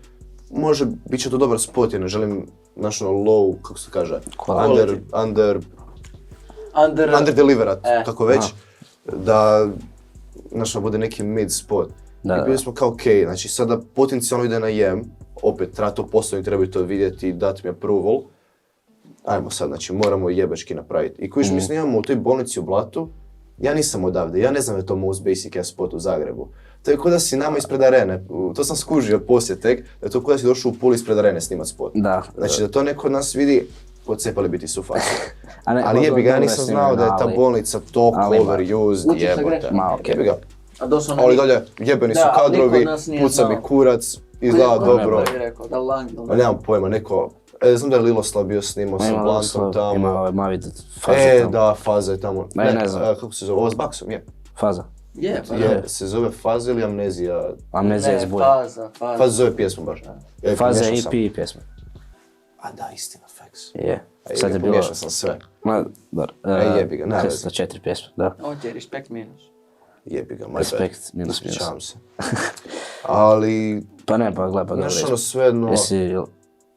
može, bit će to dobar spot, jer ne želim, znaš, ono, low, kako se kaže, under deliverat, kako već, da, znaš, ono, bude neki mid spot. I bili smo kao okej, znači sada potencijalno ide na Jem, opet treba to postaviti, trebaju to vidjeti i dati mi approval. Ajmo sad, znači moramo jebački napraviti. I kojiš mi snimamo u toj bolnici u Blatu, ja nisam odavde, ja ne znam da je to Most Basic Ass spot u Zagrebu. To je ko da si nama ispred arene, to sam skužio poslije tek, da je to ko da si došao u Puli ispred arene snimat spot. Da. Znači da to neko od nas vidi, pocepali biti su facu. Ali jebi ga, ja nisam znao da je ta bolnica toliko overused, jebote. Jebi ga. Ali dalje, jebeni su kadrovi, puca mi kurac, izgleda dobro. Ali nemam pojma, neko... znam da je Liloslav bio snimao sa Blantom tamo. Ima Mavid Faza tamo. Da, Faza je tamo. Ne znam. Kako se zove? Ovo s Baksom, je. Faza. Se zove Faza ili Amnezija? Amnezija je zbog. Faza zove pjesmu baš. Faza je EP i pjesma. A da, istina, facts. Je. Sad je bilo... Pomiješao sam sve. Dobro. Jebi ga, ne. Za 4 pjesme, da. Ovo ti je Respekt minus. Jebi ga, Respekt minus. Ispričavam se. Ali... Pa ne, pa gledaj, pa dobro. Znaš ono svejedno...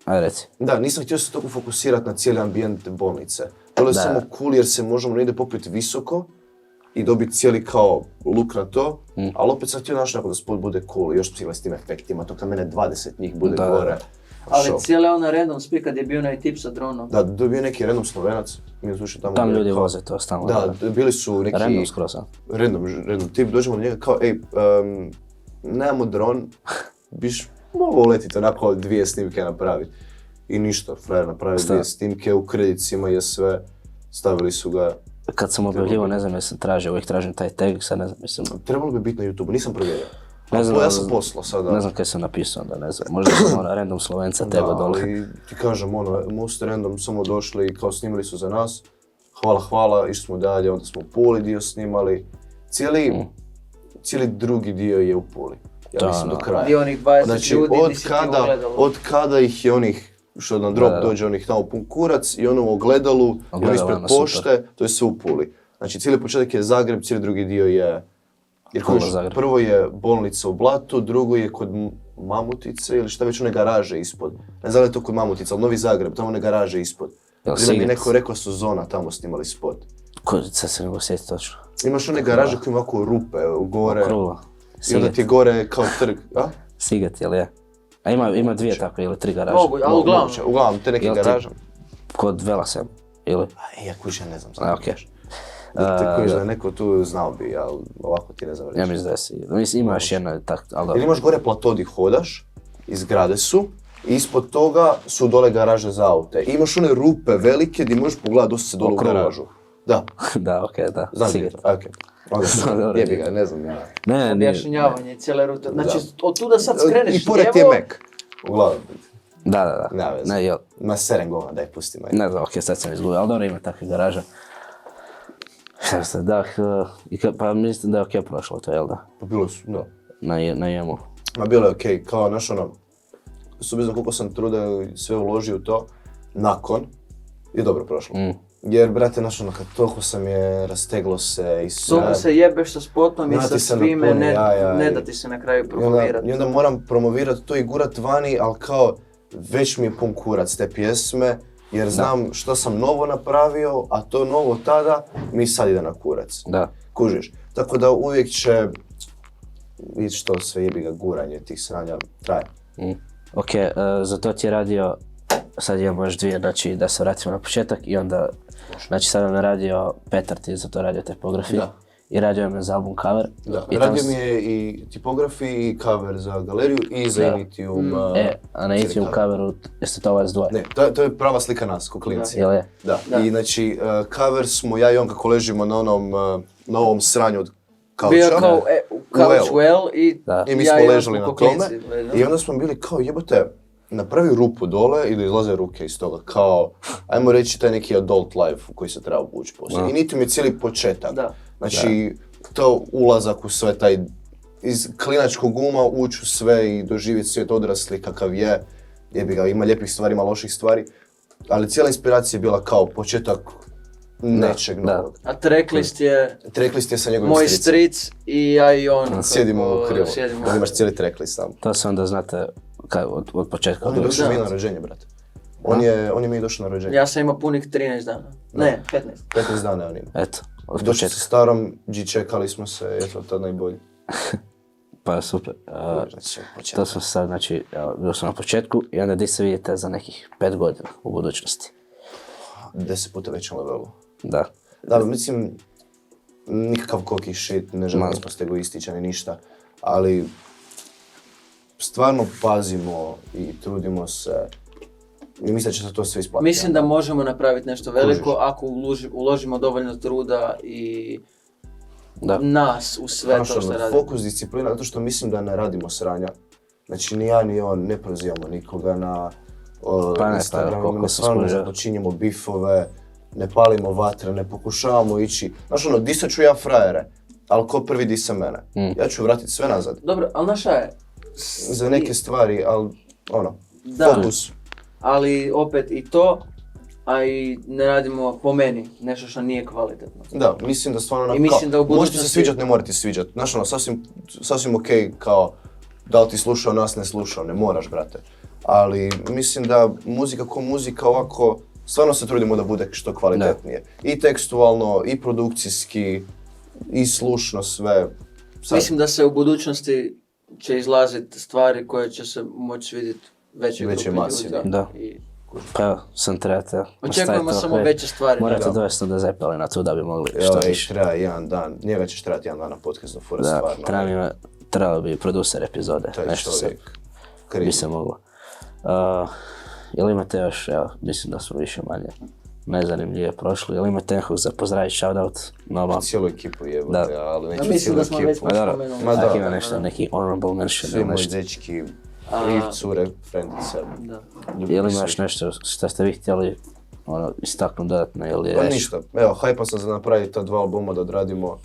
Ajde reci. Da, nisam htio se toliko fokusirati na cijeli ambijent bolnice. To je samo cool jer se možemo negdje popiti visoko i dobiti cijeli kao look na to, ali opet sam htio naš da spot bude cool i još s tim efektima, to kad mene 20 njih bude gore. Ali cijela ona random speak kad je bio onaj tip sa dronom. Da, dobio neki random Slovenac, mi smo tamo. Tam ljudi voze to stalno. Da, bili su neki... Random skroz, a? Random tip, dođemo do njega kao, nemamo dron, biš mogao letiti onako 2 snimke napraviti. I ništa, frajer napravio 2 snimke, u kredicima je sve, stavili su ga. Kad sam objavljivao, ne znam jesam tražio, uvijek tražim taj tag, sad ne znam jesam... Trebalo bi biti na YouTube, nisam provjerio. Ne znam, ja sam poslao sada. Ne znam kaj sam napisao, da ne znam, možda sam random Slovenca tebe dole. Da, ali ti kažem, Most Random samo došli i kao snimali su za nas. Hvala, išli smo dalje, onda smo Puli dio snimali. Cijeli drugi dio je u Puli. Ja mislim do kraja. I onih 20 ljudi nisi ti ogledalo. Od kada ih je onih, što na drop dođe onih tamo pun kurac i ono u ogledalu, i ono ispred pošte, to je sve u Puli. Znači cijeli početak je Zagreb, cijeli drugi dio je... Jer prvo je bolnica u Blatu, drugo je kod Mamutice ili šta već one garaže ispod. Ne znam da je to kod Mamutice, ali Novi Zagreb, tamo one garaže ispod. Prije mi neko rekao su Zona, tamo snimali spot. Sad se ne mogu sjetiti točno. Imaš one garaže koje ima ovako rupe gore. Okruglo. I onda ti je gore kao trg, a? Siget, jel je? A ima 2 tako ili 3 garaže. Ali uglavnom, te neke garaže. Kod Velasem, ili? Ja kuća ne znam. Okej. Te kužiš da neko tu znao bi, ali ovako ti ne znam reći. Ja mislim da je sigurno. Mislim, ima još jedna tak, ali dobro. Ili imaš gore plato di hodaš, iz zgrade su, i ispod toga su dole garaže za aute. I imaš one rupe velike gdje možeš pogledati dosta se dole u garažu. Da. Da, okej, da. Znam gdje je to, okej. Jebi ga, ne znam ja. Ne, objašnjavanje cijele rute. Znači, od tuda sad skreneš lijevo... I pored ti je Mac. Uglavnom. Da. Ne, jel. Ma serem gova, daj pusti me. Ne znam, okej, sad sam izgubio, ali dobro ima takvih garaža. Šta ste, da, pa mislim da je okej prošlo to, jel da? Pa bilo su, da. Na jemu. Ma bilo je okej, kao znaš ono, s obzirom koliko sam truda i sve uložio u to, nakon je dobro prošlo. Jer, brate, znaš ono, kad toliko sam je rasteglo se i sve... Toliko se jebeš sa spotom i sa svime, ne da ti se na kraju promovirati. I onda moram promovirati to i gurat vani, ali kao već mi je pun kurac te pjesme, jer znam što sam novo napravio, a to novo tada mi sad ide na kurac. Da. Kužiš. Tako da uvijek će, vidiš što sve jebi ga guranje tih sranja traje. Okej, za to ti je radio, sad imamo još 2, znači da se vratimo na početak i onda, znači sad nam je radio Petar, ti je za to radio tipografiju. Da. I radio me za album cover. Da, radio mi je i tipografiji i cover za galeriju i za Initium. A na Initium coveru jeste to vas dvoje? Ne, to je prava slika nas, ko klinci. Jel je? Da. I znači, cover smo ja i on kako ležimo na ovom sranju od kauča. Bio kao couch well i mi smo ležali na tome. I onda smo bili kao jebote, napravi rupu dole i da izlaze ruke iz toga, kao, ajmo reći taj neki adult life u koji se treba uvući poslije. I Initium je cijeli početak. Znači, to ulazak u sve taj, iz klinačkog uma ući u sve i doživjeti svijet odrasli kakav je. Jebi ga, ima lijepih stvari, ima loših stvari. Ali cijela inspiracija je bila kao početak nečeg novog. A tracklist je... Tracklist je sa njegovim moj stric i ja i on. Sjedimo u krivo, da imaš cijeli tracklist tamo. To se onda znate od početka. On je došao mi na rođenje, brate. On je mi došao na rođenje. Ja sam imao punih 13 dana. Ne, 15. 15 dana on ima. Eto, od početka. Došli sa starom, čekali smo se, eto tad najbolji. Pa super. To smo sad, znači, bio sam na početku i onda gdje se vidite za nekih 5 godina u budućnosti? 10 puta većem levelu. Da. Da, mislim, nikakav koki shit, ne želimo ispast egoističan i ništa, ali stvarno pazimo i trudimo se i mislim da će se to sve isplatiti. Mislim da možemo napraviti nešto veliko ako uložimo dovoljno truda i nas u sve to što radimo. Fokus, disciplina, zato što mislim da ne radimo sranja. Znači ni ja ni on ne prozivamo nikoga na Instagramu, ne stvarno započinjemo bifove, ne palimo vatre, ne pokušavamo ići. Znaš disat ću ja frajere, ali ko prvi disa mene. Ja ću vratiti sve nazad. Dobro, ali naša je... Za neke stvari, ali fokus. Ali opet i to, a i ne radimo po meni nešto što nije kvalitetno. Da, mislim da stvarno možete se sviđat, ne morate sviđat. Znaš sasvim okej kao da li ti slušao, nas ne slušao, ne moraš brate. Ali mislim da muzika ko muzika ovako, stvarno se trudimo da bude što kvalitetnije. I tekstualno, i produkcijski, i slušno sve. Mislim da se u budućnosti će izlaziti stvari koje će se moći vidjeti veće masi, da. Pa sam trebate... Očekujemo samo veće stvari. Morate dovesti do Zeppelina tu da bi mogli što više. Treba jedan dan, njega ćeš trebati jedan dan na podcastu, fura stvarno. Trebalo bi producer epizode, nešto se bi se moglo. Jel imate još, evo, mislim da smo više manje nezanimljive prošli, jel imate nekog za pozdraviti, shoutout? Cijelu ekipu jebote, ali neću cijelu ekipu. Mislim da smo već spomenuli. Ako ima nešto, neki honorable mention ili nešto. Svi moji dečki, Liv, cure, frendice. Jel imaš nešto što ste vi htjeli istaknuti dodatno ili pa ništa, evo, hajpan sam za napraviti ta 2 albuma da odradimo,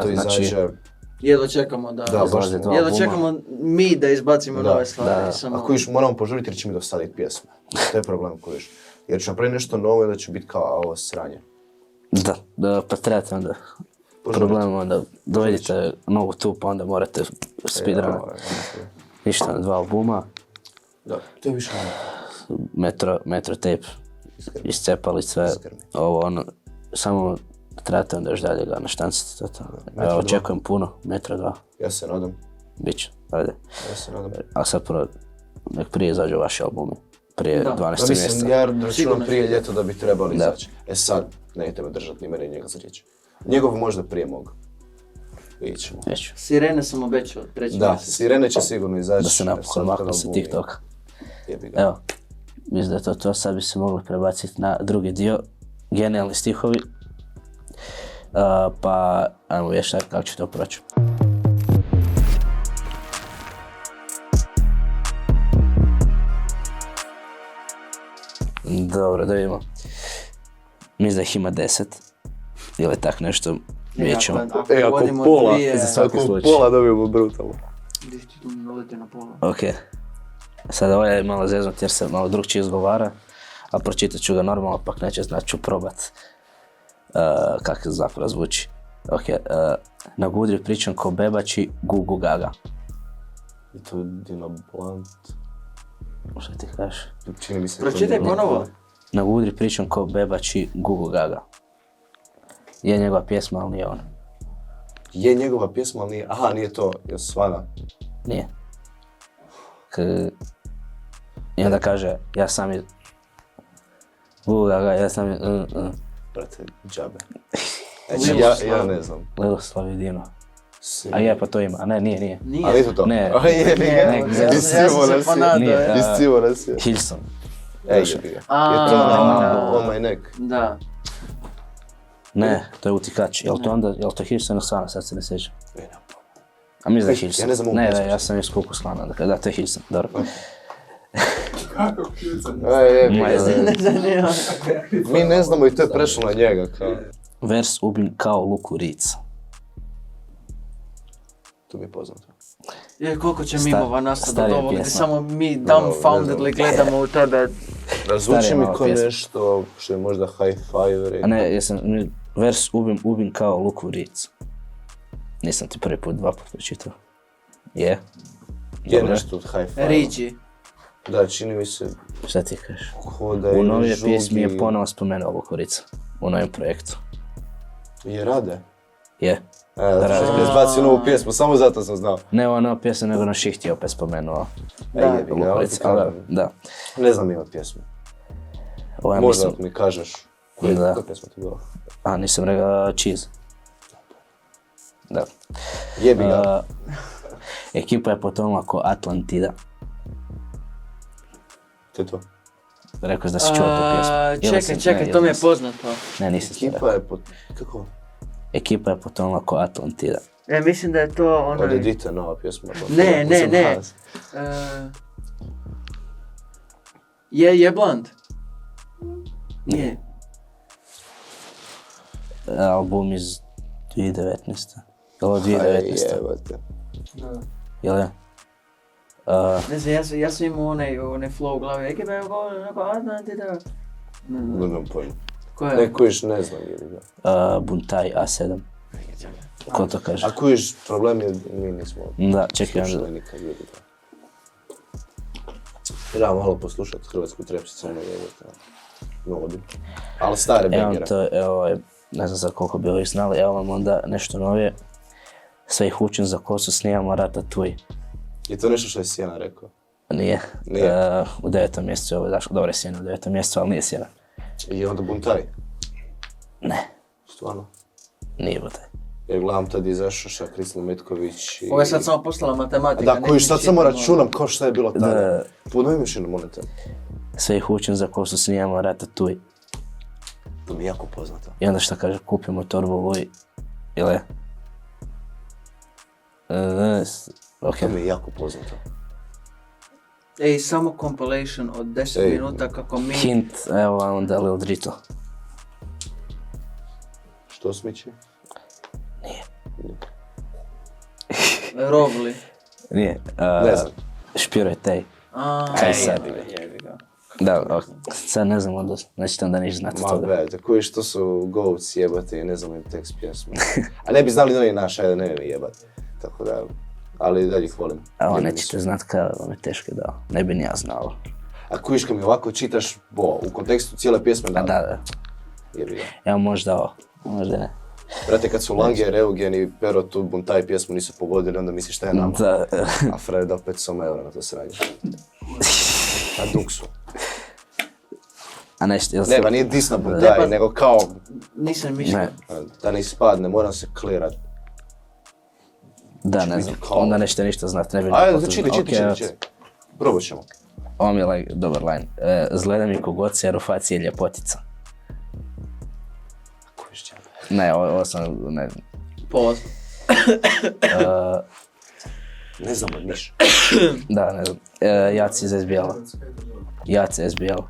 to izađe. Jedva čekamo jedva čekamo mi da izbacimo nove stvari. Ako još moramo požuriti jer će mi dosaditi pjesme, to je problem kojiš. Jer ću napraviti nešto novo i da će biti kao ovo sranje. Da, pa trebate onda problem onda dovedite novu tu pa onda morate speedrunati. Ništa, 2 albuma. Da, to je više Metro tape, iscepali sve, ovo samo trebate onda još dalje ga naštanciti to. Evo, očekujem puno, Metro 2. Ja se nadam. Biće, ajde. Ja se nadam. A sad prvo, nek prije izađu vaši albumi, prije 12. mjesta. Mislim, ja računam prije ljeta da bi trebali izaći. Sad, nećete me držati ni mene njega za riječ. Njegov možda prije mogu. Vidjet ćemo. Sirene sam obećao, treći mjesec. Da, Sirene će sigurno izaći. Da se napokon maknu sa TikToka. Evo, mislim da je to, sad bi se mogli prebaciti na drugi dio. Genijalni stihovi. Pa, ajmo vješati kako će to proći. Dobro, da vidimo. Mislim da ih ima 10. Ili tak nešto. Vidjet ćemo. Ako pola dobijemo brutalno. Gdje ti tu naleti na pola? Ok. Sad ovo je malo zeznut jer se malo drugčije izgovara. A pročitat ću ga normalno, pak neće znači ću probat kako zapravo zvuči. Ok, na Gudri pričam ko bebači Gugu Gaga. I to Dino Blunt. Šta ti kažeš? Pročitaj ponovo. Na Gudri pričam ko bebači Gugu Gaga. Je njegova pjesma, ali nije on. Je njegova pjesma, ali nije... Aha, nije to, je Svana. Nije. I onda kaže, ja sam je... Gugu Gaga, ja sam je... Brate, džabe. Znači, ja ne znam. Liloslav i Dino. A je, pa to ima. A ne, nije. Ali je to? Ne. Iscivo nas je. Hilson. Je to On My Neck? Da. Ne, to je Utikač. Jel to Hilson ili Slana, sad se ne sjećam. A mislim da je Hilson. Ja ne znam Ne, ja sam iz Kuku Slana, dakle da, to je Hilson, dobro. Kako Hilson? Mi ne znamo i to je prešlo na njega. Vers ubim kao luku rica. To mi je poznato. Koliko će mimova nastati od ovog gdje samo mi dumbfoundedly gledamo u tebe. Zvuči mi ko nešto što je možda high five. A ne, vers ubim kao luku rica. Nisam ti prvi put, 2 put pročitao. Je? Je nešto od high five. Riđi. Da, čini mi se... Šta ti kažeš? U novije pjesmi je ponovo spomenuo Lukurica. U novom projektu. Je Rade? Je. Da je zbacio novu pjesmu, samo zato sam znao. Ne ova nova pjesma, nego na Šihti opet spomenuo Lukurica. Da. Ne znam ima pjesme. Možda mi kažeš koja pjesma ti bila. A, nisam rekao Cheese. Da. Jebi ga. Ekipa je potonula ko Atlantida. To je to. Rekao da si čuo tu pjesmu. Čekaj, to mi je poznato. Ne, nisam se Ekipa rekao. je Kako? Ekipa je potonula ko Atlantida. Mislim da je to Od Edita nova pjesma. Ne. Je Blunt? Nije. Album iz 2019. Ovo 2019. Jebate. Jel je? Ne znam, ja sam imao onaj flow u glavi. Ekipa je onako Atlantida. Nemam pojma. Ko je? Ne, kojiš ne znam jebi ga. Buntaj A7. Ko to kaže? A kojiš, problem je, mi nismo Da, čekaj, slušali nikad jebi ga. Treba malo poslušat hrvatsku trap scenu jebate. Novodi. Ali stare Evo bangere. to, evo je, ne znam za koliko bi ovih znali, evo vam onda nešto novije. Sve ih učim za kosu, snijamo Ratatouille. Je to nešto što je Sjena rekao? Nije. Nije. U 9. mjesecu je ovo zašlo, dobro je Sjena u 9. mjesecu, ali nije Sjena. I onda Buntaj? Ne, Stvarno? nije Buntaj. Jer gledam tad izašao Šakrisla Metković i... Ovo je sad samo postala matematika. Da, kojiš sad samo računam kao šta je bilo tada. Da. Ponovi još jednom molim te. Sve ih učim za kosu, snijamo Ratatouille. To mi je jako poznato. I onda šta kaže, kupimo torbu Vuj, ili je? Ok. To mi je jako poznato. Ej, samo compilation od 10 minuta kako mi... Hint, evo vam onda Lil Drito. Što smići? Rovli. Nije. Ne znam. Špiro je taj. Aj, sad. jebi ga. Da, ok. Sad ne znam onda, nećete onda niš znati Ma toga. be, kojiš to su goats jebate i ne znam im tekst pjesme. A ne bi znali da on je naš, ajde ne mi jebate. Tako da, ali dalje ih volim. A ovo Jebi nećete su. znat kada vam je teško da, ne bi ni ja znao. A kojiš kad mi ovako čitaš, u kontekstu cijele pjesme, A da, jebi ga. evo možda ovo, možda ne. Brate, kad su Lange, Reugen i Pero tu Buntaj pjesmu nisu pogodili, onda misliš šta je nama. Da, A Fred dao 500 eura na to sranje. Na duksu. a nešto, jel Ne, se... ba nije dis na Ne, Buntaj, pa- nego kao Nisam mišljio. Ne, da ne ispadne, moram se klirat. da, ne znam, kao- onda nećete ništa znat, ne bi ni Ajde, potrebno. čitaj. Probat ćemo. Ovo mi je like, dobar line. Zgleda mi kogod se Rufaci je ljepotica. Kojiš će. Ne, ovo sam, ne znam. Poz. Ne znam niš. Da, ne znam. Jaci iz SBL-a. Jaci SBL.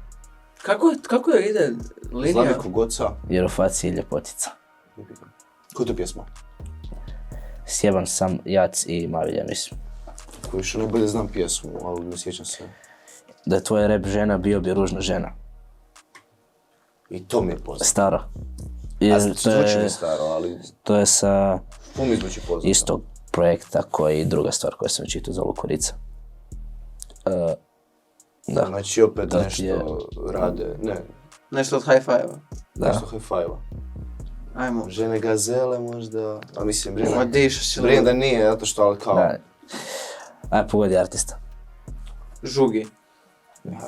Kako je ide linija? Slaviko Goca. I Rufaci je ljepotica. Koja je to pjesma? Sjeban sam, Jac i Mavilja, mislim. Kojiš, najbolje znam pjesmu, ali ne sjećam se. Da je tvoj rap žena, bio bi ružna žena. I to mi je poznato. Staro. A zvuči mi staro, ali To je sa puno mi zvuči poznato. istog projekta koji i druga stvar koju sam čitao za Lukurica. Da. Znači opet To ti nešto je- rade, ne, Nešto od high five-a. Da. nešto high-five-a. Ajmo. Žene gazele možda, a mislim, Ma diša si. Brijem da nije, zato što, ali kao, Da. Aj, pogodi artista. Žugi.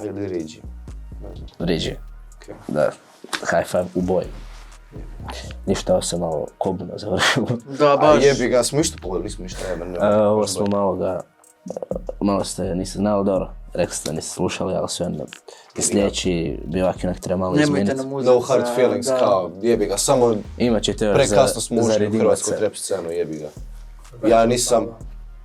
ili Riđi. Riđi. Okay. Da. High five u boji. Ništa, ovo se malo kobno završilo. Da, A baš. jebi ga, smo ništa pogledali, nismo ništa jebeno. Ovo smo malo ga, malo ste, niste znali, dobro, rekli ste da niste slušali, ali sve onda sljedeći bivak onak treba malo Nemojte izmijeniti. nam uzeti No hard feelings, kao, jebi ga, samo Imat ćete još prekasno smo za ušli u redimat hrvatsku se. trap scenu, jebi ga. Ja nisam,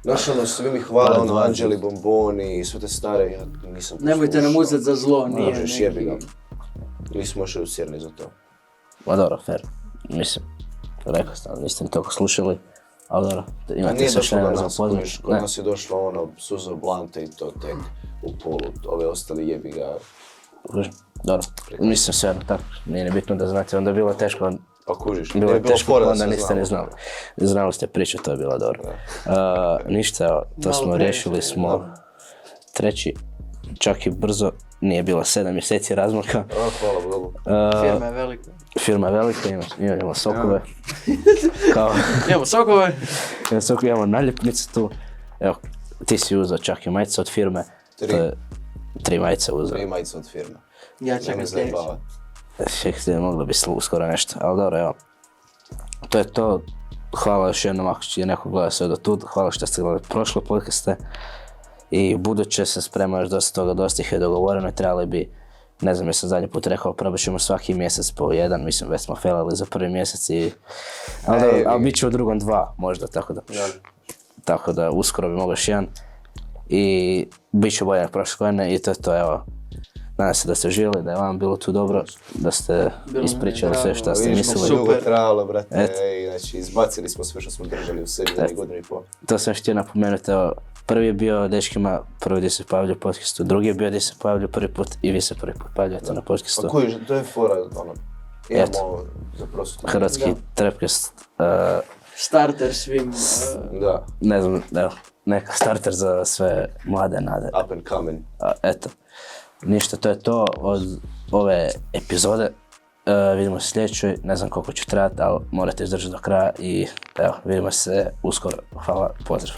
znaš ono, svi mi hvale, ono, Anđeli, Bomboni i sve te stare, ja nisam Nemojte nam uzeti za zlo, nije Možeš, jebi ga. neki... Nismo još usjerni za to. Ma dobro, fair. Mislim, rekao sam, niste ni toliko slušali, ali dobro, A imate nije sve došlo do vremena za nas, upoznat. kojiš, kod nas je došlo ono, Suzo Blante i to tek u polu, ove ostali jebi ga. Dobro, mislim sve tako, nije ni bitno da znate, onda je bilo teško, Pa kužiš, bilo nije je bilo teško, fora da onda se niste ni znali. Znali ste priču, to je bilo dobro. Ništa, evo, to Malo smo previše, riješili smo treći, čak i brzo, nije bilo 7 mjeseci razmaka. A, hvala Bogu. Firma je velika. Firma je velika, imamo sokove. Kao, Imamo sokove. imamo naljepnice tu. Evo, ti si uzeo čak i majice od firme. Tri. To je 3 majice uzeo. 3 majice od firme. Ja Ne čekam me sljedeći. zajebavat. Moglo bi uskoro nešto, ali dobro, evo. To je to. hvala još jednom ako će neko gledati sve do tu, hvala što ste gledali prošle podcaste. I u buduće se sprema još dosta toga, dosta ih je dogovoreno i trebali bi, ne znam, jesam zadnji put rekao, probat ćemo svaki mjesec po jedan, mislim već smo failali za prvi mjesec ali bit će u drugom 2 možda, tako da uskoro bi mogao još jedan. I bit će bolje prošle godine i to je to, evo. Nadam se da ste uživali, da je vam bilo tu dobro, da ste ispričali sve što ste mislili. Dugo trajalo, brate, znači izbacili smo sve što smo držali u sebi za godinu i pol. To sam htio napomenuti, evo, prvi je bio dečkima, prvi gdje se pojavljaju u podcastu, drugi je bio gdje se pojavljaju prvi put i vi se prvi put pojavljujete na podcastu. Pa koji, to je fora, ono, imamo za prosto. Hrvatski Trapcast. Starter svim... Da. Ne znam, evo, neka starter za sve mlade nade. Up and coming. Eto, ništa, to je to od ove epizode. Vidimo se sljedećoj, ne znam koliko će trajati, ali morate izdržati do kraja i evo, vidimo se uskoro. Hvala, pozdrav.